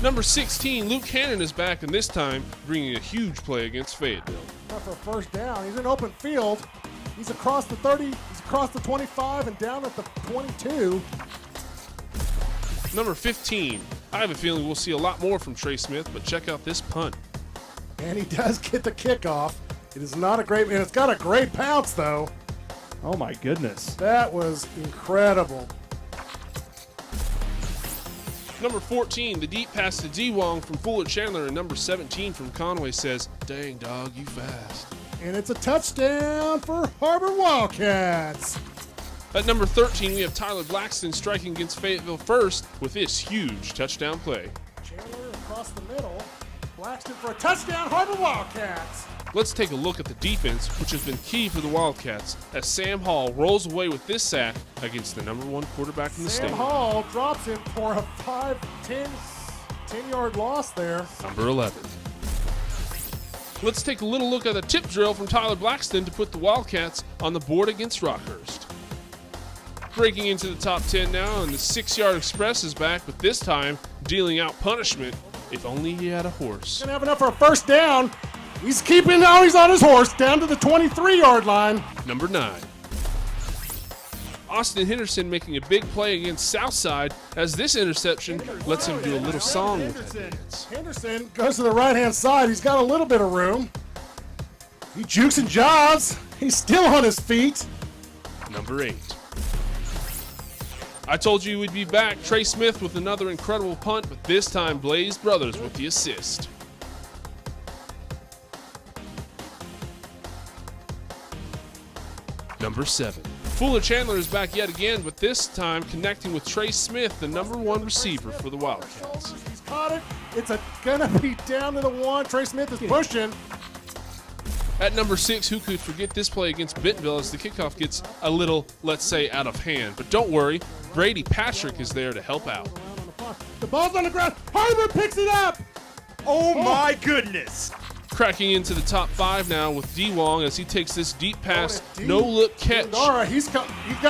Number 16, Luke Hannon is back, and this time bringing a huge play against Fayetteville. Not for a first down. He's in open field. He's across the 30, he's across the 25, and down at the 22. Number 15. I have a feeling we'll see a lot more from Trey Smith, but check out this punt. And he does get the kickoff. It is not a great, and it's got a great pounce, though. Oh, my goodness. That was incredible. Number 14, the deep pass to D. Wong from Fuller Chandler, and number 17 from Conway says, dang, dog, you fast. And it's a touchdown for Har-Ber Wildcats. At number 13, we have Tyler Blackston striking against Fayetteville first with this huge touchdown play. Chandler across the middle. Blackston for a touchdown, Har-Ber Wildcats. Let's take a look at the defense, which has been key for the Wildcats, as Sam Hall rolls away with this sack against the number 1 quarterback in the state. Sam Hall drops him for a 10-yard loss there. Number 11. Let's take a little look at the tip drill from Tyler Blackston to put the Wildcats on the board against Rockhurst. Breaking into the top 10 now, and the 6-yard express is back, but this time dealing out punishment. If only he had a horse. Gonna have enough for a first down. He's keeping, now he's on his horse, down to the 23-yard line. Number 9. Austin Henderson making a big play against Southside, as this interception lets him do a little song with that dance. Henderson goes to the right-hand side. He's got a little bit of room. He jukes and jobs. He's still on his feet. Number 8. I told you we'd be back. Trey Smith with another incredible punt, but this time Blaze Brothers with the assist. Number 7. Fuller Chandler is back yet again, but this time connecting with Trey Smith, the #1 receiver for the Wildcats. He's caught it. It's gonna be down to the 1. Trey Smith is pushing. At number 6, who could forget this play against Bentonville as the kickoff gets a little, let's say, out of hand. But don't worry, Brady Patrick is there to help out. The ball's on the ground. Har-Ber picks it up. Oh my goodness. Cracking into the top 5 now with D. Wong as he takes this deep pass, no-look catch. Dara, he's got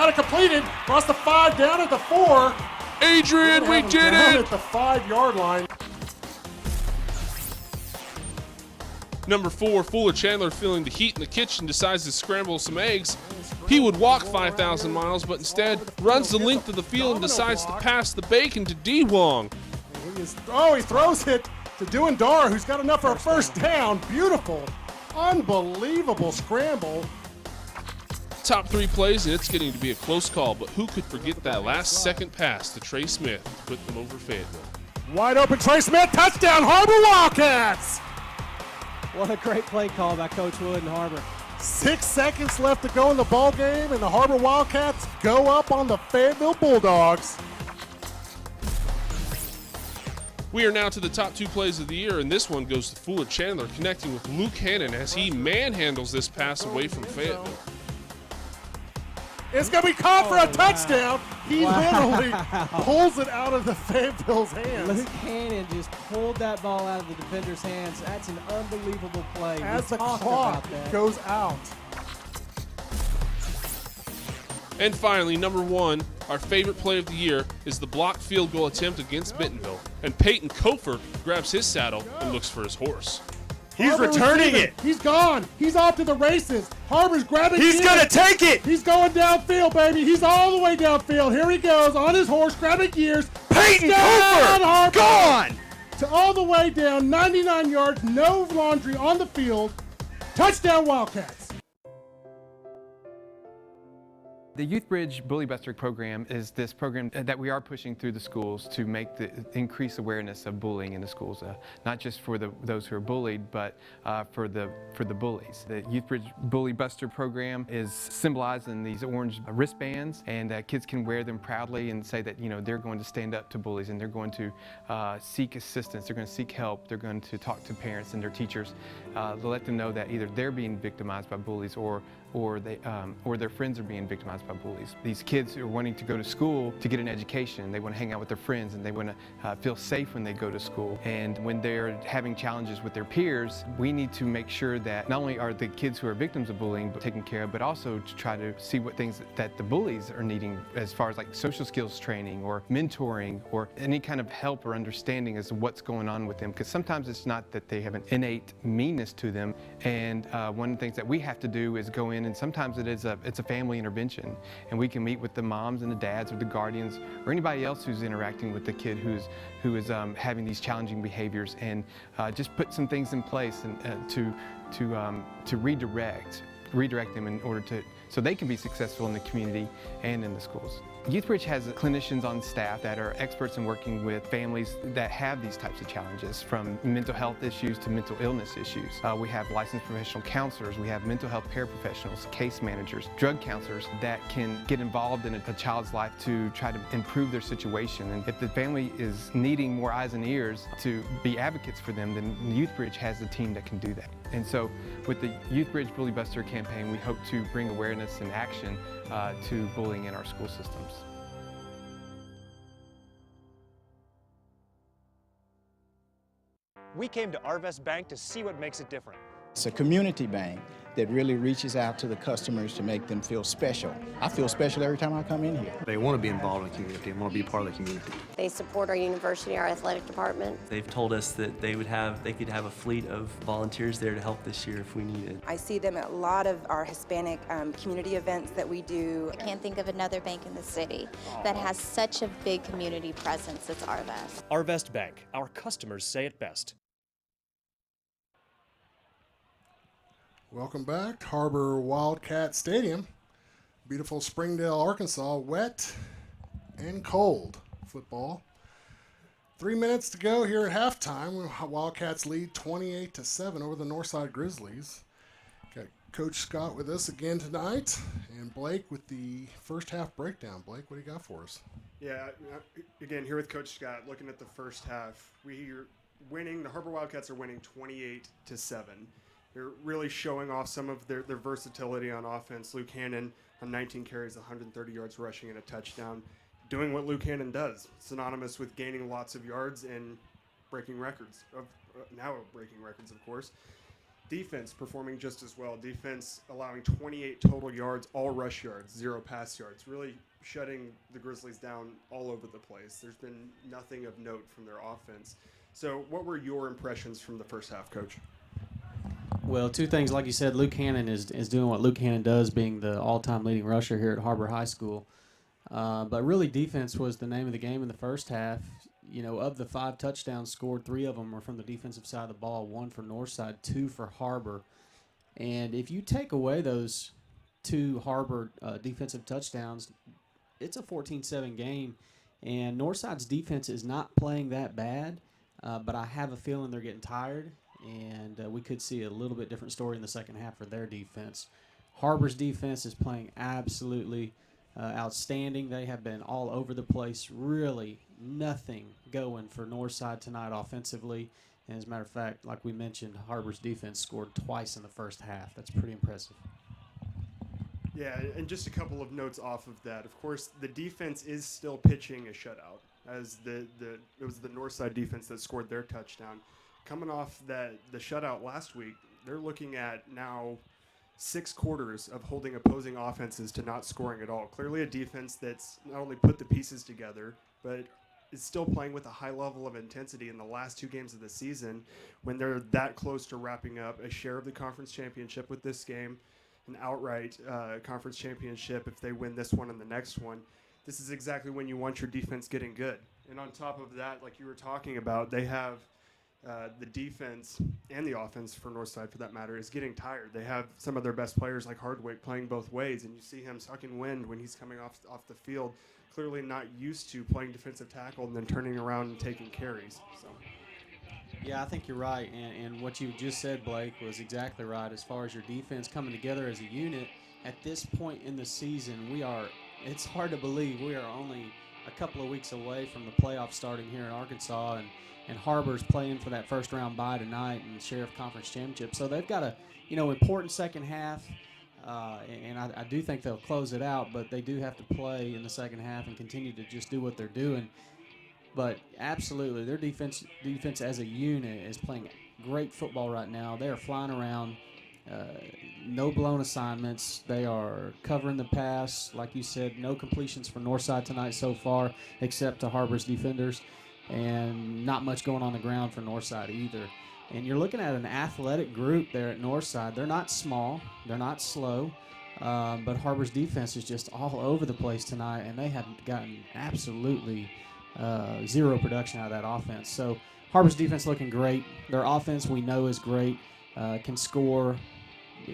it completed. Across the 5, down at the 4. Adrian, we did down it! At the 5-yard line. Number 4, Fuller Chandler, feeling the heat in the kitchen, decides to scramble some eggs. He would walk 5,000 miles, but instead runs the length of the field and decides to pass the bacon to D. Wong. He throws it to Dara, who's got enough for a first down. Beautiful, unbelievable scramble. Top 3 plays, and it's getting to be a close call, but who could forget that last-second pass to Trey Smith to put them over Fayetteville? Wide open, Trey Smith, touchdown, Har-Ber Wildcats! What a great play call by Coach Wood and Har-Ber. 6 seconds left to go in the ball game, and the Har-Ber Wildcats go up on the Fayetteville Bulldogs. We are now to the top 2 plays of the year, and this one goes to Fuller Chandler, connecting with Luke Hannon as he manhandles this pass away from Fayetteville. It's going to be caught for a touchdown. He literally pulls it out of the Fayetteville's hands. Luke Hannon just pulled that ball out of the defender's hands. That's an unbelievable play. As the clock goes out. And finally, number 1, our favorite play of the year is the blocked field goal attempt against Bentonville. And Peyton Kofer grabs his saddle and looks for his horse. He's returning it. He's gone. He's off to the races. Har-Ber's grabbing. He's going to take it. He's going downfield, baby. He's all the way downfield. Here he goes on his horse, grabbing gears. Peyton Kofer, gone. To all the way down, 99 yards, no laundry on the field. Touchdown, Wildcats. The Youth Bridge Bully Buster program is this program that we are pushing through the schools to make increase awareness of bullying in the schools, not just for those who are bullied, but for the bullies. The Youth Bridge Bully Buster program is symbolized in these orange wristbands, and kids can wear them proudly and say that they're going to stand up to bullies and they're going to seek assistance, they're going to seek help, they're going to talk to parents and their teachers to let them know that either they're being victimized by bullies or their friends are being victimized by bullies. These kids are wanting to go to school to get an education. They want to hang out with their friends and they want to feel safe when they go to school. And when they're having challenges with their peers, we need to make sure that not only are the kids who are victims of bullying taken care of, but also to try to see what things that the bullies are needing as far as like social skills training or mentoring or any kind of help or understanding as to what's going on with them. Because sometimes it's not that they have an innate meanness to them. And one of the things that we have to do is go in, and sometimes it's a family intervention, and we can meet with the moms and the dads or the guardians or anybody else who's interacting with the kid who is having these challenging behaviors, and just put some things in place and to redirect them in order so they can be successful in the community and in the schools. Youth Bridge has clinicians on staff that are experts in working with families that have these types of challenges, from mental health issues to mental illness issues. We have licensed professional counselors, we have mental health paraprofessionals, case managers, drug counselors that can get involved in a child's life to try to improve their situation. And if the family is needing more eyes and ears to be advocates for them, then Youth Bridge has a team that can do that. And so with the Youth Bridge Bully Buster campaign, we hope to bring awareness and action to bullying in our school systems. We came to Arvest Bank to see what makes it different. It's a community bank that really reaches out to the customers to make them feel special. I feel special every time I come in here. They want to be involved in the community and want to be part of the community. They support our university, our athletic department. They've told us that they could have a fleet of volunteers there to help this year if we needed. I see them at a lot of our Hispanic community events that we do. I can't think of another bank in the city that has such a big community presence as Arvest. Arvest Bank, our customers say it best. Welcome back to Har-Ber Wildcat Stadium. Beautiful Springdale, Arkansas. Wet and cold football. 3 minutes to go here at halftime. Wildcats lead 28-7 over the Northside Grizzlies. Got Coach Scott with us again tonight. And Blake with the first half breakdown. Blake, what do you got for us? Yeah, again, here with Coach Scott, looking at the first half, we're winning. The Har-Ber Wildcats are winning 28-7. They're really showing off some of their versatility on offense. Luke Hannon on 19 carries, 130 yards rushing and a touchdown, doing what Luke Hannon does, synonymous with gaining lots of yards and breaking records, breaking records, of course. Defense performing just as well. Defense allowing 28 total yards, all rush yards, 0 pass yards, really shutting the Grizzlies down all over the place. There's been nothing of note from their offense. So what were your impressions from the first half, Coach? Well, two things. Like you said, Luke Hannon is doing what Luke Hannon does, being the all-time leading rusher here at Har-Ber High School. But really, defense was the name of the game in the first half. You know, of the 5 touchdowns scored, 3 of them were from the defensive side of the ball, 1 for Northside, 2 for Har-Ber. And if you take away those 2 Har-Ber defensive touchdowns, it's a 14-7 game. And Northside's defense is not playing that bad, but I have a feeling they're getting tired. And we could see a little bit different story in the second half for their defense. Har-Ber's defense is playing absolutely outstanding. They have been all over the place. Really nothing going for Northside tonight offensively. And as a matter of fact, like we mentioned, Har-Ber's defense scored twice in the first half. That's pretty impressive. Yeah, and just a couple of notes off of that. Of course, the defense is still pitching a shutout, as it was the Northside defense that scored their touchdown. Coming off the shutout last week, they're looking at now 6 quarters of holding opposing offenses to not scoring at all. Clearly a defense that's not only put the pieces together, but is still playing with a high level of intensity in the last 2 games of the season when they're that close to wrapping up a share of the conference championship with this game, an outright conference championship if they win this one and the next one. This is exactly when you want your defense getting good. And on top of that, like you were talking about, they have the defense and the offense for Northside, for that matter, is getting tired. They have some of their best players like Hardwick playing both ways, and you see him sucking wind when he's coming off the field, clearly not used to playing defensive tackle and then turning around and taking carries. So, yeah, I think you're right, and what you just said, Blake, was exactly right. As far as your defense coming together as a unit, at this point in the season, it's hard to believe we are only a couple of weeks away from the playoffs starting here in Arkansas, and Har-Ber's playing for that first round bye tonight and Sheriff Conference Championship. So they've got a, important second half, and I do think they'll close it out, but they do have to play in the second half and continue to just do what they're doing. But absolutely, their defense as a unit is playing great football right now. They are flying around, no blown assignments. They are covering the pass. Like you said, no completions for Northside tonight so far, except to Har-Ber's defenders. And not much going on the ground for Northside either. And you're looking at an athletic group there at Northside. They're not small. They're not slow. But Har-Ber's defense is just all over the place tonight, and they have gotten absolutely zero production out of that offense. So Har-Ber's defense looking great. Their offense we know is great, can score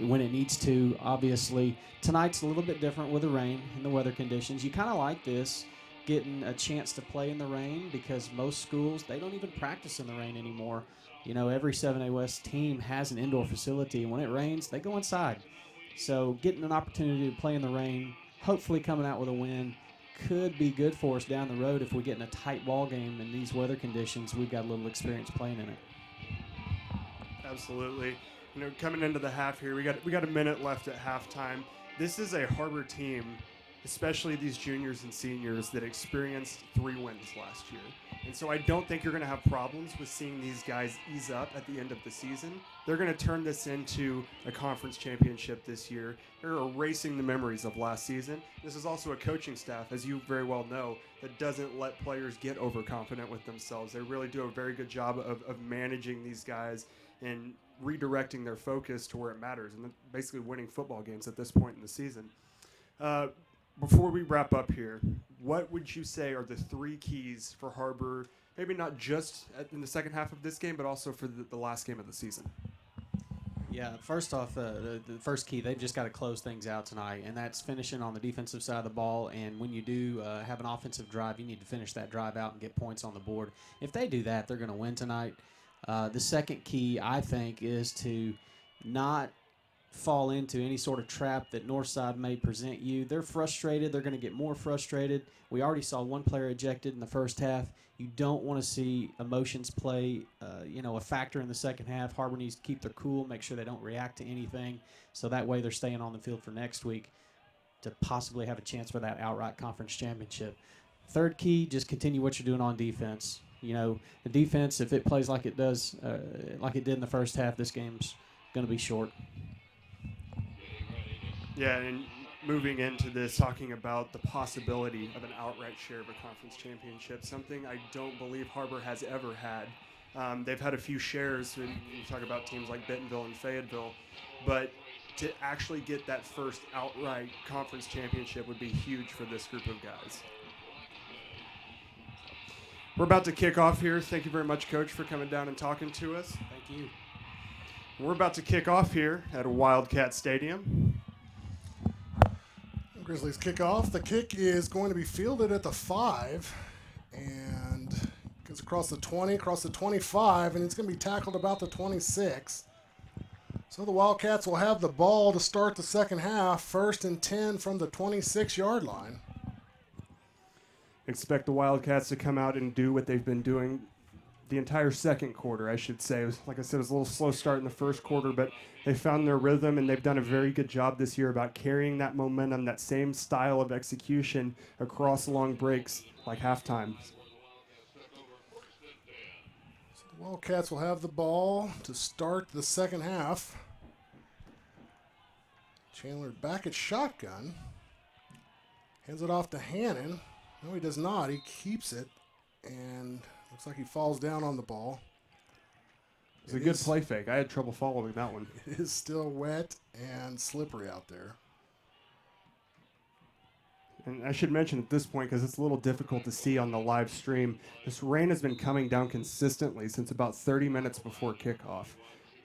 when it needs to, obviously. Tonight's a little bit different with the rain and the weather conditions. You kind of like this, getting a chance to play in the rain, because most schools, they don't even practice in the rain anymore. Every 7A West team has an indoor facility, and when it rains, they go inside. So getting an opportunity to play in the rain, hopefully coming out with a win, could be good for us down the road if we get in a tight ball game in these weather conditions. We've got a little experience playing in it. absolutely. Coming into the half here, we got a minute left at halftime. This is a Har-Ber team, especially these juniors and seniors, that experienced 3 wins last year. And so I don't think you're going to have problems with seeing these guys ease up at the end of the season. They're going to turn this into a conference championship this year. They're erasing the memories of last season. This is also a coaching staff, as you very well know, that doesn't let players get overconfident with themselves. They really do a very good job of managing these guys and redirecting their focus to where it matters, and basically winning football games at this point in the season. Before we wrap up here, what would you say are the 3 keys for Har-Ber, maybe not just in the second half of this game, but also for the last game of the season? Yeah, first off, the first key, they've just got to close things out tonight, and that's finishing on the defensive side of the ball. And when you do have an offensive drive, you need to finish that drive out and get points on the board. If they do that, they're going to win tonight. The second key, I think, is to not fall into any sort of trap that Northside may present you. They're frustrated. They're going to get more frustrated. We already saw one player ejected in the first half. You don't want to see emotions play, a factor in the second half. Har-Ber needs to keep their cool, make sure they don't react to anything, so that way they're staying on the field for next week to possibly have a chance for that outright conference championship. Third key, just continue what you're doing on defense. The defense, if it plays like it does, like it did in the first half, this game's going to be short. Yeah, and moving into this, talking about the possibility of an outright share of a conference championship, something I don't believe Har-Ber has ever had. They've had a few shares, when you talk about teams like Bentonville and Fayetteville, but to actually get that first outright conference championship would be huge for this group of guys. We're about to kick off here. Thank you very much, Coach, for coming down and talking to us. Thank you. We're about to kick off here at Wildcat Stadium. Grizzlies kick off. The kick is going to be fielded at the 5 and goes across the 20, across the 25, and it's going to be tackled about the 26. So the Wildcats will have the ball to start the second half, 1st and 10 from the 26-yard line. Expect the Wildcats to come out and do what they've been doing the entire second quarter, I should say. Like I said, it was a little slow start in the first quarter, but they found their rhythm, and they've done a very good job this year about carrying that momentum, that same style of execution across long breaks like halftime. So the Wildcats will have the ball to start the second half. Chandler back at shotgun. Hands it off to Hannon. No, he does not. He keeps it, and looks like he falls down on the ball. It's a good play fake. I had trouble following that one. It is still wet and slippery out there. And I should mention at this point, because it's a little difficult to see on the live stream, this rain has been coming down consistently since about 30 minutes before kickoff.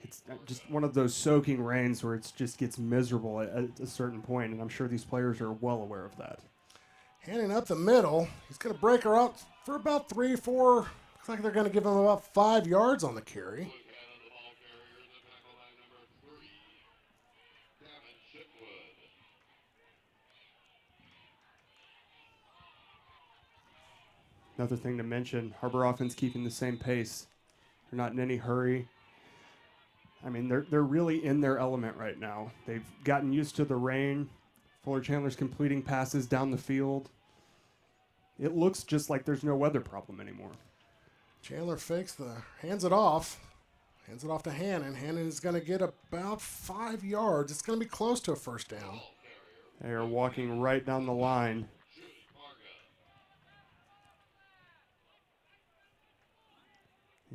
It's just one of those soaking rains where it just gets miserable at a certain point, and I'm sure these players are well aware of that. Handing up the middle. He's going to break her out for about 3 or 4. Looks like they're going to give him about 5 yards on the carry. Another thing to mention, Har-Ber offense keeping the same pace. They're not in any hurry. I mean, they're really in their element right now. They've gotten used to the rain. Fuller Chandler's completing passes down the field. It looks just like there's no weather problem anymore. Chandler hands it off to Hannon. Hannon is going to get about 5 yards. It's going to be close to a first down. They are walking right down the line.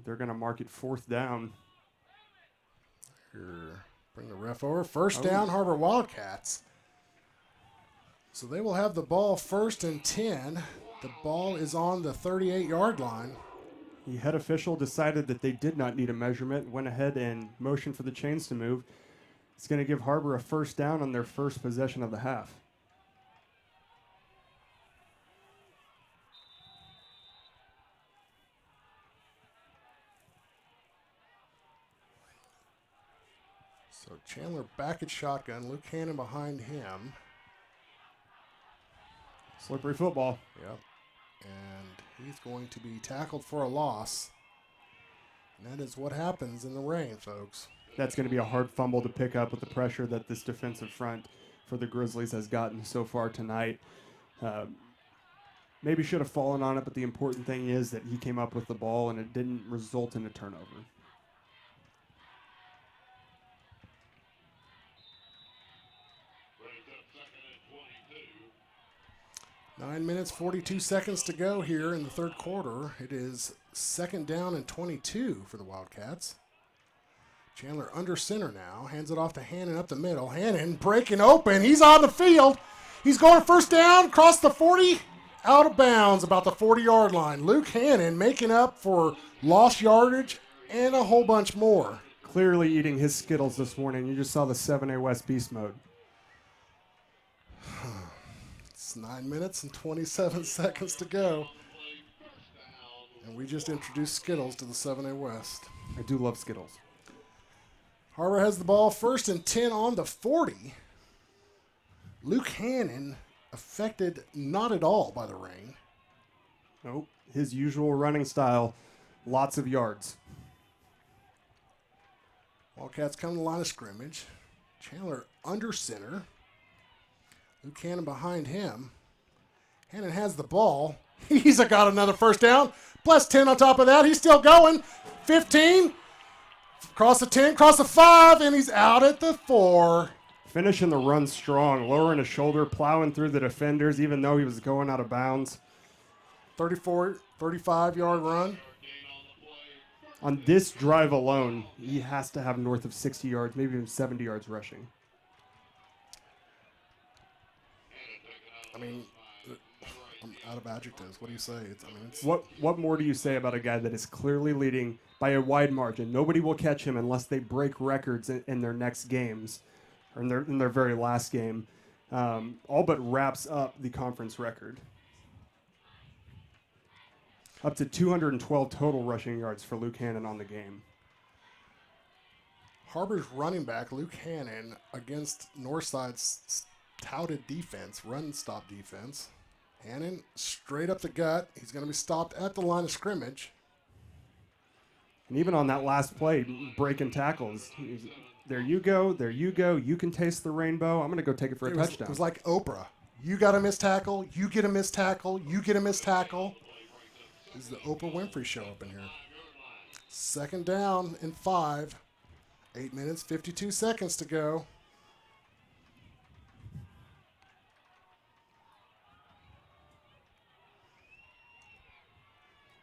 They're going to mark it 4th down. Here, bring the ref over. First down, Har-Ber Wildcats. So they will have the ball 1st and 10. The ball is on the 38-yard line. The head official decided that they did not need a measurement, went ahead and motioned for the chains to move. It's going to give Har-Ber a first down on their first possession of the half. So Chandler back at shotgun. Luke Hannon behind him. Slippery football. Yep. And he's going to be tackled for a loss. And that is what happens in the rain, folks. That's going to be a hard fumble to pick up with the pressure that this defensive front for the Grizzlies has gotten so far tonight. Maybe should have fallen on it, but the important thing is that he came up with the ball and it didn't result in a turnover. Nine minutes, 42 seconds to go here in the third quarter. It is 2nd down and 22 for the Wildcats. Chandler under center now. Hands it off to Hannon up the middle. Hannon breaking open. He's on the field. He's going first down, across the 40, out of bounds, about the 40-yard line. Luke Hannon making up for lost yardage and a whole bunch more. Clearly eating his Skittles this morning. You just saw the 7A West beast mode. 9 minutes and 27 seconds to go. And we just introduced Skittles to the 7A West. I do love Skittles. Har-Ber has the ball, 1st and 10 on the 40. Luke Hannon affected not at all by the rain. Nope. His usual running style, lots of yards. Wildcats come to the line of scrimmage. Chandler under center. Luke Hannon behind him. Hannon has the ball. He's got another 1st down. Plus 10 on top of that. He's still going. 15. Cross the 10, cross the 5, and he's out at the 4. Finishing the run strong, lowering his shoulder, plowing through the defenders, even though he was going out of bounds. 35-yard run. On this drive alone, he has to have north of 60 yards, maybe even 70 yards rushing. I mean, I'm out of adjectives. What do you say? What more do you say about a guy that is clearly leading by a wide margin? Nobody will catch him unless they break records in their next games, or in their very last game. All but wraps up the conference record. Up to 212 total rushing yards for Luke Hannon on the game. Har-Ber's running back, Luke Hannon, against Northside's touted defense, run-stop defense. Hannon straight up the gut. He's going to be stopped at the line of scrimmage. And even on that last play, breaking tackles. There you go. There you go. You can taste the rainbow. I'm going to go take it for a touchdown. It was like Oprah. You got a missed tackle. You get a missed tackle. You get a missed tackle. This is the Oprah Winfrey show up in here. 2nd down and 5. 8 minutes, 52 seconds to go.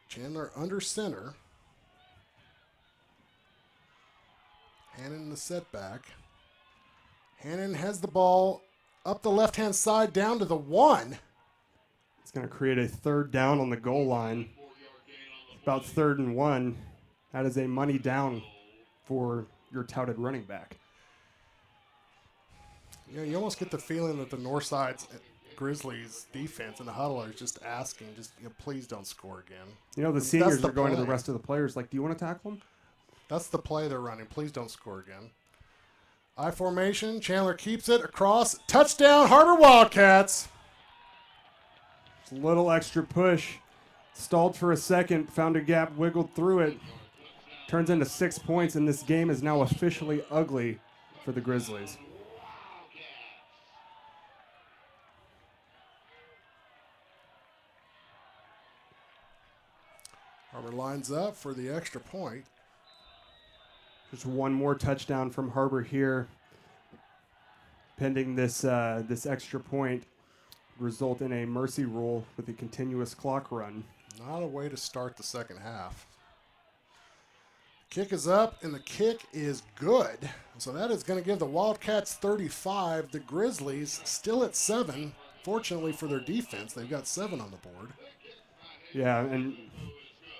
Chandler under center. Hannon in the setback. Hannon has the ball up the left-hand side down to the 1. It's going to create a 3rd down on the goal line. About 3rd and 1. That is a money down for your touted running back. You know, you almost get the feeling that the Northside Grizzlies defense in the huddle are just asking, please don't score again. You know, the seniors are going to the rest of the players like, do you want to tackle him? That's the play they're running. Please don't score again. I formation. Chandler keeps it across. Touchdown, Har-Ber Wildcats. A little extra push. Stalled for a second, found a gap, wiggled through it. Turns into 6 points, and this game is now officially ugly for the Grizzlies. Har-Ber lines up for the extra point. Just one more touchdown from Har-Ber here. Pending this extra point, result in a mercy rule with a continuous clock run. Not a way to start the second half. Kick is up, and the kick is good. So that is going to give the Wildcats 35. The Grizzlies still at 7. Fortunately for their defense, they've got 7 on the board. Yeah, and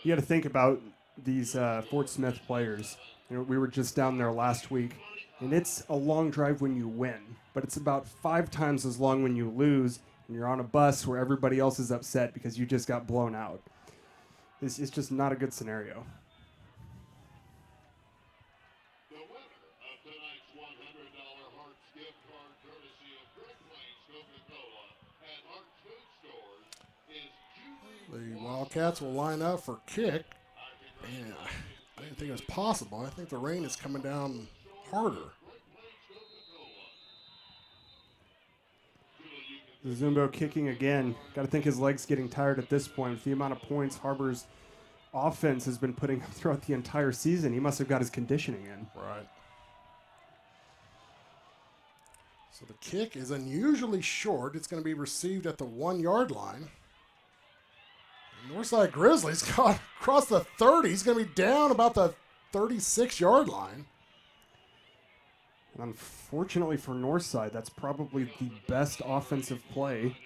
you got to think about these Fort Smith players. You know, we were just down there last week, and it's a long drive when you win, but it's about 5 times as long when you lose, and you're on a bus where everybody else is upset because you just got blown out. It's just not a good scenario. The Wildcats will line up for kick. Man, I didn't think it was possible. I think the rain is coming down harder. Zumbo kicking again. Got to think his leg's getting tired at this point. With the amount of points Har-Ber's offense has been putting up throughout the entire season, he must have got his conditioning in. Right. So the kick is unusually short. It's going to be received at the 1-yard line. Northside Grizzlies got across the 30. He's going to be down about the 36-yard line. And unfortunately for Northside, that's probably the best offensive play.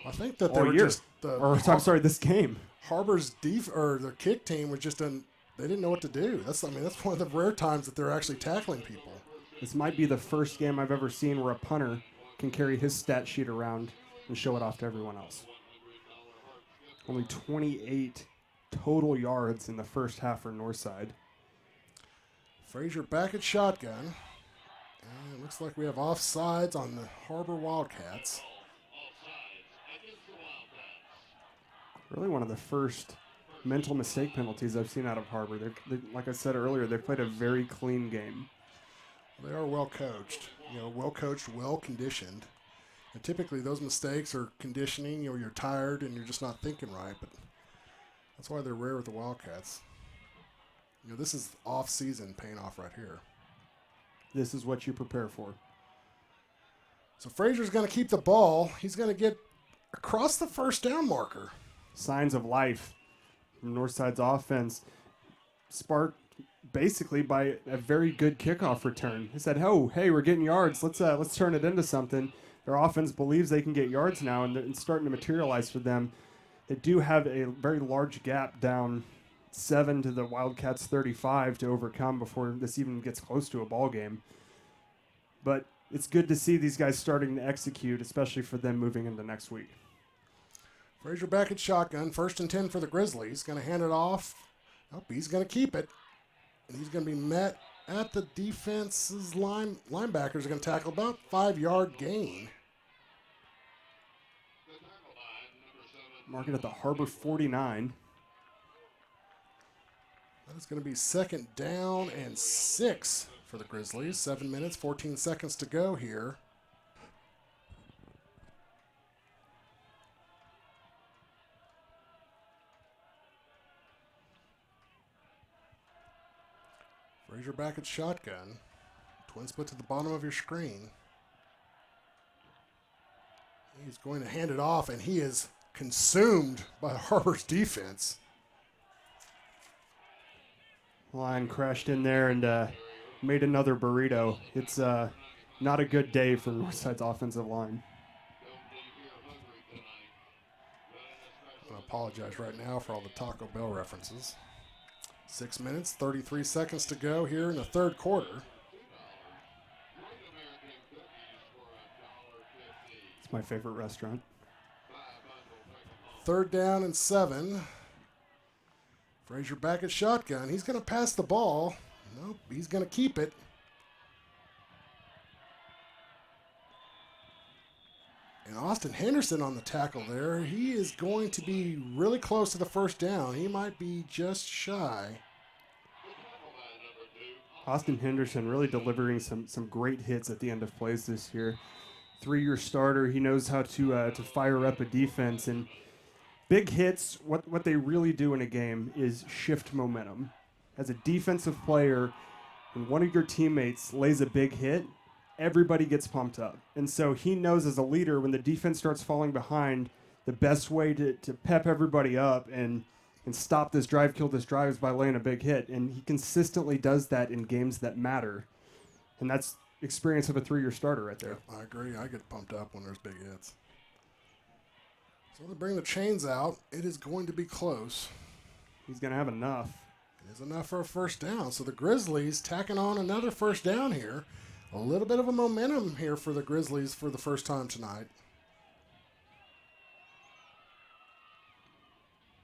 I think that they were just this game. Har-Ber's their kick team was just they didn't know what to do. That's one of the rare times that they're actually tackling people. This might be the first game I've ever seen where a punter can carry his stat sheet around and show it off to everyone else. Only 28 total yards in the first half for Northside. Frazier back at shotgun. And it looks like we have offsides on the Har-Ber Wildcats. Really one of the first mental mistake penalties I've seen out of Har-Ber. Like I said earlier, they've played a very clean game. They are well coached, well coached, well conditioned. And typically those mistakes are conditioning, you're tired and you're just not thinking right, but that's why they're rare with the Wildcats. This is off-season paying off right here. This is what you prepare for. So Frazier's going to keep the ball. He's going to get across the first down marker. Signs of life from Northside's offense, sparked basically by a very good kickoff return. He said, "Oh, hey, we're getting yards. Let's turn it into something." Their offense believes they can get yards now, and it's starting to materialize for them. They do have a very large gap down 7 to the Wildcats 35 to overcome before this even gets close to a ball game. But it's good to see these guys starting to execute, especially for them moving into next week. Frazier back at shotgun, 1st and 10 for the Grizzlies. Going to hand it off. Nope, he's going to keep it. And he's going to be met at the defense's line. Linebackers are going to tackle about 5-yard gain. Mark it at the Har-Ber 49. That is going to be 2nd down and 6 for the Grizzlies. 7 minutes, 14 seconds to go here. Frazier back at shotgun. Twin split to the bottom of your screen. He's going to hand it off, and he is consumed by Har-Ber's defense. Line crashed in there and made another burrito. It's not a good day for Northside's offensive line. I apologize right now for all the Taco Bell references. 6 minutes, 33 seconds to go here in the 3rd quarter. It's my favorite restaurant. 3rd down and 7. Frazier back at shotgun. He's going to pass the ball. Nope, he's going to keep it. And Austin Henderson on the tackle there. He is going to be really close to the 1st down. He might be just shy. Austin Henderson really delivering some great hits at the end of plays this year. 3-year starter. He knows how to fire up a defense. And big hits, what they really do in a game is shift momentum. As a defensive player, when one of your teammates lays a big hit, everybody gets pumped up. And so he knows as a leader, when the defense starts falling behind, the best way to pep everybody up and stop this drive, kill this drive is by laying a big hit. And he consistently does that in games that matter. And that's experience of a 3-year starter right there. I agree. I get pumped up when there's big hits. So they bring the chains out. It is going to be close. He's going to have enough. It is enough for a 1st down. So the Grizzlies tacking on another 1st down here. A little bit of a momentum here for the Grizzlies for the first time tonight.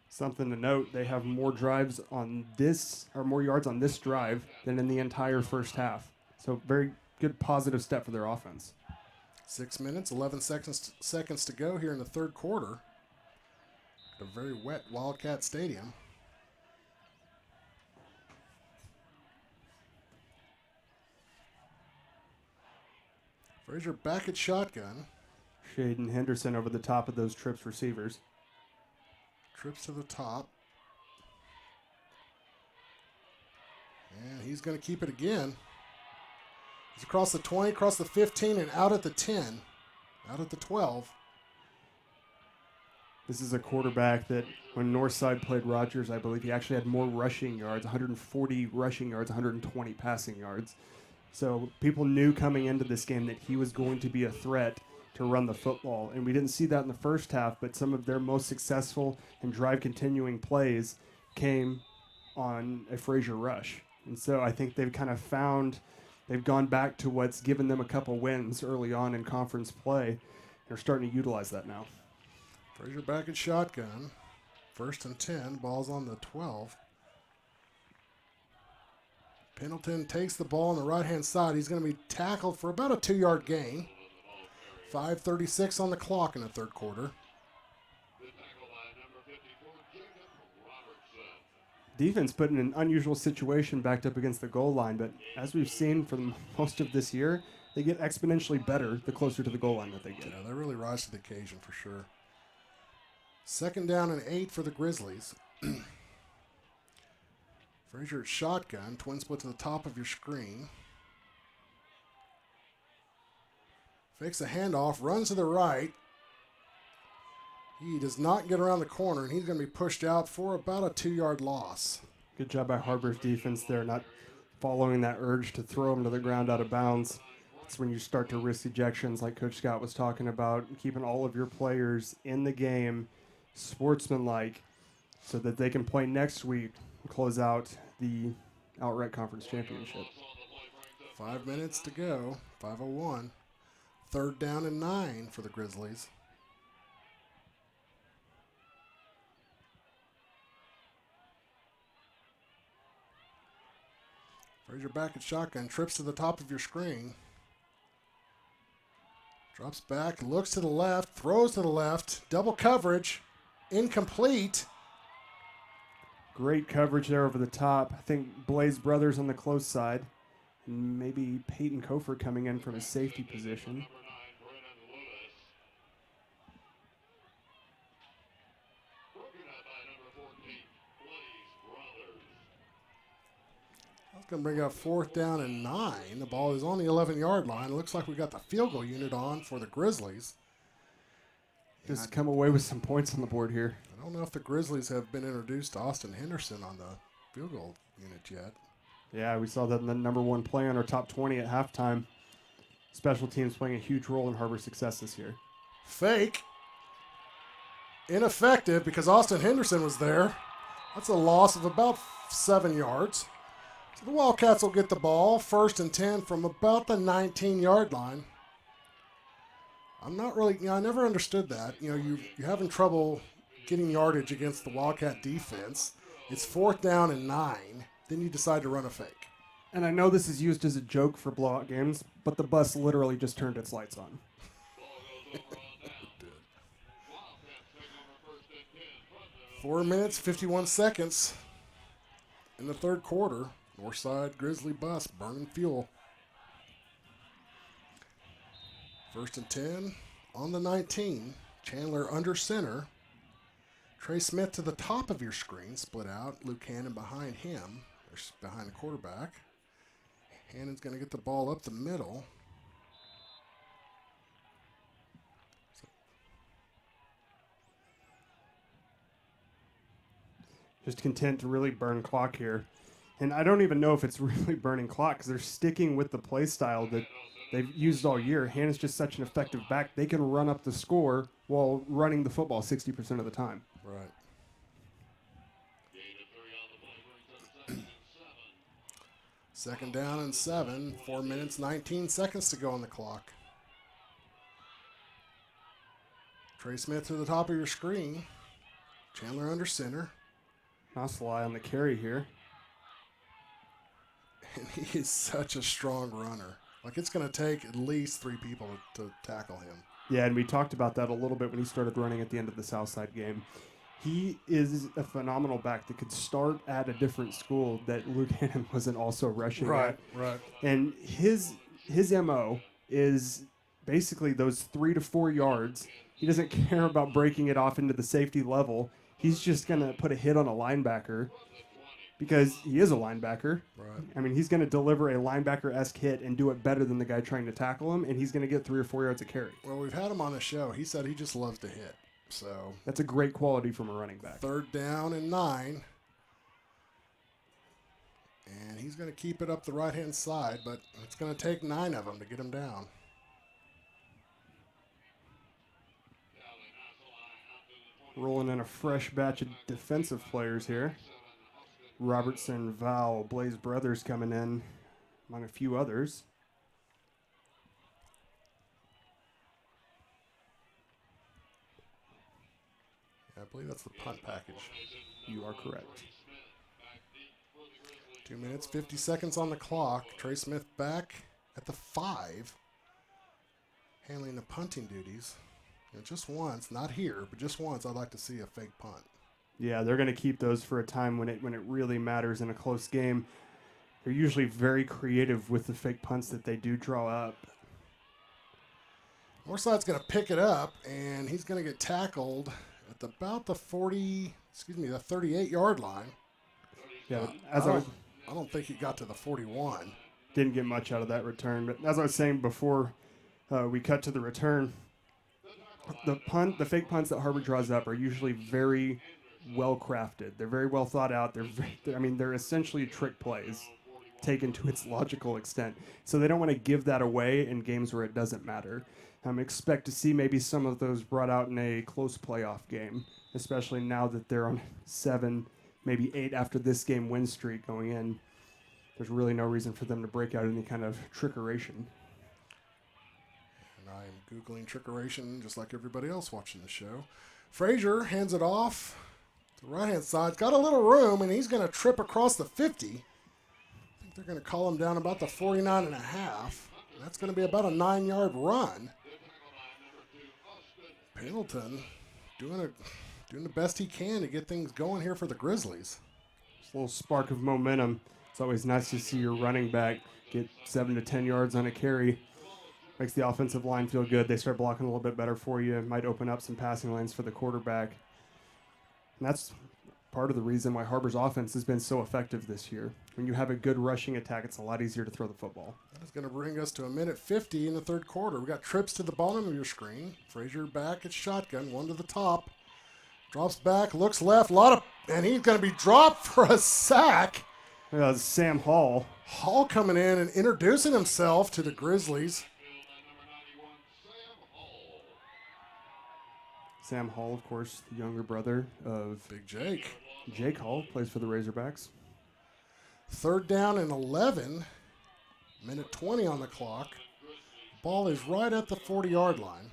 Something to note, they have more drives on this, or more yards on this drive than in the entire first half. So very good positive step for their offense. 6 minutes, 11 seconds to go here in the 3rd quarter. A very wet Wildcat Stadium. Frazier back at shotgun. Shaden Henderson over the top of those trips receivers. Trips to the top. And he's going to keep it again. He's across the 20, across the 15, and out at the 10. Out at the 12. This is a quarterback that when Northside played Rogers, I believe he actually had more rushing yards, 140 rushing yards, 120 passing yards. So people knew coming into this game that he was going to be a threat to run the football. And we didn't see that in the first half, but some of their most successful and drive-continuing plays came on a Frazier rush. And so I think they've kind of found, they've gone back to what's given them a couple wins early on in conference play. They're starting to utilize that now. Frazier back at shotgun. 1st and 10, ball's on the 12. Pendleton takes the ball on the right-hand side. He's going to be tackled for about a 2-yard gain. 5:36 on the clock in the third quarter. Defense put in an unusual situation backed up against the goal line, but as we've seen for most of this year, they get exponentially better the closer to the goal line that they get. Yeah, they really rise to the occasion for sure. 2nd down and 8 for the Grizzlies. Frazier at shotgun, twin split to the top of your screen. Fakes a handoff, runs to the right. He does not get around the corner, and he's going to be pushed out for about a 2-yard loss. Good job by Har-Ber's defense there, not following that urge to throw him to the ground out of bounds. It's when you start to risk ejections like Coach Scott was talking about, keeping all of your players in the game sportsmanlike so that they can play next week and close out the outright conference championship. 5 minutes to go, 5:01. 3rd down and 9 for the Grizzlies. Frazier back at shotgun, trips to the top of your screen. Drops back, looks to the left, throws to the left, double coverage, incomplete. Great coverage there over the top. I think Blaze Brothers on the close side. And maybe Peyton Kofer coming in from his safety position. That's going to bring up 4th down and 9. The ball is on the 11-yard line. It looks like we got the field goal unit on for the Grizzlies. Just come away with some points on the board here. I don't know if the Grizzlies have been introduced to Austin Henderson on the field goal unit yet. Yeah, we saw that in the #1 play on our top 20 at halftime. Special teams playing a huge role in Har-Ber's success this year. Fake. Ineffective because Austin Henderson was there. That's a loss of about 7 yards. So the Wildcats will get the ball, 1st and 10 from about the 19-yard line. I'm not really, I never understood that. You're having trouble getting yardage against the Wildcat defense. It's 4th down and 9. Then you decide to run a fake. And I know this is used as a joke for blowout games, but the bus literally just turned its lights on. 4 minutes, 51 seconds in the third quarter. Northside Grizzly bus burning fuel. 1st and 10 on the 19. Chandler under center. Trey Smith to the top of your screen, split out. Luke Hannon behind him, or behind the quarterback. Hannon's going to get the ball up the middle. Just content to really burn clock here. And I don't even know if it's really burning clock because they're sticking with the play style that they've used all year. Hannon's just such an effective back. They can run up the score while running the football 60% of the time. Right. Second down and 7. 4 minutes, 19 seconds to go on the clock. Trey Smith to the top of your screen. Chandler under center. Nossalai on the carry here. And he is such a strong runner. Like, it's going to take at least 3 people to tackle him. Yeah, and we talked about that a little bit when he started running at the end of the Southside game. He is a phenomenal back that could start at a different school that Luke Hannon wasn't also rushing at. Right. And his MO is basically those 3 to 4 yards. He doesn't care about breaking it off into the safety level. He's just going to put a hit on a linebacker because he is a linebacker. Right. I mean, he's going to deliver a linebacker-esque hit and do it better than the guy trying to tackle him, and he's going to get 3 or 4 yards of carry. Well, we've had him on the show. He said he just loves to hit. So that's a great quality from a running back. 3rd down and 9. And he's going to keep it up the right-hand side, but it's going to take 9 of them to get him down. Rolling in a fresh batch of defensive players here. Robertson, Val, Blaze Brothers coming in, among a few others. I believe that's the punt package. You are correct. 2 minutes, 50 seconds on the clock. Trey Smith back at the 5, handling the punting duties. And just once, not here, but just once, I'd like to see a fake punt. Yeah, they're going to keep those for a time when it really matters in a close game. They're usually very creative with the fake punts that they do draw up. Northside's going to pick it up, and he's going to get tackled at about the 38-yard line. Yeah, I don't think he got to the 41. Didn't get much out of that return, but as I was saying before we cut to the return, the fake punts that Har-Ber draws up are usually very well crafted. They're very well thought out. They're essentially trick plays taken to its logical extent. So they don't want to give that away in games where it doesn't matter. Expect to see maybe some of those brought out in a close playoff game, especially now that they're on 7, maybe 8 after this game win streak going in. There's really no reason for them to break out any kind of trickeration. And I am Googling trickeration just like everybody else watching the show. Frazier hands it off to the right-hand side. Got a little room, and he's going to trip across the 50. I think they're going to call him down about the 49.5. That's going to be about a 9-yard run. Pendleton doing the best he can to get things going here for the Grizzlies. Just a little spark of momentum. It's always nice to see your running back get 7 to 10 yards on a carry. Makes the offensive line feel good. They start blocking a little bit better for you. It might open up some passing lanes for the quarterback. And that's part of the reason why Har-Ber's offense has been so effective this year. When you have a good rushing attack, it's a lot easier to throw the football. That is going to bring us to a minute 50 in the third quarter. We got trips to the bottom of your screen. Frazier back at shotgun, one to the top. Drops back, looks left, and he's going to be dropped for a sack. Sam Hall. Hall coming in and introducing himself to the Grizzlies. Sam Hall, of course, the younger brother of Big Jake. Jake Hall plays for the Razorbacks. Third down and 11. Minute 20 on the clock. Ball is right at the 40-yard line.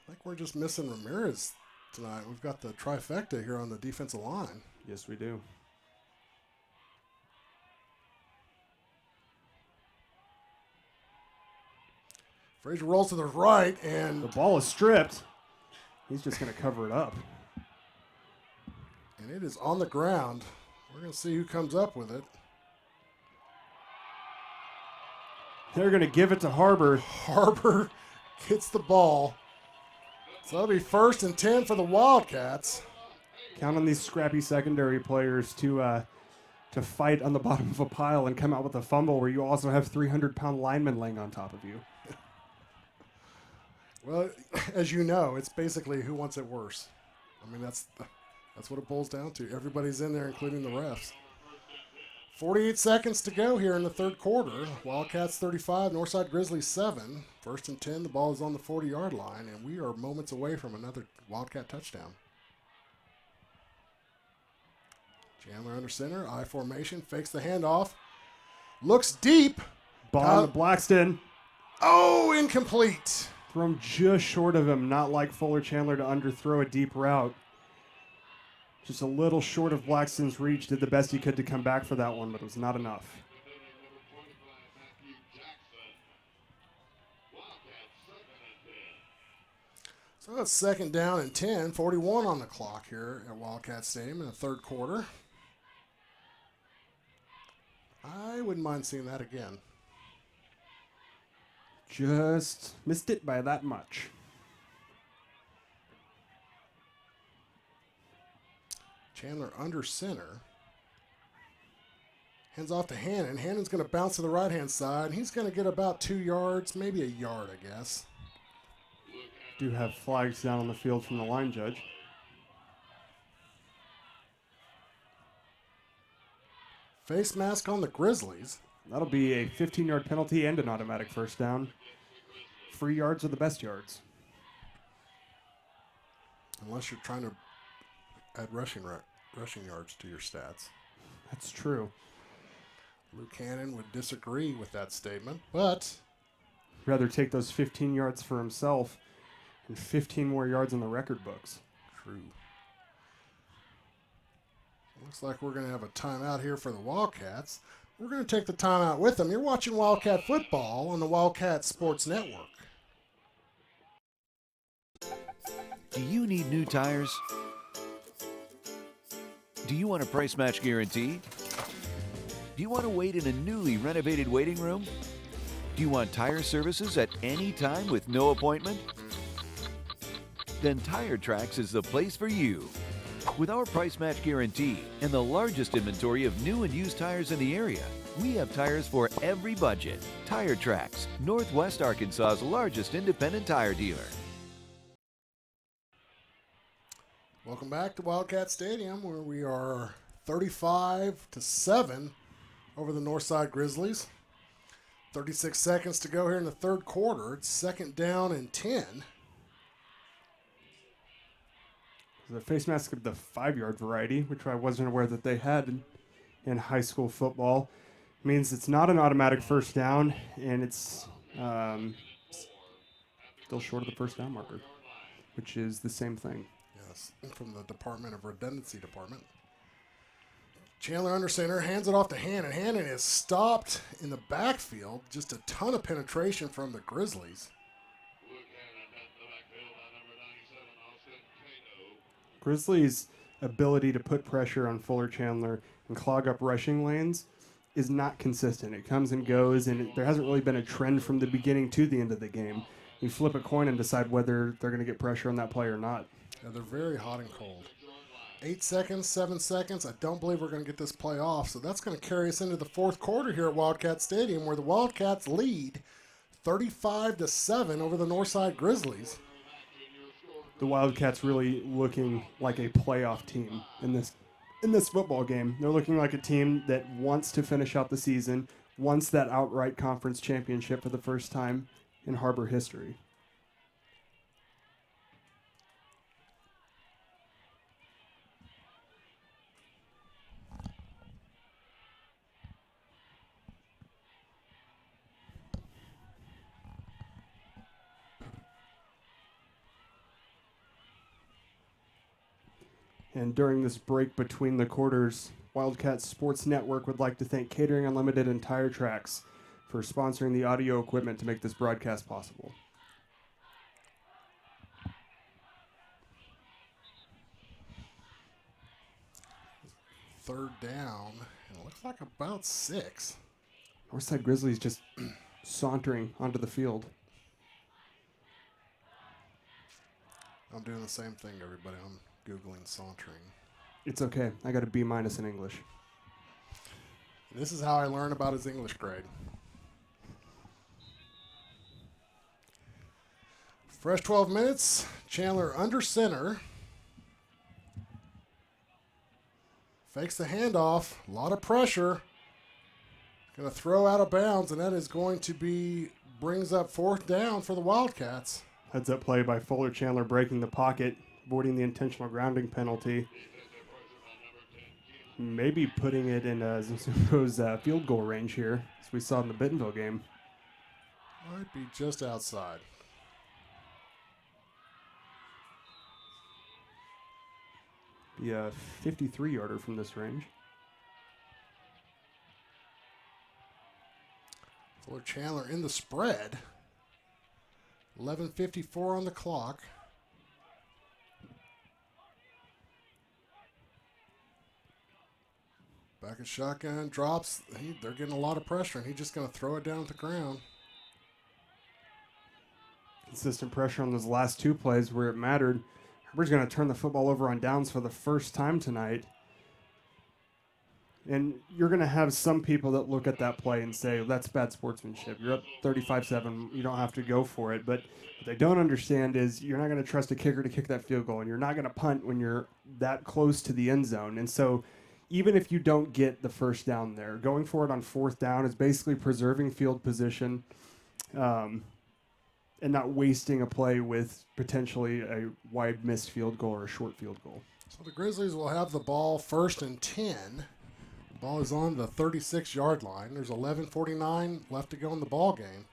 I think we're just missing Ramirez tonight. We've got the trifecta here on the defensive line. Yes, we do. Frazier rolls to the right, and the ball is stripped. He's just going to cover it up. And it is on the ground. We're going to see who comes up with it. They're going to give it to Har-Ber. Har-Ber gets the ball. So that'll be 1st and 10 for the Wildcats. Count on these scrappy secondary players to fight on the bottom of a pile and come out with a fumble where you also have 300-pound linemen laying on top of you. Well, as you know, it's basically who wants it worse. I mean, that's what it boils down to. Everybody's in there, including the refs. 48 seconds to go here in the third quarter. Wildcats 35, Northside Grizzlies 7. 1st and 10, the ball is on the 40-yard line, and we are moments away from another Wildcat touchdown. Chandler under center, I formation, fakes the handoff. Looks deep. Ball to Blackston. Oh, incomplete. Thrown just short of him, not like Fuller Chandler to underthrow a deep route. Just a little short of Blackston's reach. Did the best he could to come back for that one, but it was not enough. So that's 2nd down and 10, 41 on the clock here at Wildcat Stadium in the third quarter. I wouldn't mind seeing that again. Just missed it by that much. Chandler under center. Hands off to Hannon. Hannon's going to bounce to the right-hand side. He's going to get about 2 yards, maybe a yard, I guess. Do have flags down on the field from the line judge. Face mask on the Grizzlies. That'll be a 15-yard penalty and an automatic 1st down. Free yards are the best yards. Unless you're trying to add rushing yards to your stats. That's true. Luke Hannon would disagree with that statement, but rather take those 15 yards for himself and 15 more yards in the record books. True. Looks like we're going to have a timeout here for the Wildcats. We're going to take the timeout with them. You're watching Wildcat football on the Wildcat Sports Network. Do you need new tires? Do you want a price match guarantee? Do you want to wait in a newly renovated waiting room? Do you want tire services at any time with no appointment? Then Tire Tracks is the place for you. With our price match guarantee and the largest inventory of new and used tires in the area, we have tires for every budget. Tire Tracks, Northwest Arkansas's largest independent tire dealer. Welcome back to Wildcat Stadium, where we are 35-7 over the Northside Grizzlies. 36 seconds to go here in the third quarter. It's second down and 10. The face mask of the 5-yard variety, which I wasn't aware that they had in high school football, means it's not an automatic first down, and it's still short of the first down marker, which is the same thing. Yes, from the Department of Redundancy Department. Chandler under center, hands it off to Hannon. Hannon is stopped in the backfield. Just a ton of penetration from the Grizzlies. Grizzlies' ability to put pressure on Fuller Chandler and clog up rushing lanes is not consistent. It comes and goes, and there hasn't really been a trend from the beginning to the end of the game. You flip a coin and decide whether they're going to get pressure on that play or not. Yeah, they're very hot and cold. 8 seconds, 7 seconds. I don't believe we're going to get this play off, so that's going to carry us into the fourth quarter here at Wildcat Stadium, where the Wildcats lead 35-7 over the Northside Grizzlies. The Wildcats really looking like a playoff team in this football game. They're looking like a team that wants to finish out the season, wants that outright conference championship for the first time in Har-Ber history. And during this break between the quarters, Wildcat Sports Network would like to thank Catering Unlimited and Tire Tracks for sponsoring the audio equipment to make this broadcast possible. Third down, and it looks like about 6. Northside Grizzlies just sauntering onto the field. I'm doing the same thing, everybody. I'm Googling sauntering. It's okay. I got a B- in English. This is how I learn about his English grade. Fresh 12 minutes. Chandler under center. Fakes the handoff. A lot of pressure. Going to throw out of bounds, and that is going to be, brings up fourth down for the Wildcats. Heads up play by Fuller Chandler breaking the pocket, avoiding the intentional grounding penalty. Maybe putting it in Zuzuko's field goal range here, as we saw in the Bentonville game. Might be just outside. Be a 53-yarder from this range. Fuller Chandler in the spread. 11:54 on the clock. Back at shotgun, drops. They're getting a lot of pressure, and he's just going to throw it down at the ground. Consistent pressure on those last two plays where it mattered. Har-Ber's going to turn the football over on downs for the first time tonight. And you're going to have some people that look at that play and say, that's bad sportsmanship. You're up 35-7. You don't have to go for it. But what they don't understand is you're not going to trust a kicker to kick that field goal, and you're not going to punt when you're that close to the end zone. And so even if you don't get the first down there, going for it on fourth down is basically preserving field position and not wasting a play with potentially a wide missed field goal or a short field goal. So the Grizzlies will have the ball first and 10. The ball is on the 36-yard line. There's 11:49 left to go in the ball game.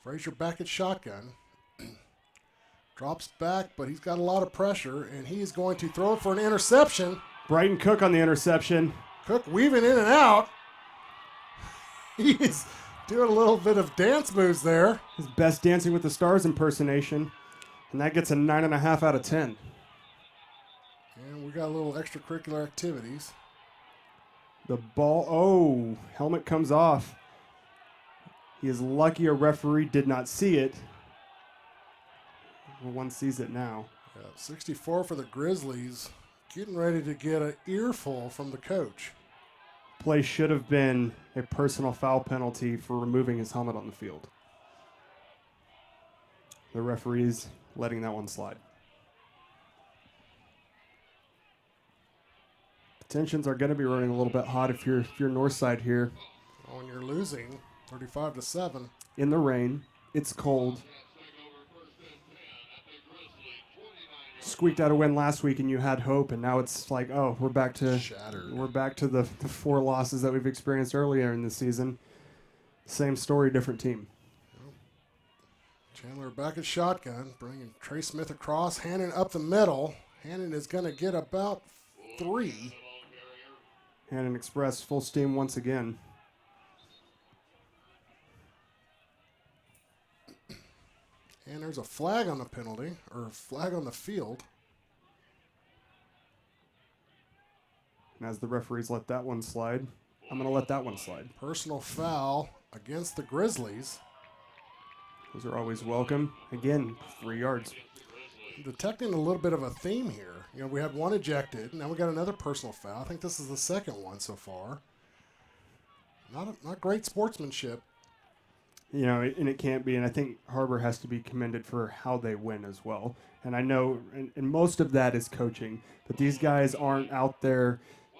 Frazier back at shotgun. Drops back, but he's got a lot of pressure, and he is going to throw it for an interception. Brighton Cook on the interception. Cook weaving in and out. He's doing a little bit of dance moves there. His best Dancing with the Stars impersonation. And that gets a 9.5 out of 10. And we got a little extracurricular activities. The ball, helmet comes off. He is lucky a referee did not see it. Well, one sees it now. Yeah, 64 for the Grizzlies. Getting ready to get an earful from the coach. Play should have been a personal foul penalty for removing his helmet on the field. The referee's letting that one slide. Tensions are going to be running a little bit hot if you're Northside here. Oh, and you're losing 35-7. In the rain, it's cold. Squeaked out a win last week and you had hope, and now it's like, oh, we're back to shattered. We're back to the 4 losses that we've experienced earlier in the season. Same story, different team. Chandler back at shotgun, bringing Trey Smith across, Hannon up the middle. Hannon is going to get about 3. Hannon Express full steam once again. And there's a flag on the penalty, or a flag on the field. And as the referees let that one slide, I'm going to let that one slide. Personal foul against the Grizzlies. Those are always welcome. Again, 3 yards. Detecting a little bit of a theme here. You know, we had one ejected. Now we got another personal foul. I think this is the second one so far. Not great sportsmanship. You know, and it can't be. And I think Har-Ber has to be commended for how they win as well. And I know, and most of that is coaching. But these guys aren't out there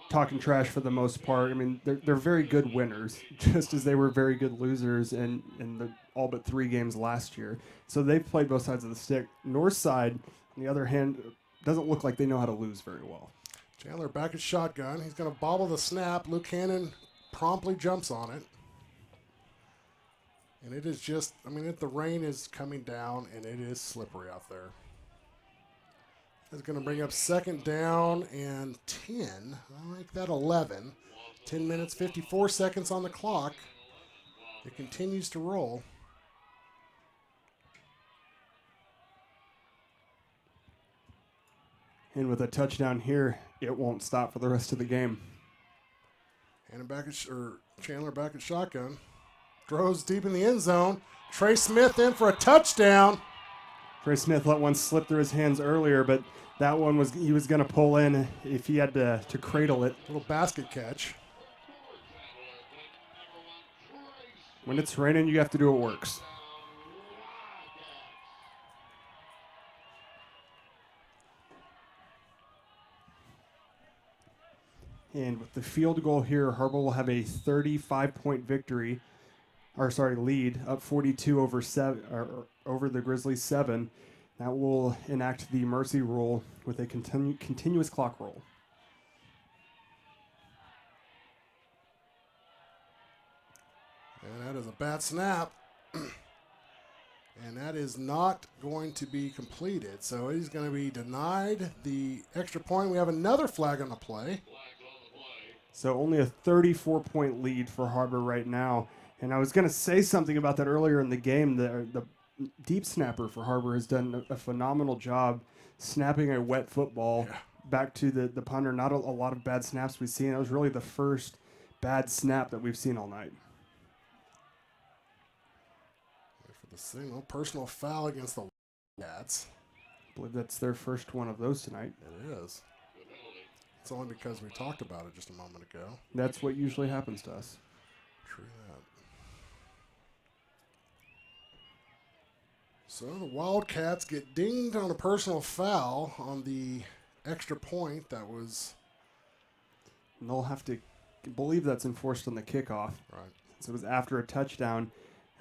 talking trash for the most part. I mean, they're very good winners, just as they were very good losers in the all but 3 games last year. So they've played both sides of the stick. Northside, on the other hand, doesn't look like they know how to lose very well. Chandler back at shotgun. He's going to bobble the snap. Luke Hannon promptly jumps on it. And it is just, I mean, the rain is coming down, and it is slippery out there. It's going to bring up second down and 10. I like that 11. 10 minutes, 54 seconds on the clock. It continues to roll. And with a touchdown here, it won't stop for the rest of the game. Hannon back at, Chandler back at shotgun. Throws deep in the end zone. Trey Smith in for a touchdown. Trey Smith let one slip through his hands earlier, but that one he was going to pull in if he had to cradle it. Little basket catch. When it's raining, you have to do what works. And with the field goal here, Har-Ber will have a 35-point victory. Lead, up 42 over the Grizzlies 7. That will enact the mercy rule with a continuous clock roll. And that is a bad snap. And that is not going to be completed. So he's going to be denied the extra point. We have another flag on the play. So only a 34-point lead for Har-Ber right now. And I was going to say something about that earlier in the game. The deep snapper for Har-Ber has done a phenomenal job snapping a wet football back to the punter. Not a lot of bad snaps we've seen. It was really the first bad snap that we've seen all night. For the signal, personal foul against the Wildcats. I believe that's their first one of those tonight. It is. It's only because we talked about it just a moment ago. That's what usually happens to us. True that. So the Wildcats get dinged on a personal foul on the extra point that was. And they'll have to believe that's enforced on the kickoff. Right. So it was after a touchdown.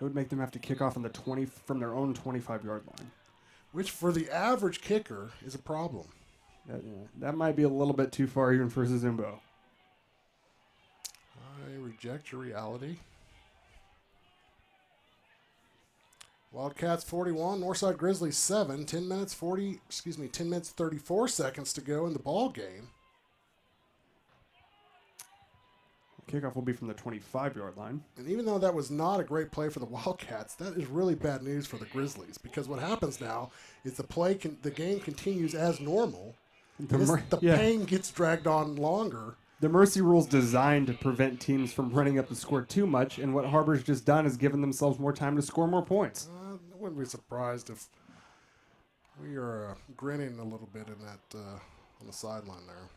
It would make them have to kick off on the 20 from their own 25-yard line. Which for the average kicker is a problem. That might be a little bit too far even for Zimbo. I reject your reality. Wildcats 41, Northside Grizzlies 7. 10 minutes 34 seconds to go in the ball game. Kickoff will be from the 25-yard line. And even though that was not a great play for the Wildcats, that is really bad news for the Grizzlies, because what happens now is the game continues as normal. The pain gets dragged on longer. The mercy rule's designed to prevent teams from running up the score too much, and what Har-Ber's just done is given themselves more time to score more points. I wouldn't be surprised if we are grinning a little bit in that on the sideline there.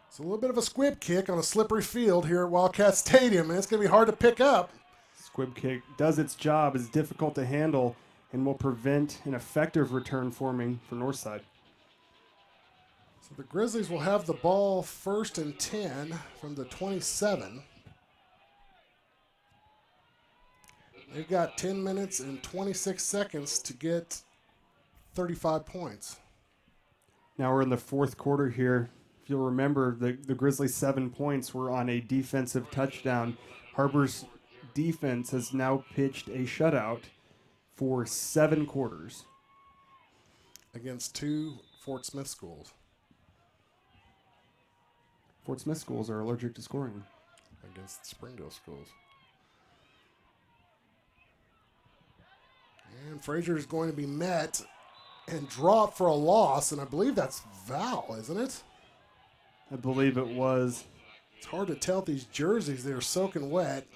It's a little bit of a squib kick on a slippery field here at Wildcat Stadium, and it's going to be hard to pick up. Squib kick does its job, is difficult to handle, and will prevent an effective return forming for Northside. So the Grizzlies will have the ball 1st and 10 from the 27. They've got 10 minutes and 26 seconds to get 35 points. Now we're in the fourth quarter here. If you'll remember, the Grizzlies' 7 points were on a defensive touchdown. Har-Ber's defense has now pitched a shutout for 7 quarters. Against 2 Fort Smith schools. Fort Smith schools are allergic to scoring. Against Springdale schools. And Frazier is going to be met and dropped for a loss, and I believe that's Val, isn't it? I believe it was. It's hard to tell with these jerseys. They were soaking wet.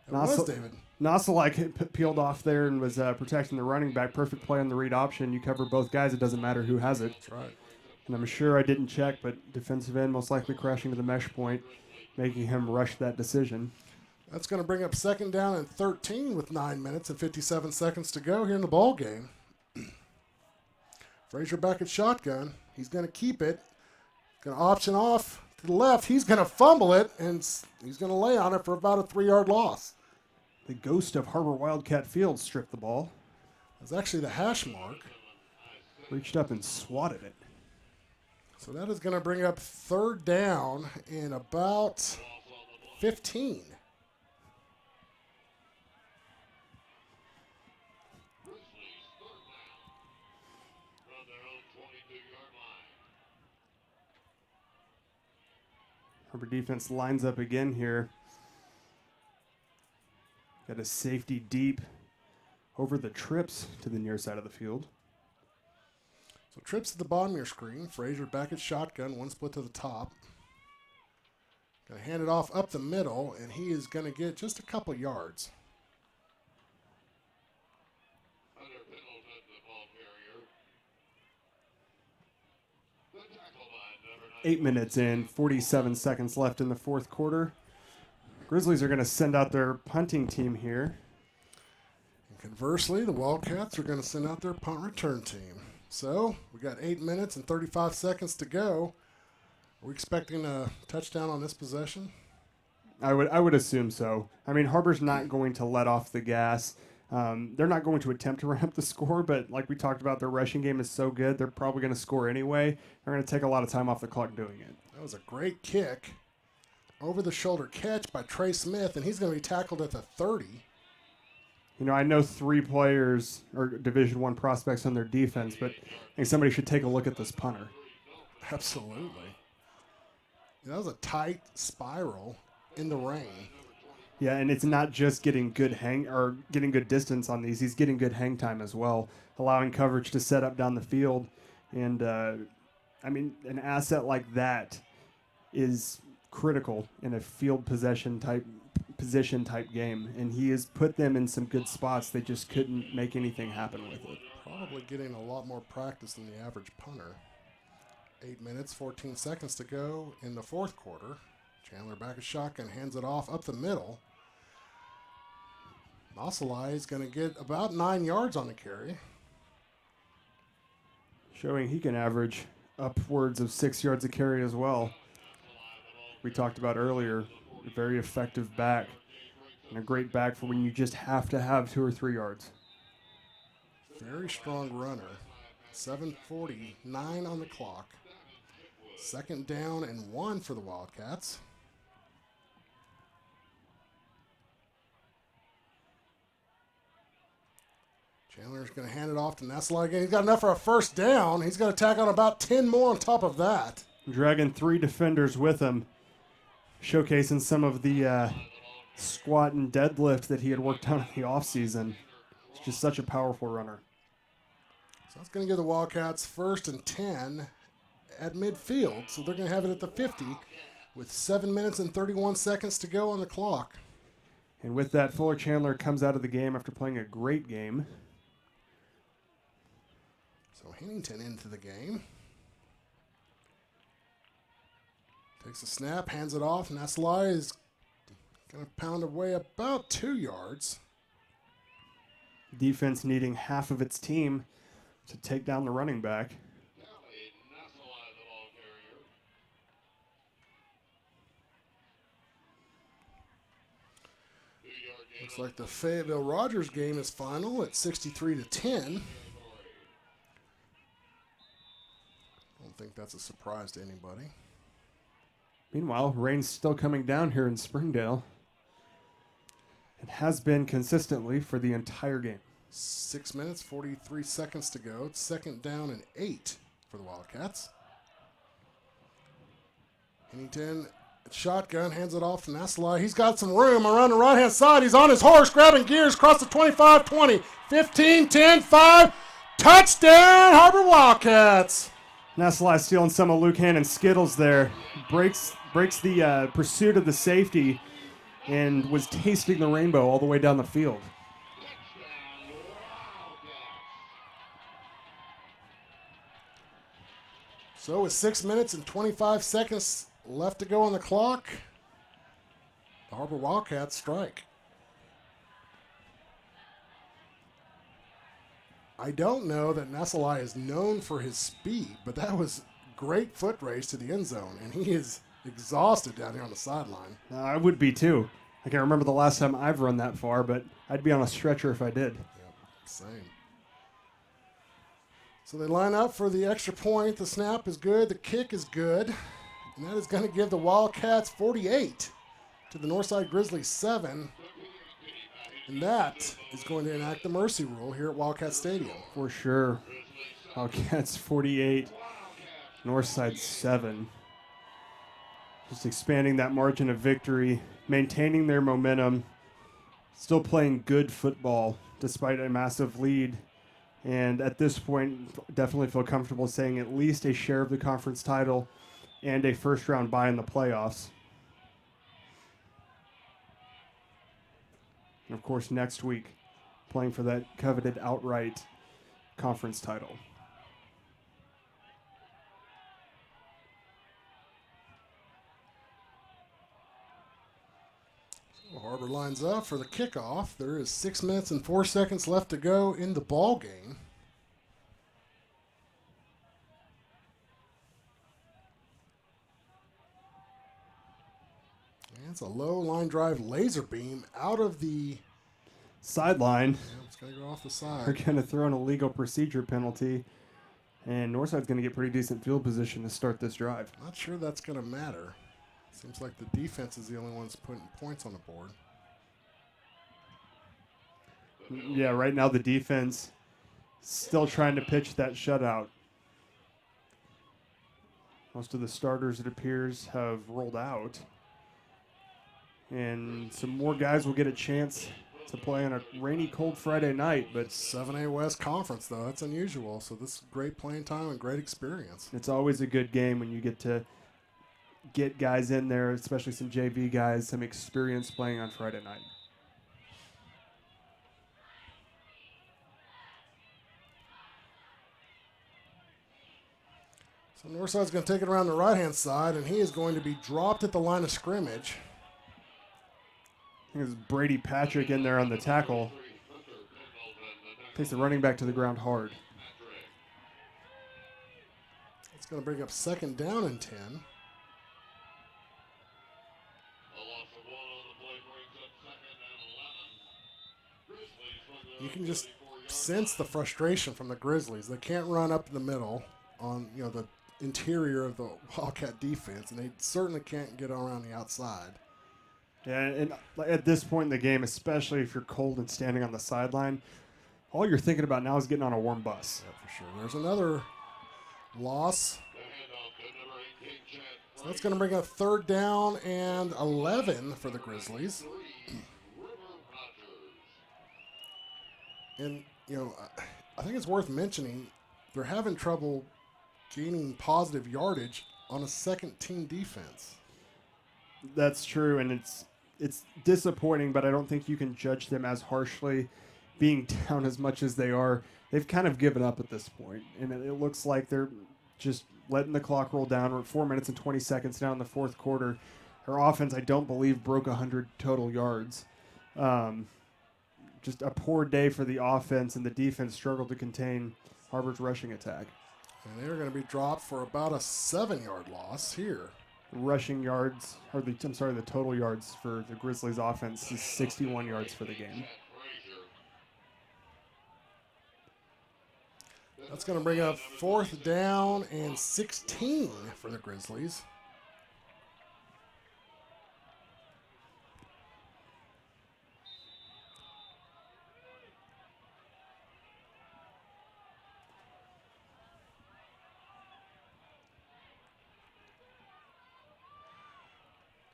It was David. Nosalek peeled off there and was protecting the running back. Perfect play on the read option. You cover both guys. It doesn't matter who has it. That's right. And I'm sure I didn't check, but defensive end most likely crashing to the mesh point, making him rush that decision. That's going to bring up 2nd down and 13 with 9 minutes and 57 seconds to go here in the ball game. Frazier back at shotgun. He's going to keep it. Going to option off to the left. He's going to fumble it, and he's going to lay on it for about a 3-yard loss. The ghost of Har-Ber Wildcat Field stripped the ball. That's actually the hash mark. Reached up and swatted it. So that is going to bring up 3rd down in about 15. Har-Ber defense lines up again here. Got a safety deep over the trips to the near side of the field. So trips to the bottom of your screen. Frazier back at shotgun, 1 split to the top. Going to hand it off up the middle, and he is going to get just a couple yards. 8 minutes in, 47 seconds left in the fourth quarter. Grizzlies are going to send out their punting team here. And conversely, the Wildcats are going to send out their punt return team. So we got 8 minutes and 35 seconds to go. Are we expecting a touchdown on this possession? I would assume so. I mean, Har-Ber's not going to let off the gas. They're not going to attempt to run up the score, but like we talked about, their rushing game is so good, they're probably going to score anyway. They're going to take a lot of time off the clock doing it. That was a great kick. Over-the-shoulder catch by Trey Smith, and he's going to be tackled at the 30. You know, I know 3 players or Division I prospects on their defense, but I think somebody should take a look at this punter. Absolutely. That was a tight spiral in the rain. Yeah, and it's not just getting good getting good distance on these. He's getting good hang time as well, allowing coverage to set up down the field. And I mean, an asset like that is critical in a field position type game, and he has put them in some good spots. They just couldn't make anything happen with it. Probably getting a lot more practice than the average punter. 8 minutes, 14 seconds to go in the fourth quarter. Chandler back at shotgun, hands it off up the middle. Nosalai is going to get about 9 yards on the carry. Showing he can average upwards of 6 yards a carry as well. We talked about earlier, a very effective back, and a great back for when you just have to have 2 or 3 yards. Very strong runner. 7:49 on the clock. 2nd down and 1 for the Wildcats. going to hand it off to Nessla again. He's got enough for a first down. He's going to tack on about 10 more on top of that. Dragging 3 defenders with him, showcasing some of the squat and deadlift that he had worked on in the offseason. He's just such a powerful runner. So that's going to give the Wildcats 1st and 10 at midfield. So they're going to have it at the 50 with 7 minutes and 31 seconds to go on the clock. And with that, Fuller Chandler comes out of the game after playing a great game. So Hennington into the game. Takes a snap, hands it off. Nasalai is going to pound away about 2 yards. Defense needing half of its team to take down the running back. Looks like the Fayetteville-Rogers game is final at 63-10. I don't think that's a surprise to anybody. Meanwhile, rain's still coming down here in Springdale. It has been consistently for the entire game. 6 minutes, 43 seconds to go. It's 2nd down and 8 for the Wildcats. Hennington, shotgun, hands it off to Nasalai. He's got some room around the right-hand side. He's on his horse, grabbing gears across the 25, 20, 15, 10, 5. Touchdown, Har-Ber Wildcats. Nasalai stealing some of Luke Hannon's Skittles there. Breaks the pursuit of the safety and was tasting the rainbow all the way down the field. So with 6 minutes and 25 seconds left to go on the clock, the Har-Ber Wildcats strike. I don't know that Nasalai is known for his speed, but that was great foot race to the end zone, and he is exhausted down here on the sideline. I would be too. I can't remember the last time I've run that far, but I'd be on a stretcher if I did. Yep, same. So they line up for the extra point. The snap is good. The kick is good. And that is going to give the Wildcats 48 to the Northside Grizzly 7. And that is going to enact the mercy rule here at Wildcat Stadium. For sure. Wildcats 48, Northside 7. Just expanding that margin of victory, maintaining their momentum, still playing good football despite a massive lead. And at this point, definitely feel comfortable saying at least a share of the conference title and a first-round bye in the playoffs. And, of course, next week, playing for that coveted outright conference title. So Har-Ber lines up for the kickoff. There is 6 minutes and 4 seconds left to go in the ball game. It's a low line drive laser beam out of the sideline. Yeah, it's going to go off the side. They're going to throw an illegal procedure penalty, and Northside's going to get pretty decent field position to start this drive. Not sure that's going to matter. Seems like the defense is the only ones putting points on the board. Yeah, right now the defense still trying to pitch that shutout. Most of the starters, it appears, have rolled out. And some more guys will get a chance to play on a rainy, cold Friday night. But 7A West Conference, though, that's unusual. So this is great playing time and great experience. It's always a good game when you get to get guys in there, especially some JV guys, some experience playing on Friday night. So Northside's going to take it around the right-hand side, and he is going to be dropped at the line of scrimmage. I think it's Brady Patrick in there on the tackle. Takes the running back to the ground hard. It's going to bring up 2nd down and 10. You can just sense the frustration from the Grizzlies. They can't run up the middle on the interior of the Wildcat defense, and they certainly can't get around the outside. Yeah, and at this point in the game, especially if you're cold and standing on the sideline, all you're thinking about now is getting on a warm bus. Yeah, for sure. There's another loss. So that's going to bring up 3rd down and 11 for the Grizzlies. And, you know, I think it's worth mentioning they're having trouble gaining positive yardage on a second-team defense. That's true, and it's disappointing, but I don't think you can judge them as harshly being down as much as they are. They've kind of given up at this point, and it looks like they're just letting the clock roll down. We're at 4 minutes and 20 seconds now in the fourth quarter. Her offense, I don't believe, broke 100 total yards. Just a poor day for the offense, and the defense struggled to contain Har-Ber's rushing attack. And they're going to be dropped for about a 7-yard loss here. Rushing yards, or the total yards for the Grizzlies offense is 61 yards for the game. That's going to bring up 4th down and 16 for the Grizzlies.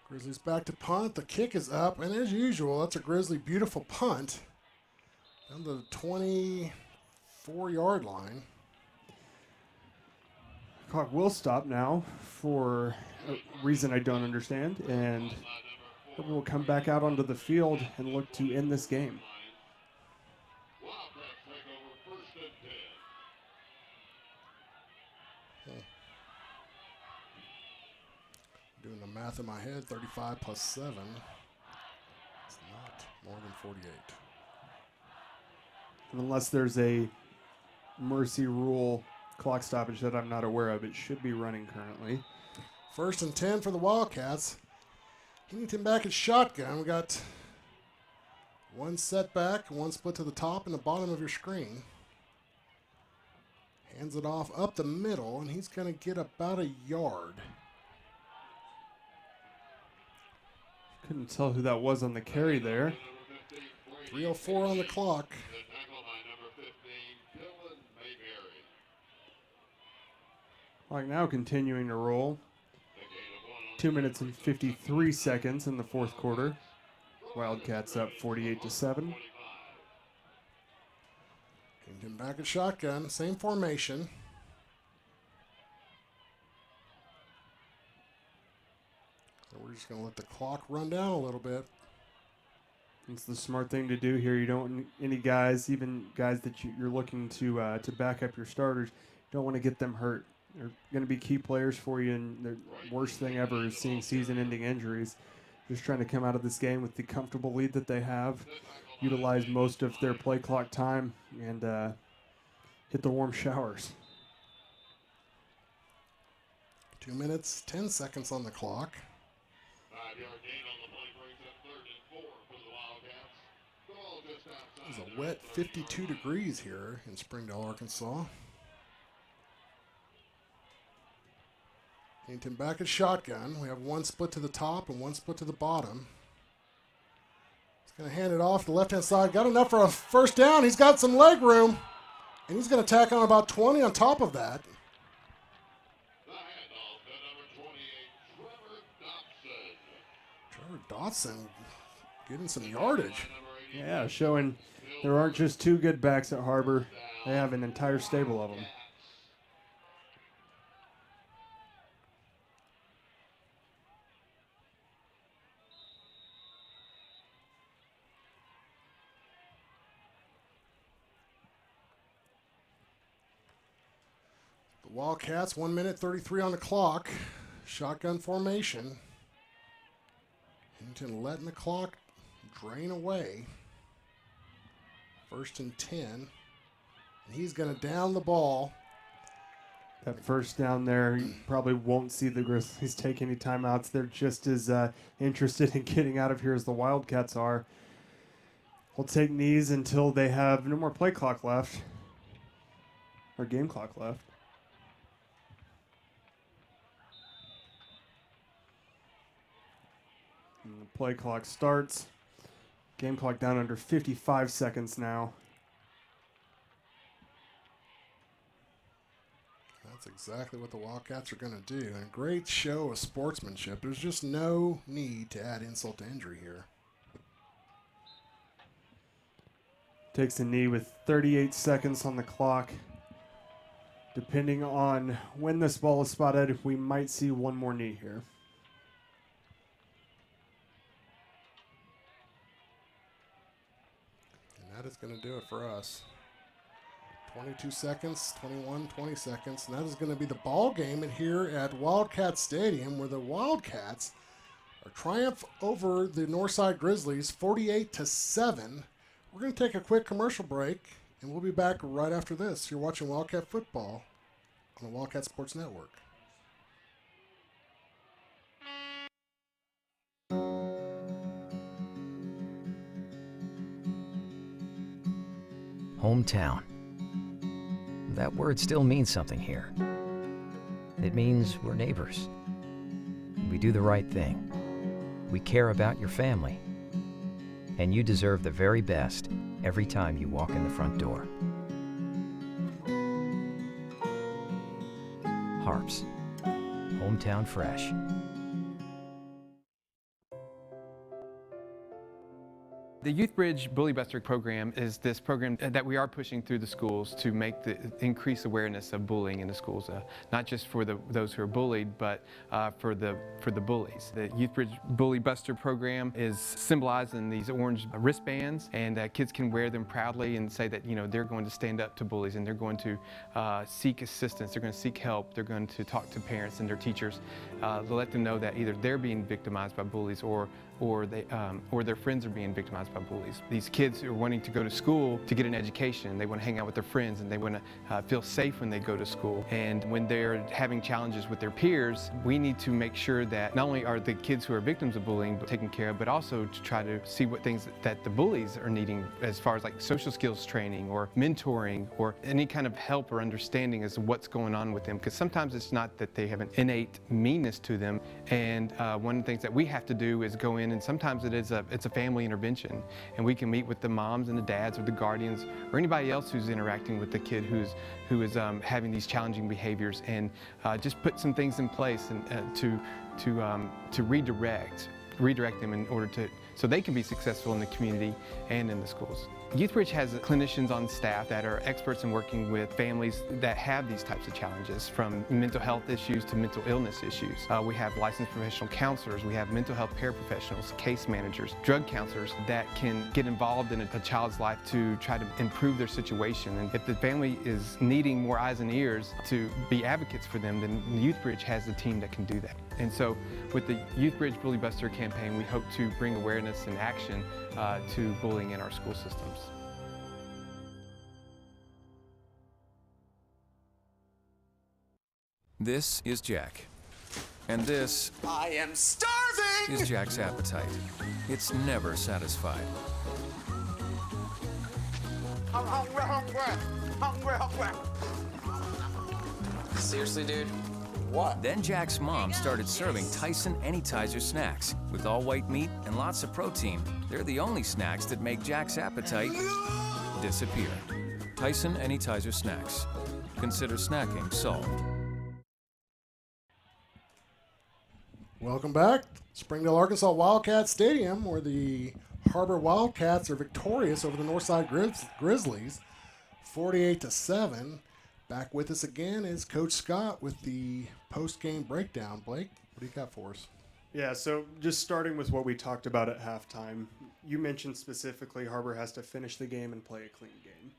Grizzlies back to punt. The kick is up, and as usual, that's a Grizzly beautiful punt down to the 24-yard line. Clock will stop now for a reason I don't understand, and we'll come back out onto the field and look to end this game. Doing the math in my head, 35 plus 7. It's not more than 48. And unless there's a mercy rule clock stoppage that I'm not aware of, it should be running currently. 1st and 10 for the Wildcats. Hennington back at shotgun. We got one setback, one split to the top and the bottom of your screen. Hands it off up the middle, and he's going to get about a yard. Couldn't tell who that was on the carry there. 3:04 on the clock. Clock now continuing to roll. 2 minutes and 53 seconds in the fourth quarter. Wildcats up 48-7. Hennington back at shotgun, same formation. So we're just going to let the clock run down a little bit. It's the smart thing to do here. You don't want any guys, even guys that you're looking to back up your starters, you don't want to get them hurt. They're going to be key players for you, and the worst thing ever is seeing season-ending injuries. Just trying to come out of this game with the comfortable lead that they have, utilize most of their play clock time, and hit the warm showers. 2 minutes, 10 seconds on the clock. 5-yard gain on the play brings up 3rd and 4 for the Wildcats. Ball just outside. It's a wet 52 degrees here in Springdale, Arkansas. Hennington back at shotgun. We have one split to the top and one split to the bottom. He's going to hand it off to the left-hand side. Got enough for a 1st down. He's got some leg room. And he's going to tack on about 20 on top of that. Trevor Dotson getting some yardage. Yeah, showing there aren't just two good backs at Har-Ber. They have an entire stable of them. The Wildcats, 1 minute 33 on the clock. Shotgun formation. Hennington letting the clock drain away. 1st and 10. And he's going to down the ball. That 1st down there, you probably won't see the Grizzlies take any timeouts. They're just as interested in getting out of here as the Wildcats are. We'll take knees until they have no more play clock left. Or game clock left. And the play clock starts. Game clock down under 55 seconds now. exactly what the Wildcats are going to do. And a great show of sportsmanship. There's just no need to add insult to injury here. Takes a knee with 38 seconds on the clock. Depending on when this ball is spotted, we might see one more knee here. And that is going to do it for us. 22 seconds, 21, 20 seconds. And that is going to be the ball game in here at Wildcat Stadium, where the Wildcats are triumph over the Northside Grizzlies 48-7. We're going to take a quick commercial break, and we'll be back right after this. You're watching Wildcat Football on the Wildcat Sports Network. Hometown. That word still means something here. It means we're neighbors. We do the right thing. We care about your family. And you deserve the very best every time you walk in the front door. Har-Ber's, hometown fresh. The Youth Bridge Bully Buster program is this program that we are pushing through the schools to make increase awareness of bullying in the schools, not just for those who are bullied, but for the bullies. The Youth Bridge Bully Buster program is symbolized in these orange wristbands, and kids can wear them proudly and say that they're going to stand up to bullies, and they're going to seek assistance, they're going to seek help, they're going to talk to parents and their teachers to let them know that either they're being victimized by bullies or their friends are being victimized by bullies. These kids are wanting to go to school to get an education. They want to hang out with their friends, and they want to feel safe when they go to school. And when they're having challenges with their peers, we need to make sure that not only are the kids who are victims of bullying taken care of, but also to try to see what things that the bullies are needing as far as like social skills training or mentoring or any kind of help or understanding as to what's going on with them. Because sometimes it's not that they have an innate meanness to them. And one of the things that we have to do is go in, and sometimes it's a family intervention, and we can meet with the moms and the dads or the guardians or anybody else who's interacting with the kid who is having these challenging behaviors, and just put some things in place and to redirect them in order so they can be successful in the community and in the schools. YouthBridge has clinicians on staff that are experts in working with families that have these types of challenges, from mental health issues to mental illness issues. We have licensed professional counselors, we have mental health paraprofessionals, case managers, drug counselors that can get involved in a child's life to try to improve their situation. And if the family is needing more eyes and ears to be advocates for them, then YouthBridge has a team that can do that. And so with the YouthBridge Bully Buster campaign, we hope to bring awareness and action to bullying in our school systems. This is Jack. And this I am starving! is Jack's appetite. It's never satisfied. I'm hungry, hungry, hungry, hungry. Seriously, dude? What? Then Jack's mom started serving Tyson Anytizer snacks with all white meat and lots of protein. They're the only snacks that make Jack's appetite disappear. Tyson Anytizer snacks. Consider snacking solved. Welcome back. Springdale, Arkansas Wildcat Stadium, where the Har-Ber Wildcats are victorious over the Northside Grizzlies, 48-7. Back with us again is Coach Scott with the post-game breakdown. Blake, what do you got for us? Yeah, so just starting with what we talked about at halftime, you mentioned specifically Har-Ber has to finish the game and play a clean game,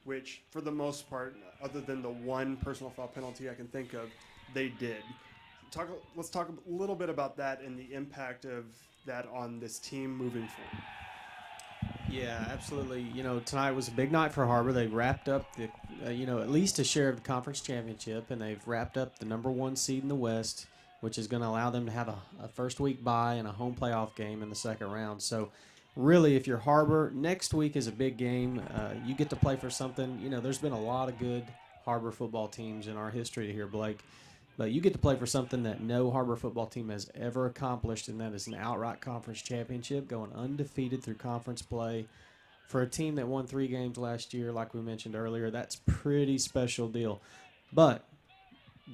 which for the most part, other than the one personal foul penalty I can think of, they did. Let's talk a little bit about that and the impact of that on this team moving forward. Yeah, absolutely. Tonight was a big night for Har-Ber. They wrapped up the, at least a share of the conference championship, and they've wrapped up the #1 seed in the West, which is going to allow them to have a first week bye and a home playoff game in the second round. So really, if you're Har-Ber, next week is a big game. You get to play for something. There's been a lot of good Har-Ber football teams in our history here, Blake. But you get to play for something that no Har-Ber football team has ever accomplished, and that is an outright conference championship, going undefeated through conference play. For a team that won 3 games last year, like we mentioned earlier, that's pretty special deal. But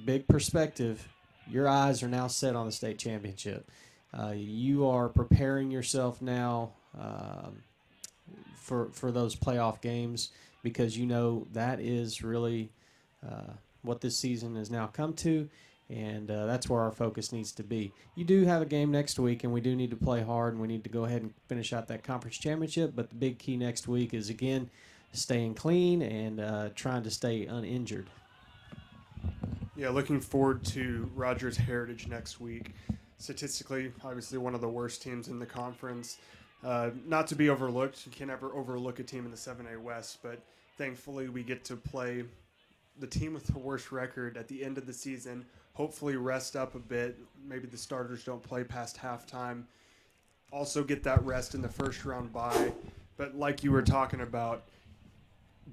big perspective, your eyes are now set on the state championship. You are preparing yourself now for those playoff games, because you know that is really what this season has now come to, and that's where our focus needs to be. You do have a game next week, and we do need to play hard, and we need to go ahead and finish out that conference championship, but the big key next week is, again, staying clean and trying to stay uninjured. Yeah, looking forward to Rogers Heritage next week. Statistically, obviously one of the worst teams in the conference. Not to be overlooked. You can't ever overlook a team in the 7A West, but thankfully we get to play the team with the worst record at the end of the season. Hopefully rest up a bit. Maybe the starters don't play past halftime. Also get that rest in the first round bye. But like you were talking about,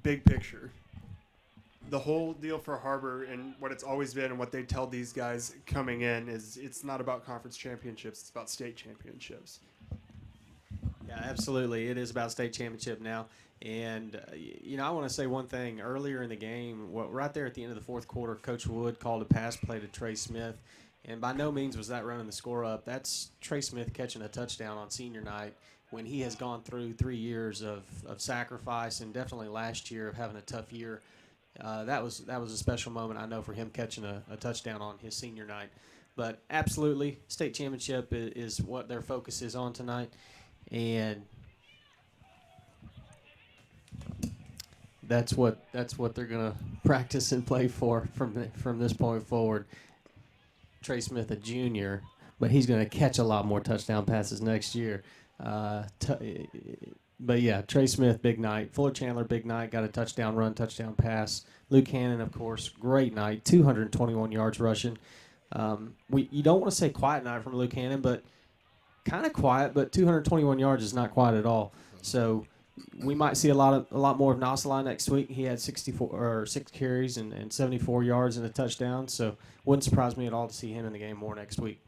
big picture. The whole deal for Har-Ber and what it's always been and what they tell these guys coming in is it's not about conference championships, it's about state championships. Yeah, absolutely. It is about state championship now. And, I want to say one thing. Earlier in the game, right there at the end of the fourth quarter, Coach Wood called a pass play to Trey Smith. And by no means was that running the score up. That's Trey Smith catching a touchdown on senior night when he has gone through 3 years of sacrifice, and definitely last year of having a tough year. That was a special moment, I know, for him catching a touchdown on his senior night. But absolutely, state championship is what their focus is on tonight. And that's what they're gonna practice and play for from this point forward. Trey Smith, a junior, but he's gonna catch a lot more touchdown passes next year. But yeah, Trey Smith, big night. Fuller Chandler, big night. Got a touchdown run, touchdown pass. Luke Hannon, of course, great night. 221 yards rushing. You don't want to say quiet night from Luke Hannon, but kind of quiet. But 221 yards is not quiet at all. So we might see a lot more of Nassau next week. He had 6 carries and 74 yards and a touchdown. So wouldn't surprise me at all to see him in the game more next week.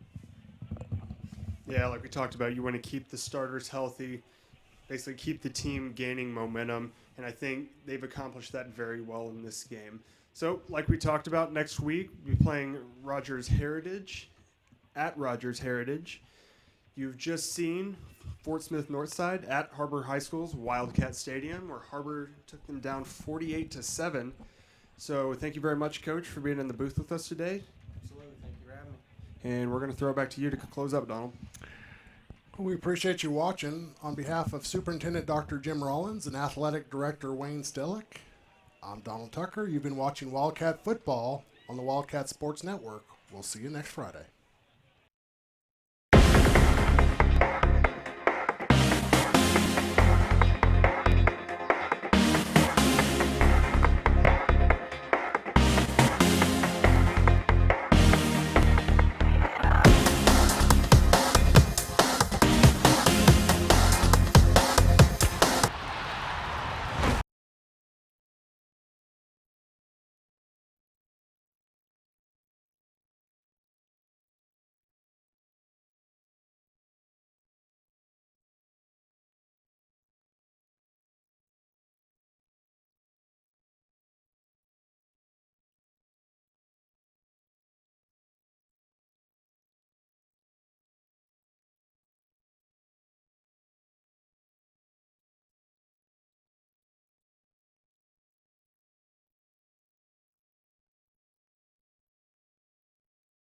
Yeah, like we talked about, you want to keep the starters healthy, basically keep the team gaining momentum, and I think they've accomplished that very well in this game. So, like we talked about, next week we'll be playing Rogers Heritage at Rogers Heritage. You've just seen Fort Smith Northside at Har-Ber High School's Wildcat Stadium, where Har-Ber took them down 48-7. So, thank you very much, Coach, for being in the booth with us today. Absolutely, thank you for having me. And we're going to throw it back to you to close up, Donald. We appreciate you watching. On behalf of Superintendent Dr. Jim Rollins and Athletic Director Wayne Stillick, I'm Donald Tucker. You've been watching Wildcat Football on the Wildcat Sports Network. We'll see you next Friday.